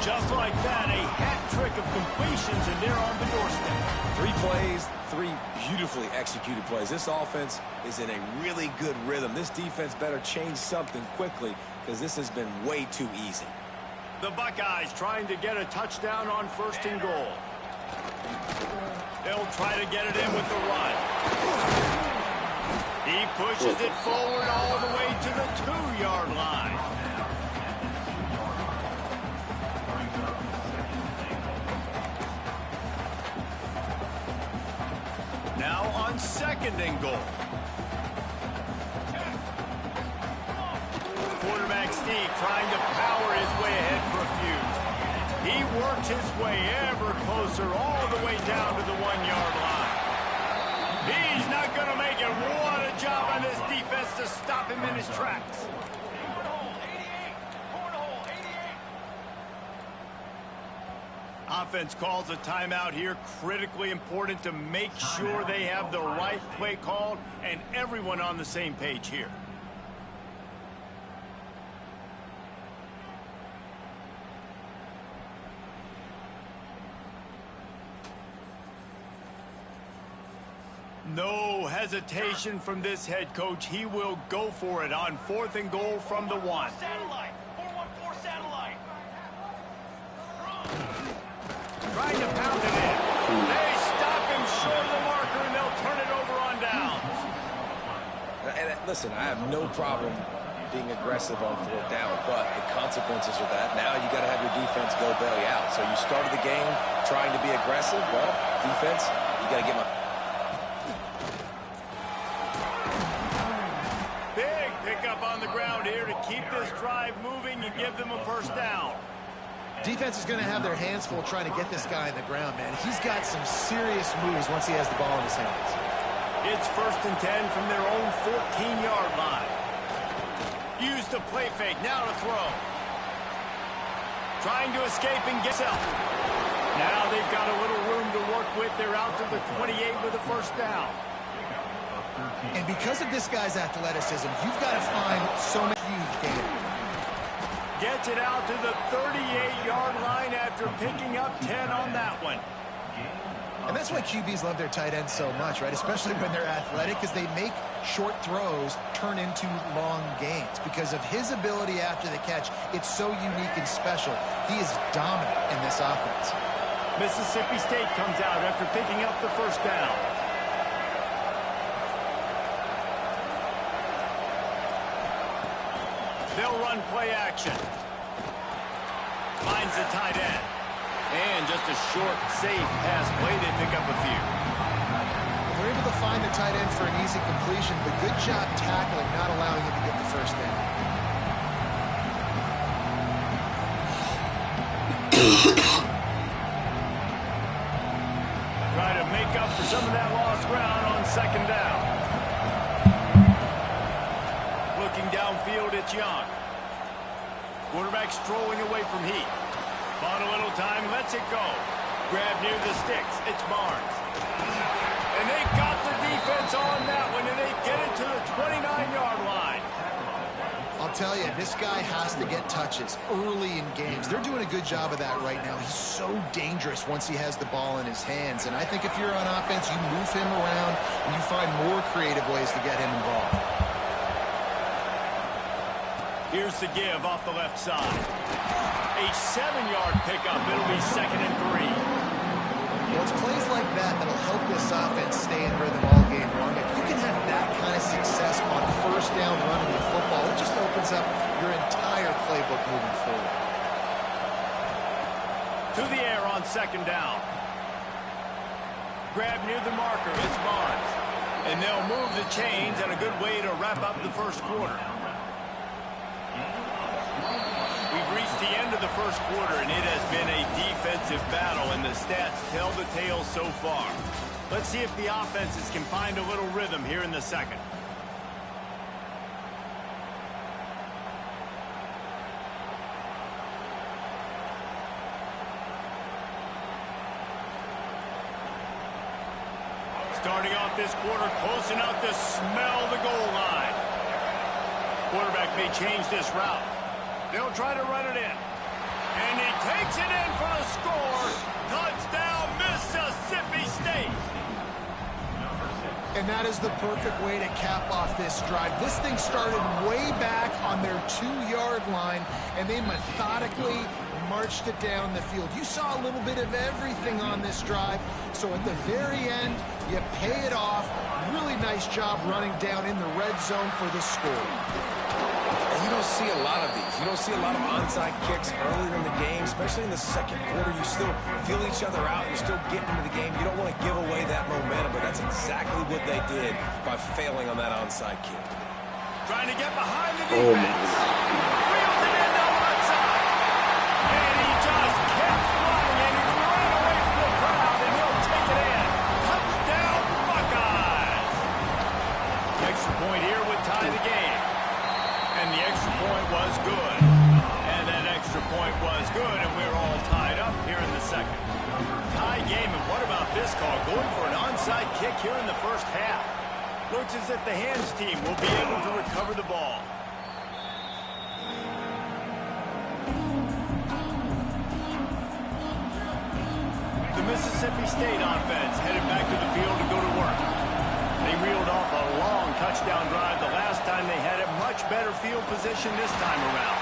Just like that, a hat trick of completions, and they're on the doorstep. 3 plays, 3 beautifully executed plays. This offense is in a really good rhythm. This defense better change something quickly because this has been way too easy. The Buckeyes trying to get a touchdown on first and goal. They'll try to get it in with the run. He pushes it forward all the way to the 2-yard line. Now on second and goal. Quarterback Steve trying to power his way ahead for a few. He works his way ever closer all the way down to the 1-yard line. He's not going to make it. What a job on this defense to stop him in his tracks. Offense calls a timeout here. Critically important to make sure they have the right play called and everyone on the same page here. No hesitation from this head coach. He will go for it on 4th and goal from the 1. Satellite. 414 satellite. Trying to pound it in. They stop him short of the marker, and they'll turn it over on downs. And listen, I have no problem being aggressive on 4th down, but the consequences of that, now you got to have your defense go bail you out. So you started the game trying to be aggressive. Well, defense, you got to get my... Big pickup on the ground here to keep this drive moving and give them a first down. Defense is going to have their hands full trying to get this guy in the ground, man. He's got some serious moves once he has the ball in his hands. It's 1st and 10 from their own 14-yard line. Use the play fake, now to throw. Trying to escape and get self. Now they've got a little room to work with. They're out to the 28 with a first down. And because of this guy's athleticism, you've got to find so many huge games. Gets it out to the 38-yard line after picking up 10 on that one. And that's why QBs love their tight ends so much, right? Especially when they're athletic, because they make short throws turn into long gains. Because of his ability after the catch, it's so unique and special. He is dominant in this offense. Mississippi State comes out after picking up the first down. They'll run play action. Finds the tight end. And just a short, safe pass play. They pick up a few. They're able to find the tight end for an easy completion, but good job tackling, not allowing him to get the first down. Try to make up for some of that lost ground on 2nd down. Looking downfield, it's Young. Quarterback strolling away from heat. Bought a little time, lets it go. Grab near the sticks, it's Barnes. And they got the defense on that one, and they get it to the 29-yard line. I'll tell you, this guy has to get touches early in games. They're doing a good job of that right now. He's so dangerous once he has the ball in his hands. And I think if you're on offense, you move him around, and you find more creative ways to get him involved. Here's the give off the left side. A 7-yard pickup. It'll be 2nd and 3. Well, it's plays like that that'll help this offense stay in rhythm all game long. If you can have that kind of success on 1st down running the football, it just opens up your entire playbook moving forward. To the air on 2nd down. Grab near the marker. It's Barnes. And they'll move the chains, and a good way to wrap up the first quarter. We've reached the end of the first quarter, and it has been a defensive battle, and the stats tell the tale so far. Let's see if the offenses can find a little rhythm here in the second. Starting off this quarter, close enough to smell the goal line. Quarterback may change this route. They'll try to run it in. And he takes it in for the score. Touchdown, Mississippi State. And that is the perfect way to cap off this drive. This thing started way back on their 2-yard line, and they methodically marched it down the field. You saw a little bit of everything on this drive. So at the very end, you pay it off. Really nice job running down in the red zone for the score. You don't see a lot of these. You don't see a lot of onside kicks earlier in the game, especially in the second quarter. You still feel each other out. You're still getting into the game. You don't want to give away that momentum, but that's exactly what they did by failing on that onside kick. Trying to get behind the defense. Wheels it in on one side. And he just kept running, and he ran away from the crowd, and he'll take it in. Touchdown, Buckeyes. The extra point here would tie the game. And the extra point was good. And that extra point was good, and we're all tied up here in the second. this call? Going for an onside kick here in the first half. Looks as if the hands team will be able to recover the ball. The Mississippi State offense headed back to the field to go to work. They reeled off a long touchdown drive the last time they had it. Much better field position this time around.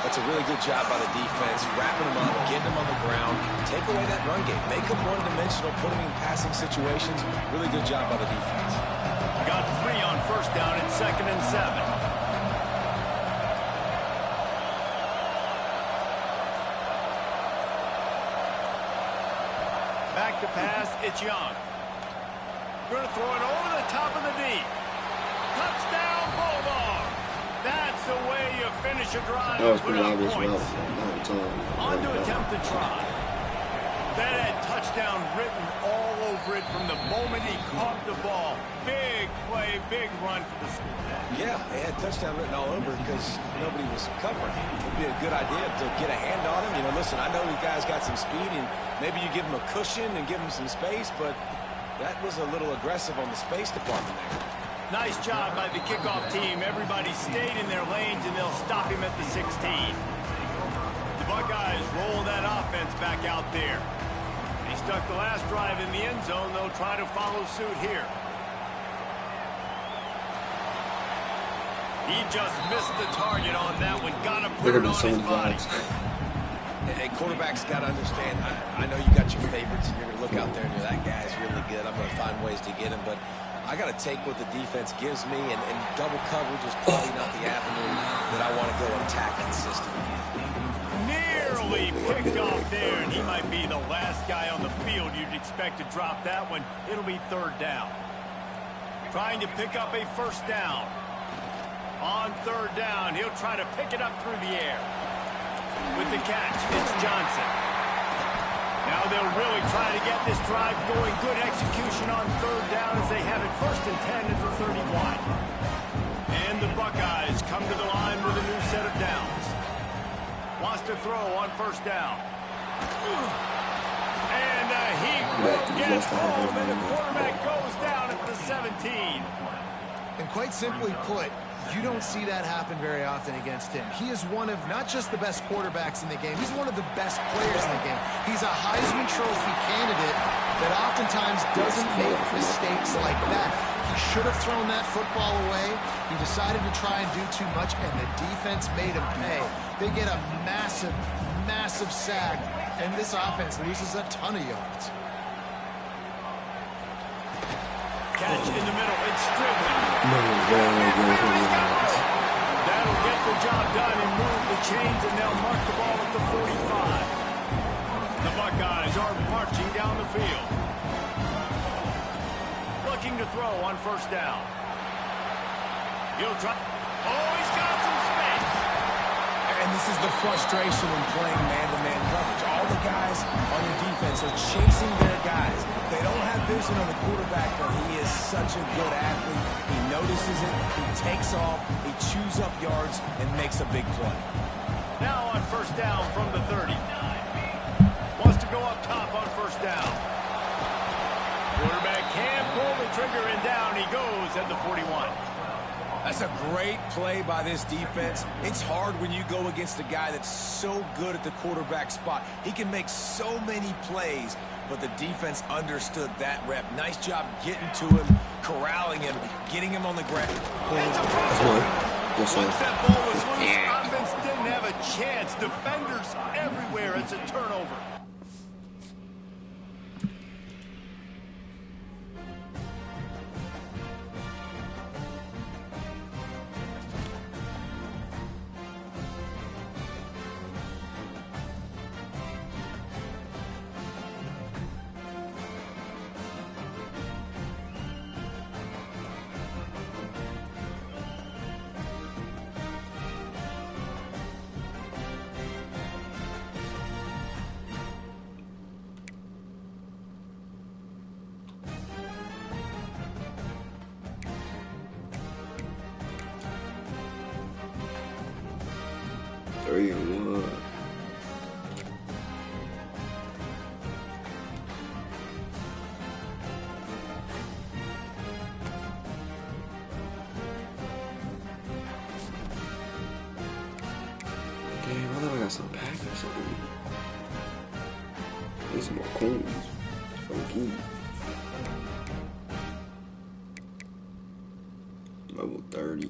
That's a really good job by the defense, wrapping them up, getting them on the ground, take away that run game, make them one-dimensional, put them in passing situations. Really good job by the defense. Got 3 on first down and 2nd and 7. Back to pass, it's Young. Going to throw it over the top of the D. Touchdown, Bulldogs! That's the way you finish a drive and put up points. On to attempt to try. That had touchdown written all over it from the moment he caught the ball. Big play, big run for the school. Yeah, they had touchdown written all over because nobody was covering. It'd be a good idea to get a hand on him. You know, listen, I know you guys got some speed, and maybe you give him a cushion and give him some space, but that was a little aggressive on the space department there. Nice job by the kickoff team. Everybody stayed in their lanes, and they'll stop him at the 16. The Buckeyes roll that offense back out there. They stuck the last drive in the end zone. They'll try to follow suit here. He just missed the target on that one. Got to put it on his body. Hey, quarterbacks got to understand, I know you got your favorites, and you're going to look out there and you're, that guy's really good. I'm going to find ways to get him, but I got to take what the defense gives me, and double coverage is probably not the avenue that I want to go attack consistently. Nearly picked off there, and he might be the last guy on the field you'd expect to drop that one. It'll be 3rd down. Trying to pick up a first down. On 3rd down, he'll try to pick it up through the air. With the catch, it's Johnson. Now they'll really try to get this drive going. Good execution on 3rd down as they have it 1st and 10 at the 31. And the Buckeyes come to the line with a new set of downs. Wants to throw on 1st down. And he will get home, and the quarterback goes down at the 17. And quite simply put, you don't see that happen very often against him. He is one of not just the best quarterbacks in the game, he's one of the best players in the game. He's a Heisman Trophy candidate that oftentimes doesn't make mistakes like that. He should have thrown that football away. He decided to try and do too much, and the defense made him pay. They get a massive, massive sack, and this offense loses a ton of yards. Catch in the middle, it's Strickland. That'll get the job done and move the chains, and they'll mark the ball at the 45. The Buckeyes are marching down the field. Looking to throw on 1st down. He'll try. Oh, he's got some space. And this is the frustration in playing man-to-man coverage. All the guys on your defense are chasing their guys. They don't have vision on the quarterback, but he is such a good athlete. He notices it, he takes off, he chews up yards, and makes a big play. Now on 1st down from the 30. Wants to go up top on 1st down. Quarterback can't pull the trigger, and down he goes at the 41. That's a great play by this defense. It's hard when you go against a guy that's so good at the quarterback spot. He can make so many plays, but the defense understood that rep. Nice job getting to him, corralling him, getting him on the ground. It's a Once that ball was loose, offense didn't have a chance. Defenders everywhere. It's a turnover. some Packers over here. Need some more coins. Funky. Level 30.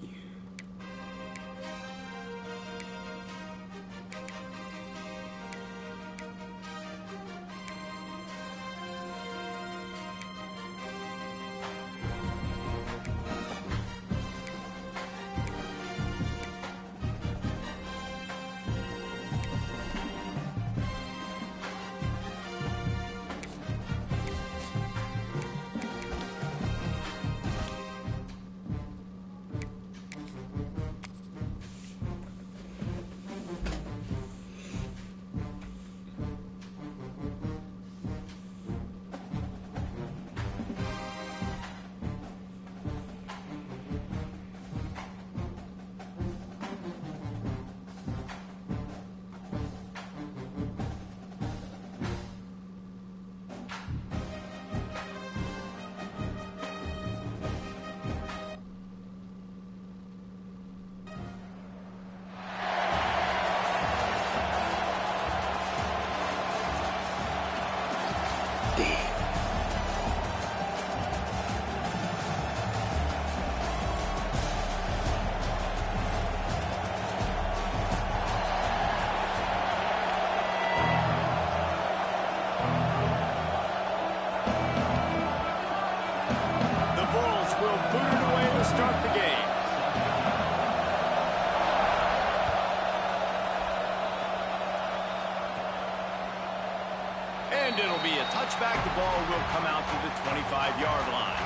And it'll be a touchback. The ball will come out to the 25-yard line.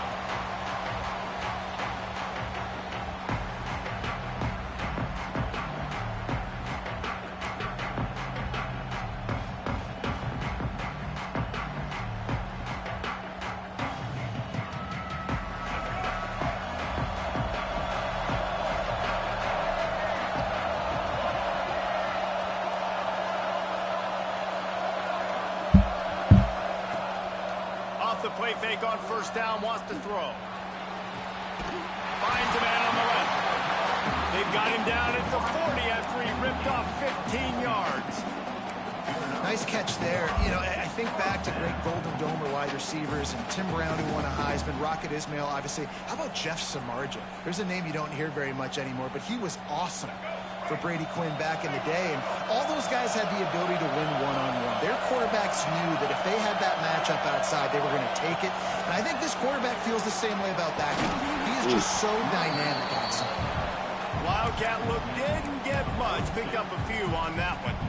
The play fake on first down, wants to throw. Finds a man on the left. They've got him down at the 40 after he ripped off 15 yards. Nice catch there. You know, I think back to great Golden Domer wide receivers and Tim Brown, who won a Heisman, Rocket Ismail, obviously. How about Jeff Samardzija? There's a name you don't hear very much anymore, but he was awesome for Brady Quinn back in the day, and all those guys had the ability to win one-on-one. Their quarterbacks knew that if they had that matchup outside, they were going to take it, and I think this quarterback feels the same way about that. He is just so dynamic outside. Wildcat look didn't get much. Picked up a few on that one.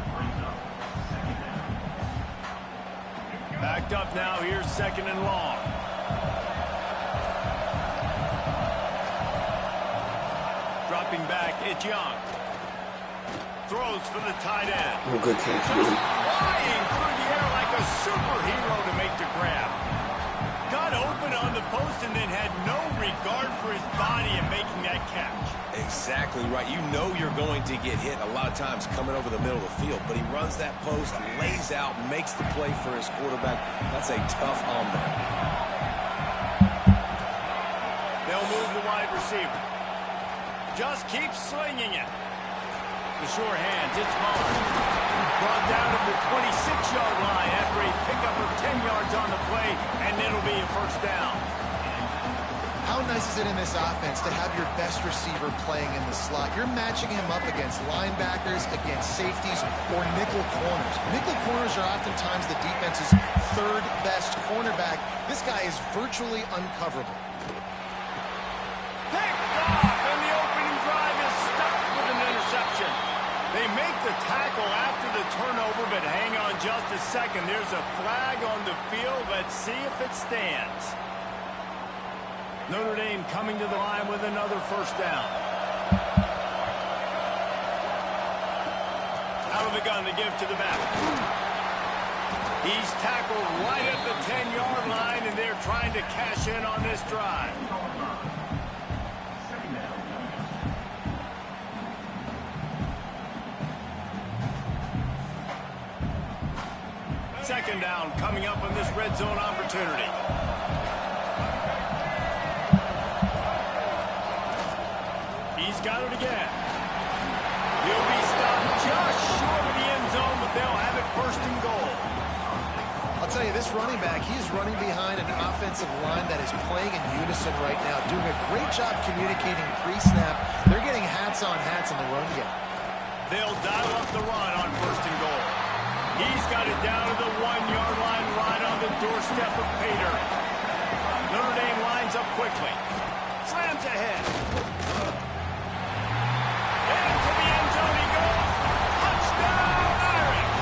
Backed up now. Here's second and long. Dropping back, it's Young. Throws for the tight end. Oh, good catch. Flying through the air like a superhero to make the grab. Got open on the post and then had no regard for his body in making that catch. Exactly right. You know you're going to get hit a lot of times coming over the middle of the field, but he runs that post, lays out, makes the play for his quarterback. That's a tough hombre. They'll move the wide receiver. Just keep slinging it. The sure hands, it's Mars. Brought down at the 26-yard line after a pickup of 10 yards on the play, and it'll be a first down. How nice is it in this offense to have your best receiver playing in the slot? You're matching him up against linebackers, against safeties, or nickel corners. Nickel corners are oftentimes the defense's third best cornerback. This guy is virtually uncoverable. Picked off, and the opening drive is stuck with an interception. They make the tackle after the turnover, but hang on just a second. There's a flag on the field. Let's see if it stands. Notre Dame coming to the line with another first down. Out of the gun to give to the back. He's tackled right at the 10-yard line, and they're trying to cash in on this drive. Second down coming up on this red zone opportunity. He's got it again. He'll be stopped just short of the end first and goal. I'll tell you, this running back, he's running behind an offensive line that is playing in unison right now, doing a great job communicating pre-snap. They're getting hats on hats in the run game. They'll dial up the run on first and goal. He's got it down to the 1-yard line right on the doorstep of Pater. Notre Dame lines up quickly. Slams ahead. Into the end zone he goes. Touchdown, Irish!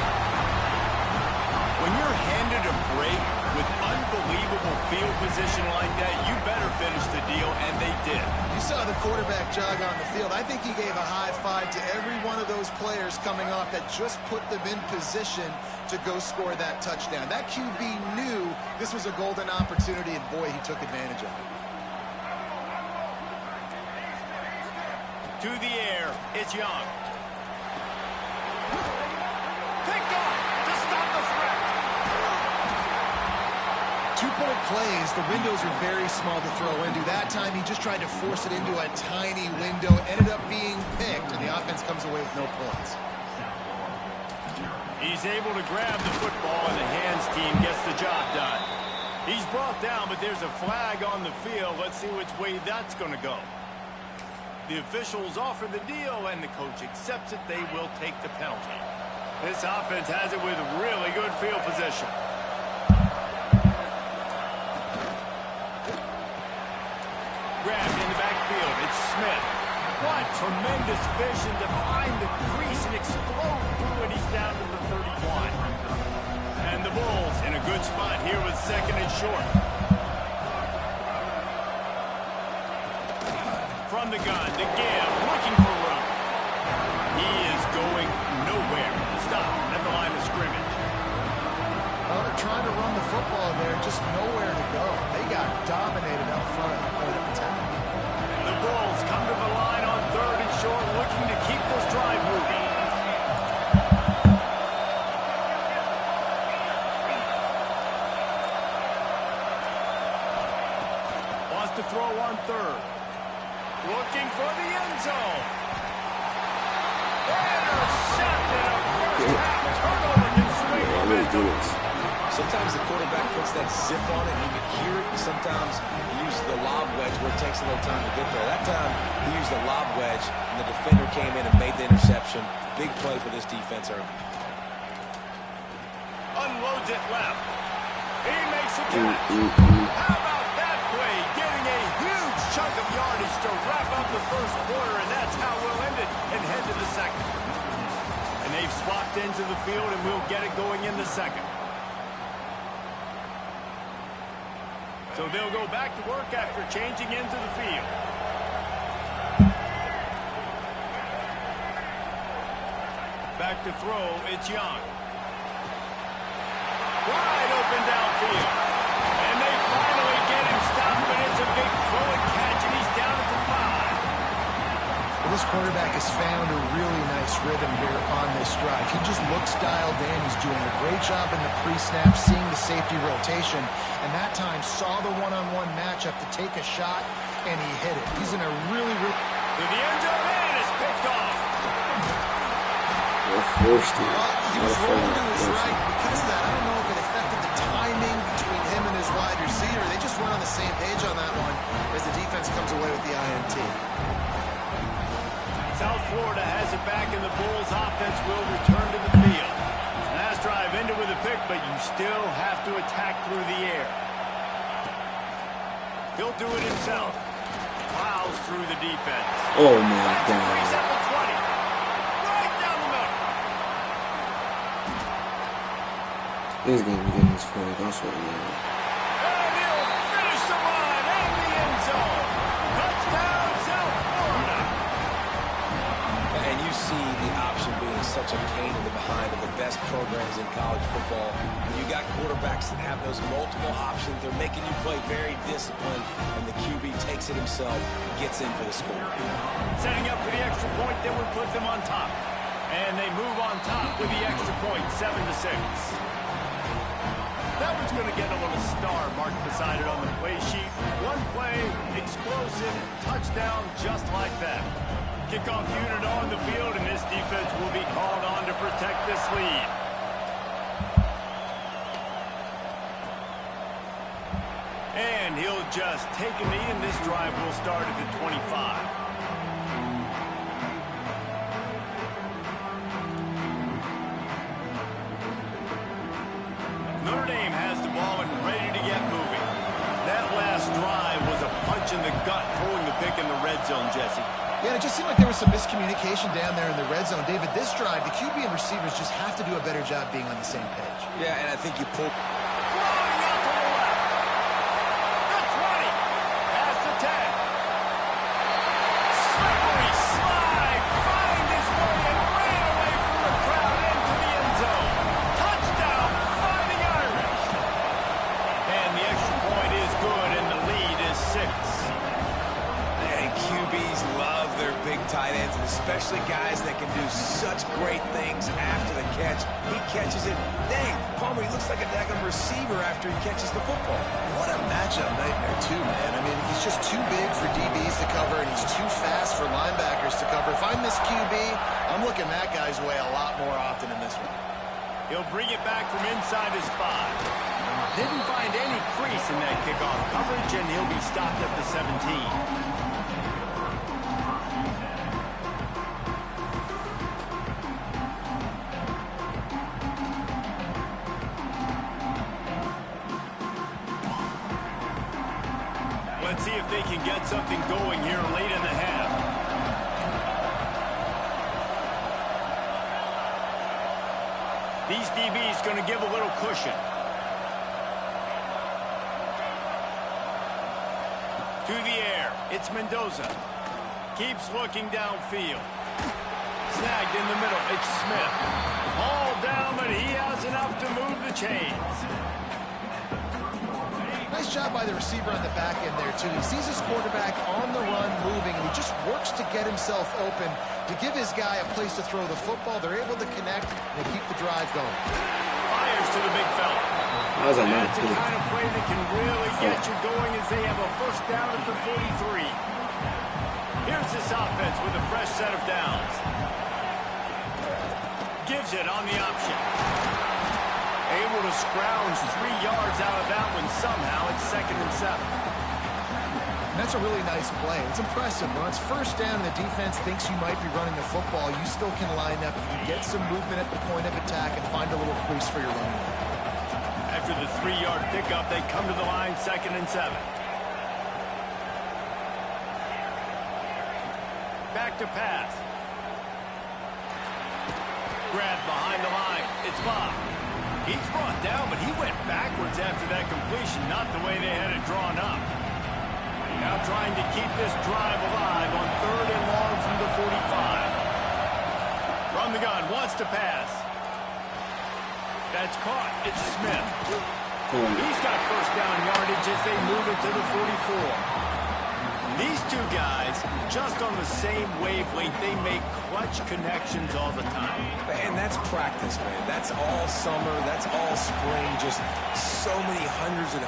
When you're handed a break with unbelievable field position like that, you better finish the deal, and they did. You saw the quarterback jog on the field. I think he gave a high five to every one of those players coming off that just put them in position to go score that touchdown. That QB knew this was a golden opportunity, and boy, he took advantage of it. To the air, it's Young. Picked off to stop the threat. 2-point plays, the windows are very small to throw into. That time, he just tried to force it into a tiny window, ended up being picked, and the offense comes away with no points. He's able to grab the football, and the hands team gets the job done. He's brought down, but there's a flag on the field. Let's see which way that's going to go. The officials offer the deal, and the coach accepts it. They will take the penalty. This offense has it with really good field position. Grabbed in the backfield. It's Smith. What tremendous vision to find the crease and explode through it. He's down to the 31. And the Bulls in a good spot here with second and short. From the gun to give, looking for room. He is going nowhere. Stop at the line of scrimmage. Well, they're trying to run the football there, just nowhere to go. They got dominated up front at the point of attack. The Bulls come to the line on third and short, looking to keep this drive moving. Wants to throw on third. Looking for the end zone. Intercepted. A first half turnover can swing momentum. Sometimes the quarterback puts that zip on it, and you can hear it. Sometimes he uses the lob wedge where it takes a little time to get there. That time, he used the lob wedge, and the defender came in and made the interception. Big play for this defense early. Unloads it left. He makes a catch. How about that play? Getting a huge chunk of yardage to wrap up the first quarter, and that's how we'll end it and head to the second. And they've swapped into the field, and we'll get it going in the second. So they'll go back to work after changing into the field. Back to throw, it's Young. Wide open downfield. And they finally get him stopped, but it's a big throw and catch, and he's down at the 5. Well, this quarterback has found a really nice rhythm here on this drive. He just looks dialed in. He's doing a great job in the pre-snap, seeing the safety rotation, and that time saw the one-on-one matchup to take a shot, and he hit it. He's in a really to the end zone, and it's picked off. Well, he was rolling to his right because of that. I don't know if it affected the timing between him and his wide receiver. They just weren't on the same page on that one as the defense comes away with the INT. South Florida has it back, and the Bulls offense will return to the field. Last drive ended with a pick, but you still have to attack through the air. He'll do it himself. Plows through the defense. Oh, my God. He's at the 20. Right down the middle. He's going to be getting his foot. That's what he is. And he'll finish the line and the end zone. Touchdown, South Florida. And you see the option being such a pain in the behind of the best programs in college football. When you got quarterbacks that have those multiple options, they're making you play very disciplined, and the QB takes it himself and gets in for the score. Setting up for the extra point that would put them on top. And they move on top with the extra point, 7-6. That one's going to get a little star marked beside it on the play sheet. One play, explosive, touchdown just like that. Kickoff unit on the field, and this defense will be called on to protect this lead. And he'll just take a knee, and this drive will start at the 25. Notre Dame has the ball and ready to get moving. That last drive was a punch in the gut, throwing the pick in the red zone, Jesse. Yeah, it just seemed like there was some miscommunication down there in the red zone. David, this drive, the QB and receivers just have to do a better job being on the same page. Yeah, and I think you pull... Throwing out to the left. The 20. Past the 10. Slippery slide. Find his way and ran away from the crowd into the end zone. Touchdown, Fighting Irish. And the extra point is good, and the lead is 6. And QBs love their big tight ends, and especially guys that can do such great things after the catch. He catches it. Dang, Palmer, he looks like a daggone receiver after he catches the football. What a matchup nightmare, too, man. I mean, he's just too big for DBs to cover, and he's too fast for linebackers to cover. If I'm this QB, I'm looking that guy's way a lot more often in this one. He'll bring it back from inside his 5. Didn't find any crease in that kickoff coverage, and he'll be stopped at the 17. Let's see if they can get something going here late in the half. These DBs going to give a little cushion. To the air. It's Mendoza. Keeps looking downfield. Snagged in the middle. It's Smith. All down, but he has enough to move the chains. Nice job by the receiver on the back end there, too. He sees his quarterback on the run moving, and he just works to get himself open to give his guy a place to throw the football. They're able to connect, and they keep the drive going. Fires to the big fella. That's the kind of play that can really get you going as they have a first down at the 43. Here's this offense with a fresh set of downs. Gives it on the option. Able to scrounge 3 yards out of that one somehow. It's 2nd and 7. And that's a really nice play. It's impressive. When it's first down and the defense thinks you might be running the football, you still can line up. You can get some movement at the point of attack and find a little crease for your running. After the 3-yard pickup, they come to the line, 2nd and 7. Back to pass. Grab behind the line. It's Bob. He's brought down, but he went backwards after that completion, not the way they had it drawn up. Now trying to keep this drive alive on 3rd and long from the 45. From the gun, wants to pass. That's caught. It's Smith. He's got first down yardage as they move it to the 44. These two guys, just on the same wavelength, they make clutch connections all the time. And that's practice, man. That's all summer. That's all spring. Just so many hundreds and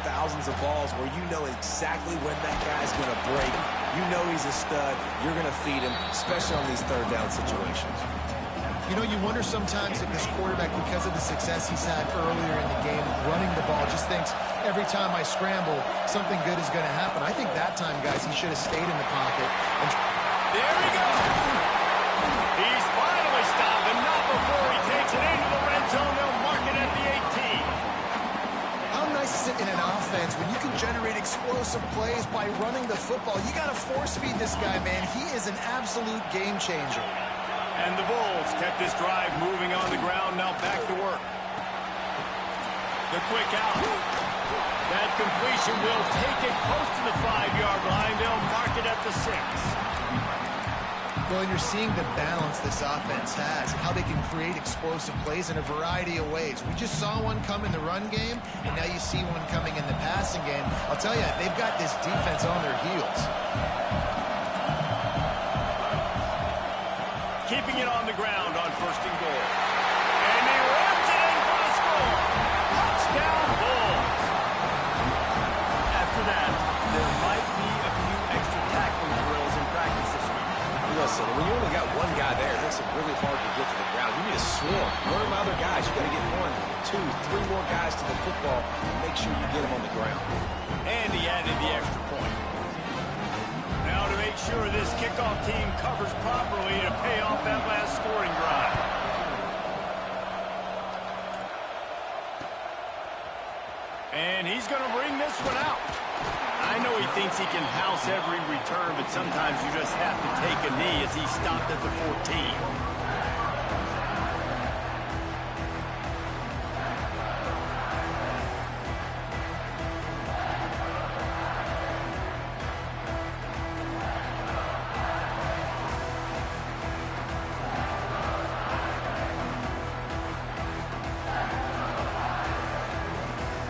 thousands of balls where you know exactly when that guy's going to break. You know he's a stud. You're going to feed him, especially on these third down situations. You know, you wonder sometimes if this quarterback, because of the success he's had earlier in the game, running the ball, just thinks every time I scramble, something good is going to happen. I think that time, guys, he should have stayed in the pocket. And there we go. He's finally stopped, and not before he takes it into the red zone. They'll mark it at the 18. How nice is it in an offense when you can generate explosive plays by running the football? You got to force feed this guy, man. He is an absolute game changer. And the Bulls kept this drive moving on the ground. Now back to work. The quick out. That completion will take it close to the 5-yard line. They'll mark it at the 6. Well, you're seeing the balance this offense has and how they can create explosive plays in a variety of ways. We just saw one come in the run game, and now you see one coming in the passing game. I'll tell you, they've got this defense on their heels. Keeping it on the ground on 1st and goal. And he runs it in for the score. Touchdown, Bulls. After that, there might be a few extra tackling drills in practice this week. Listen, when you only got one guy there, it makes it really hard to get to the ground. You need a swarm. Learn my other guys. You got to get 1, 2, 3 more guys guys to the football and make sure you get them on the ground. And he added the extra point. Now to make sure this kickoff team covers properly to pay off that last scoring drive. And he's going to bring this one out. I know he thinks he can house every return, but sometimes you just have to take a knee as he stopped at the 14.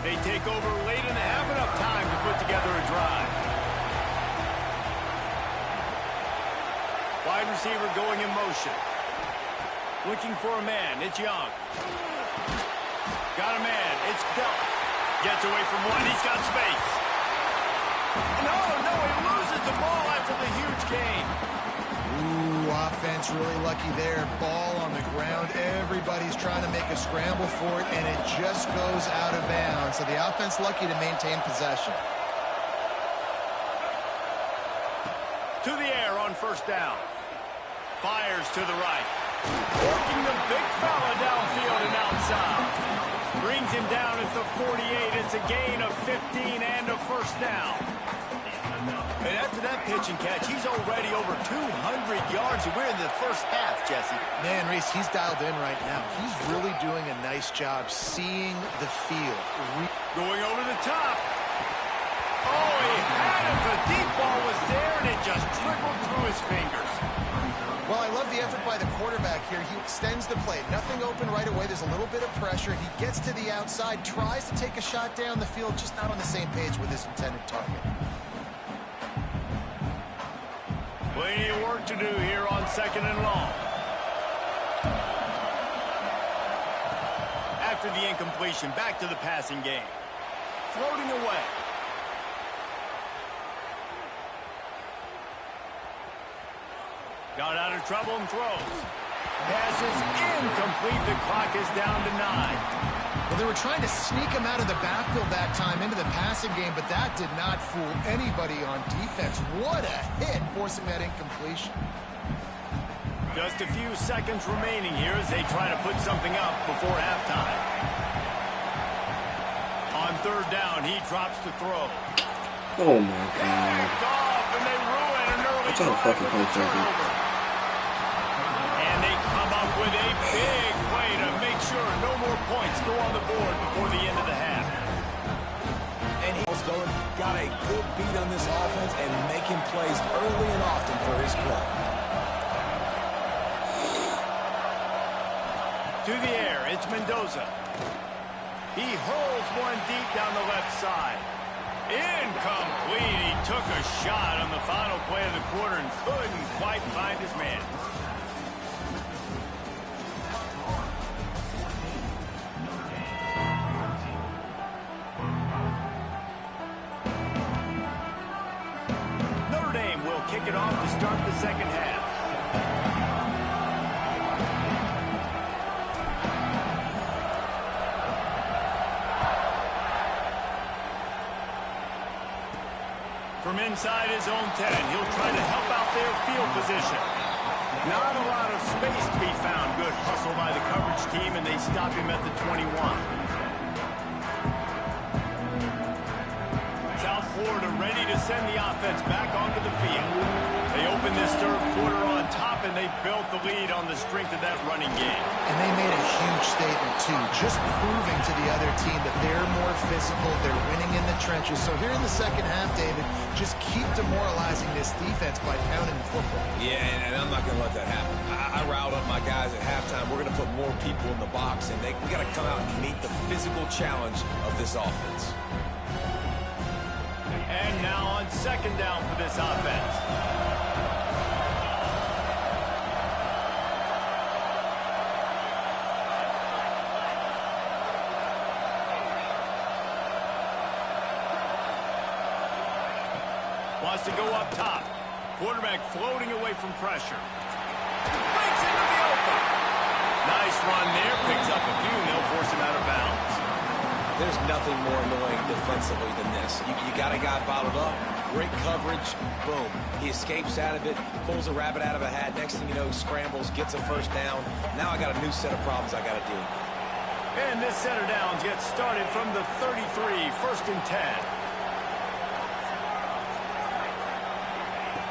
They take over late and have enough time to put together a drive. Wide receiver going in motion. Looking for a man. It's Young. Got a man. It's Bell. Gets away from one. He's got space. No, he loses the ball after the huge gain. Ooh, offense really lucky there. Ball on the ground. Everybody's trying to make a scramble for it, and it just goes out of bounds. So the offense lucky to maintain possession. To the air on first down. Fires to the right. Working the big fella downfield and outside. Brings him down at the 48. It's a gain of 15 and a first down. And after that pitch and catch, he's already over 200 yards. We're in the first half, Jesse. Man, Reese, he's dialed in right now. He's really doing a nice job seeing the field. Going over the top. Oh, he had it. The deep ball was there, and it just trickled through his fingers. Well, I love the effort by the quarterback here. He extends the play. Nothing open right away. There's a little bit of pressure. He gets to the outside, tries to take a shot down the field, just not on the same page with his intended target. Plenty of work to do here on second and long. After the incompletion, back to the passing game. Floating away. Got out of trouble and throws. Pass is incomplete. The clock is down to 9. Well, they were trying to sneak him out of the backfield that time into the passing game, but that did not fool anybody on defense. What a hit, forcing that incompletion. Just a few seconds remaining here as they try to put something up before halftime. On third down, he drops to throw. Oh, my God. Off, and they ruin an early That's how drive fucking with a play turnover. And they come up with a big play to make sure no more points go on the board before the end of the half. And he's got a good beat on this offense and making plays early and often for his club. To the air, it's Mendoza. He hurls one deep down the left side. Incomplete. He took a shot on the final play of the quarter and couldn't quite find his man. Notre Dame will kick it off to start the second half. From inside his own 10, he'll try to help out their field position. Not a lot of space to be found. Good hustle by the coverage team, and they stop him at the 21. South Florida ready to send the offense back onto the field. They open this third quarter on top, and they built the lead on the strength of that running game. And they made a huge statement, too, just proving to the other team that they're more physical, they're winning in the trenches. So here in the second half, David, just keep demoralizing this defense by pounding the football. Yeah, and I'm not going to let that happen. I riled up my guys at halftime. We're going to put more people in the box, and we got to come out and meet the physical challenge of this offense. And now on second down for this offense. Wants to go up top. Quarterback floating away from pressure. Breaks into the open. Nice run there. Picks up a few, and they'll force him out of bounds. There's nothing more annoying defensively than this. You got a guy bottled up, great coverage, boom. He escapes out of it, pulls a rabbit out of a hat. Next thing you know, scrambles, gets a first down. Now I got a new set of problems I got to deal with. And this set of downs gets started from the 33, 1st and 10.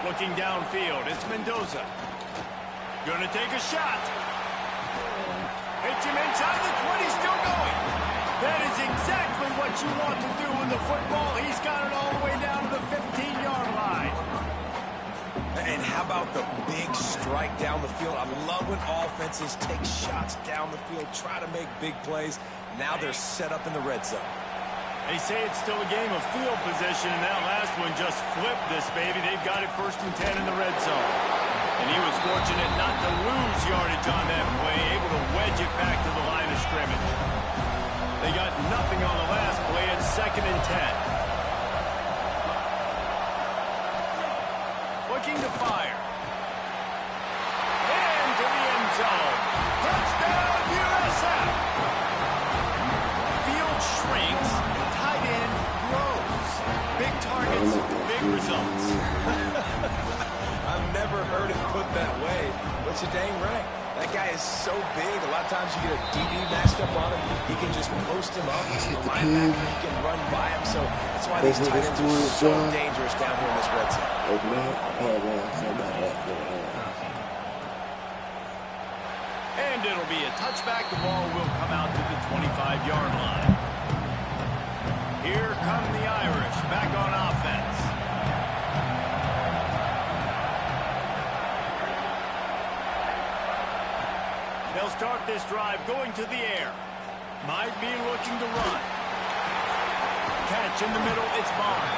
Looking downfield, it's Mendoza. Gonna take a shot. Hits him inside the 20, still going. That is exactly what you want to do with the football. He's got it all the way down to the 15-yard line. And how about the big strike down the field? I love when offenses take shots down the field, try to make big plays. Now they're set up in the red zone. They say it's still a game of field position, and that last one just flipped this baby. They've got it 1st and 10 in the red zone. And he was fortunate not to lose yardage on that play, able to wedge it back to the line of scrimmage. They got nothing on the last play. It's 2nd and 10. Looking to fire. Into the end zone. Touchdown, USF. Field shrinks. Tight end grows. Big targets, big results. I've never heard it put that way, but you're dang right. That guy is so big. A lot of times you get a DB matched up on him. He can just post him up. The linebacker, he can run by him. So that's why these tight ends are so dangerous down here in this red zone. And it'll be a touchback. The ball will come out to the 25-yard line. Here come the Irish back on offense. They'll start this drive going to the air. Might be looking to run. Catch in the middle, it's Barnes.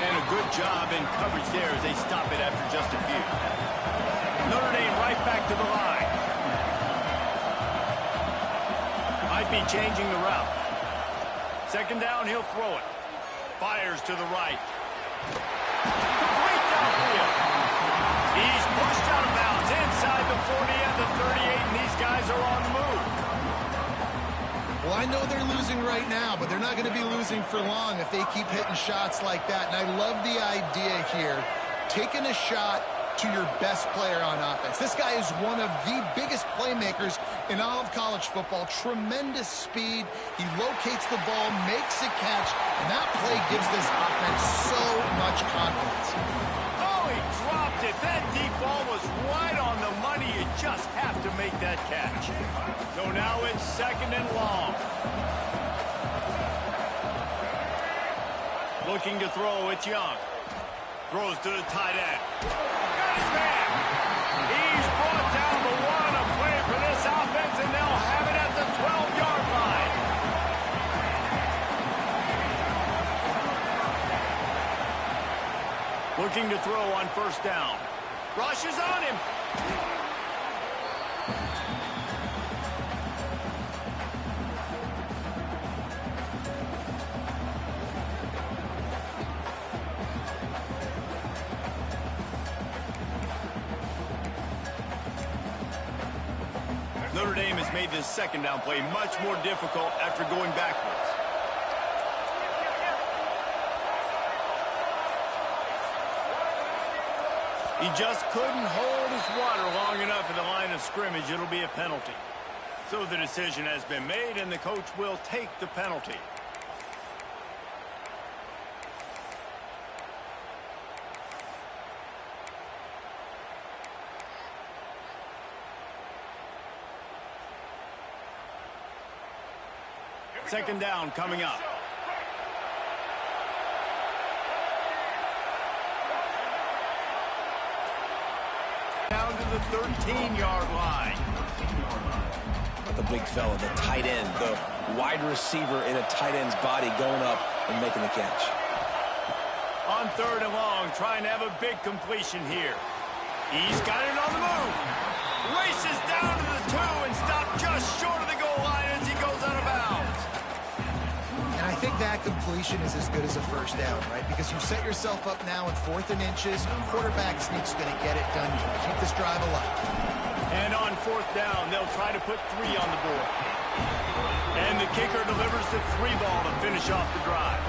And a good job in coverage there as they stop it after just a few. Notre Dame right back to the line. Might be changing the route. 2nd down, he'll throw it. Fires to the right. Complete downfield. He's pushed out of bounds inside the 40 and the 38, and these guys are on the move. Well, I know they're losing right now, but they're not going to be losing for long if they keep hitting shots like that. And I love the idea here, taking a shot to your best player on offense. This guy is one of the biggest playmakers in all of college football. Tremendous speed. He locates the ball, makes a catch, and that play gives this offense so much confidence. Oh, he dropped it. That deep ball was right on the money. You just have to make that catch. So now it's 2nd and long. Looking to throw, it's Young. Throws to the tight end. Got his man. He's brought down the one. A play for this offense, and they'll have it at the 12-yard line. Looking to throw on 1st down. Rush is on him. Notre Dame has made this 2nd down play much more difficult after going backwards. He just couldn't hold his water long enough at the line of scrimmage. It'll be a penalty. So the decision has been made, and the coach will take the penalty. Second down coming up. Down to the 13-yard line. The big fella, the tight end, the wide receiver in a tight end's body going up and making the catch. On 3rd and long, trying to have a big completion here. He's got it on the move. Races down to the 2 and stopped just short of the goal line as he goes out of bounds. And I think that completion is as good as a 1st down, right? Because you set yourself up now in 4th and inches. Quarterback sneak's going to get it done. You keep this drive alive. And on 4th down, they'll try to put 3 on the board. And the kicker delivers the 3-ball to finish off the drive.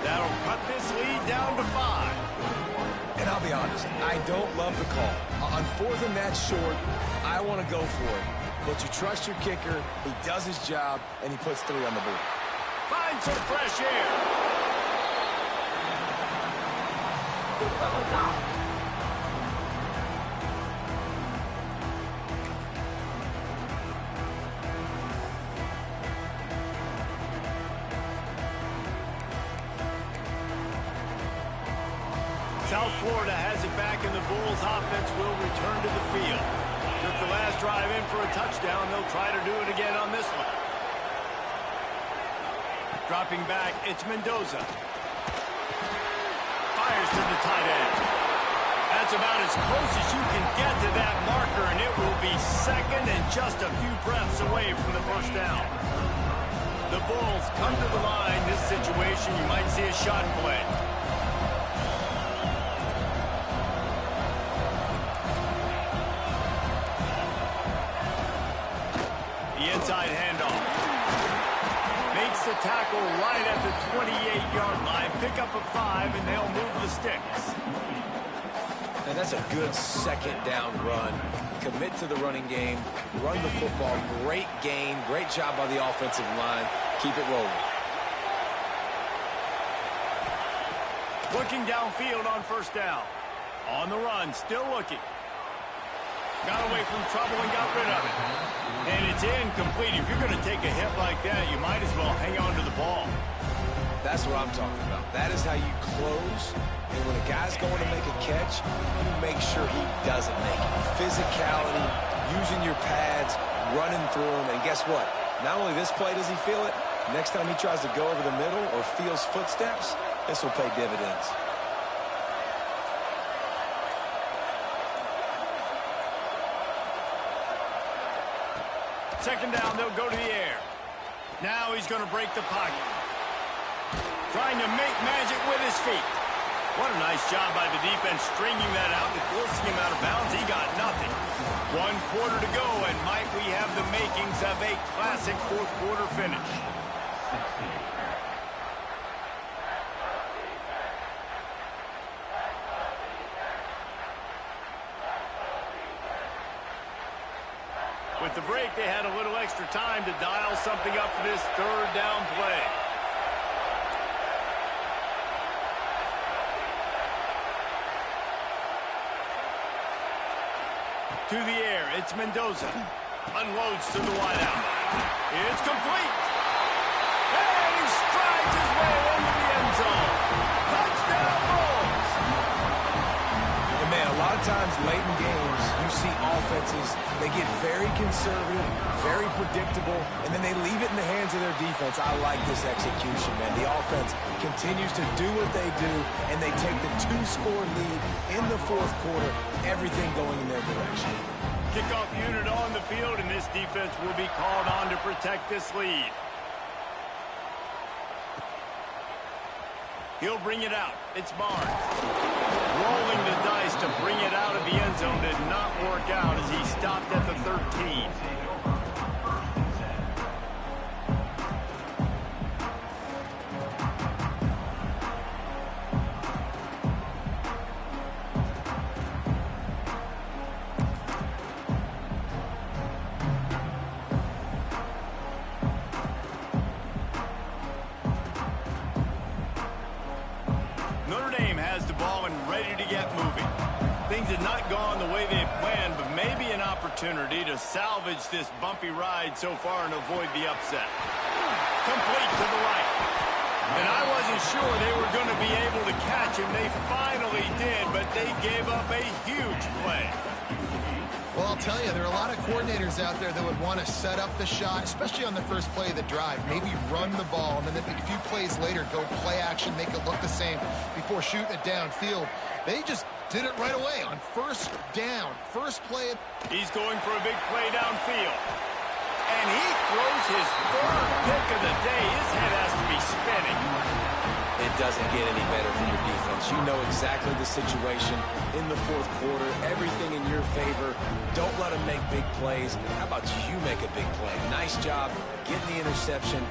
That'll cut this lead down to 5. And I'll be honest, I don't love the call. On 4th and that short, I want to go for it. But you trust your kicker, he does his job, and he puts 3 on the board. Find some fresh air. South Florida has it back, and the Bulls offense will return to the field. Took the last drive in for a touchdown. They'll try to do it again on this one. Dropping back, it's Mendoza. Fires to the tight end. That's about as close as you can get to that marker, and it will be second and just a few breaths away from the first down. The Bulls come to the line. This situation, you might see a shot play. Inside handoff. Makes the tackle right at the 28-yard line. Pick up a 5, and they'll move the sticks. And that's a good second down run. Commit to the running game. Run the football. Great gain. Great job by the offensive line. Keep it rolling. Looking downfield on first down. On the run. Still looking. Got away from trouble and got rid of it. And it's incomplete. If you're going to take a hit like that, you might as well hang on to the ball. That's what I'm talking about. That is how you close. And when a guy's going to make a catch, you make sure he doesn't make it. Physicality, using your pads, running through them. And guess what? Not only this play does he feel it, next time he tries to go over the middle or feels footsteps, this will pay dividends. Second down, they'll go to the air. Now he's going to break the pocket. Trying to make magic with his feet. What a nice job by the defense stringing that out and forcing him out of bounds. He got nothing. 1 quarter to go, and might we have the makings of a classic fourth-quarter finish. With the break, they had a little extra time to dial something up for this third down play. To the air, it's Mendoza. Unloads to the wideout. It's complete. And he strides his way into the end zone. Touchdown, Bulls. And man, a lot of times late in games, you see offenses, they get very conservative, very predictable, and then they leave it in the hands of their defense. I like this execution, man. The offense continues to do what they do, and they take the 2-score lead in the fourth quarter, everything going in their direction. Kickoff unit on the field, and this defense will be called on to protect this lead. He'll bring it out. It's Barnes. Rolling the dice to bring it out of the end zone did not work out as he stopped at the 13. To salvage this bumpy ride so far and avoid the upset. Complete to the right. And I wasn't sure they were going to be able to catch him. They finally did, but they gave up a huge play. Well, I'll tell you, there are a lot of coordinators out there that would want to set up the shot, especially on the first play of the drive. Maybe run the ball, and then a few plays later, go play action, make it look the same before shooting it downfield. They just did it right away on first down. First play. He's going for a big play downfield. And he throws his third pick of the day. His head has to be spinning. It doesn't get any better for your defense. You know exactly the situation in the fourth quarter. Everything in your favor. Don't let them make big plays. How about you make a big play? Nice job getting the interception.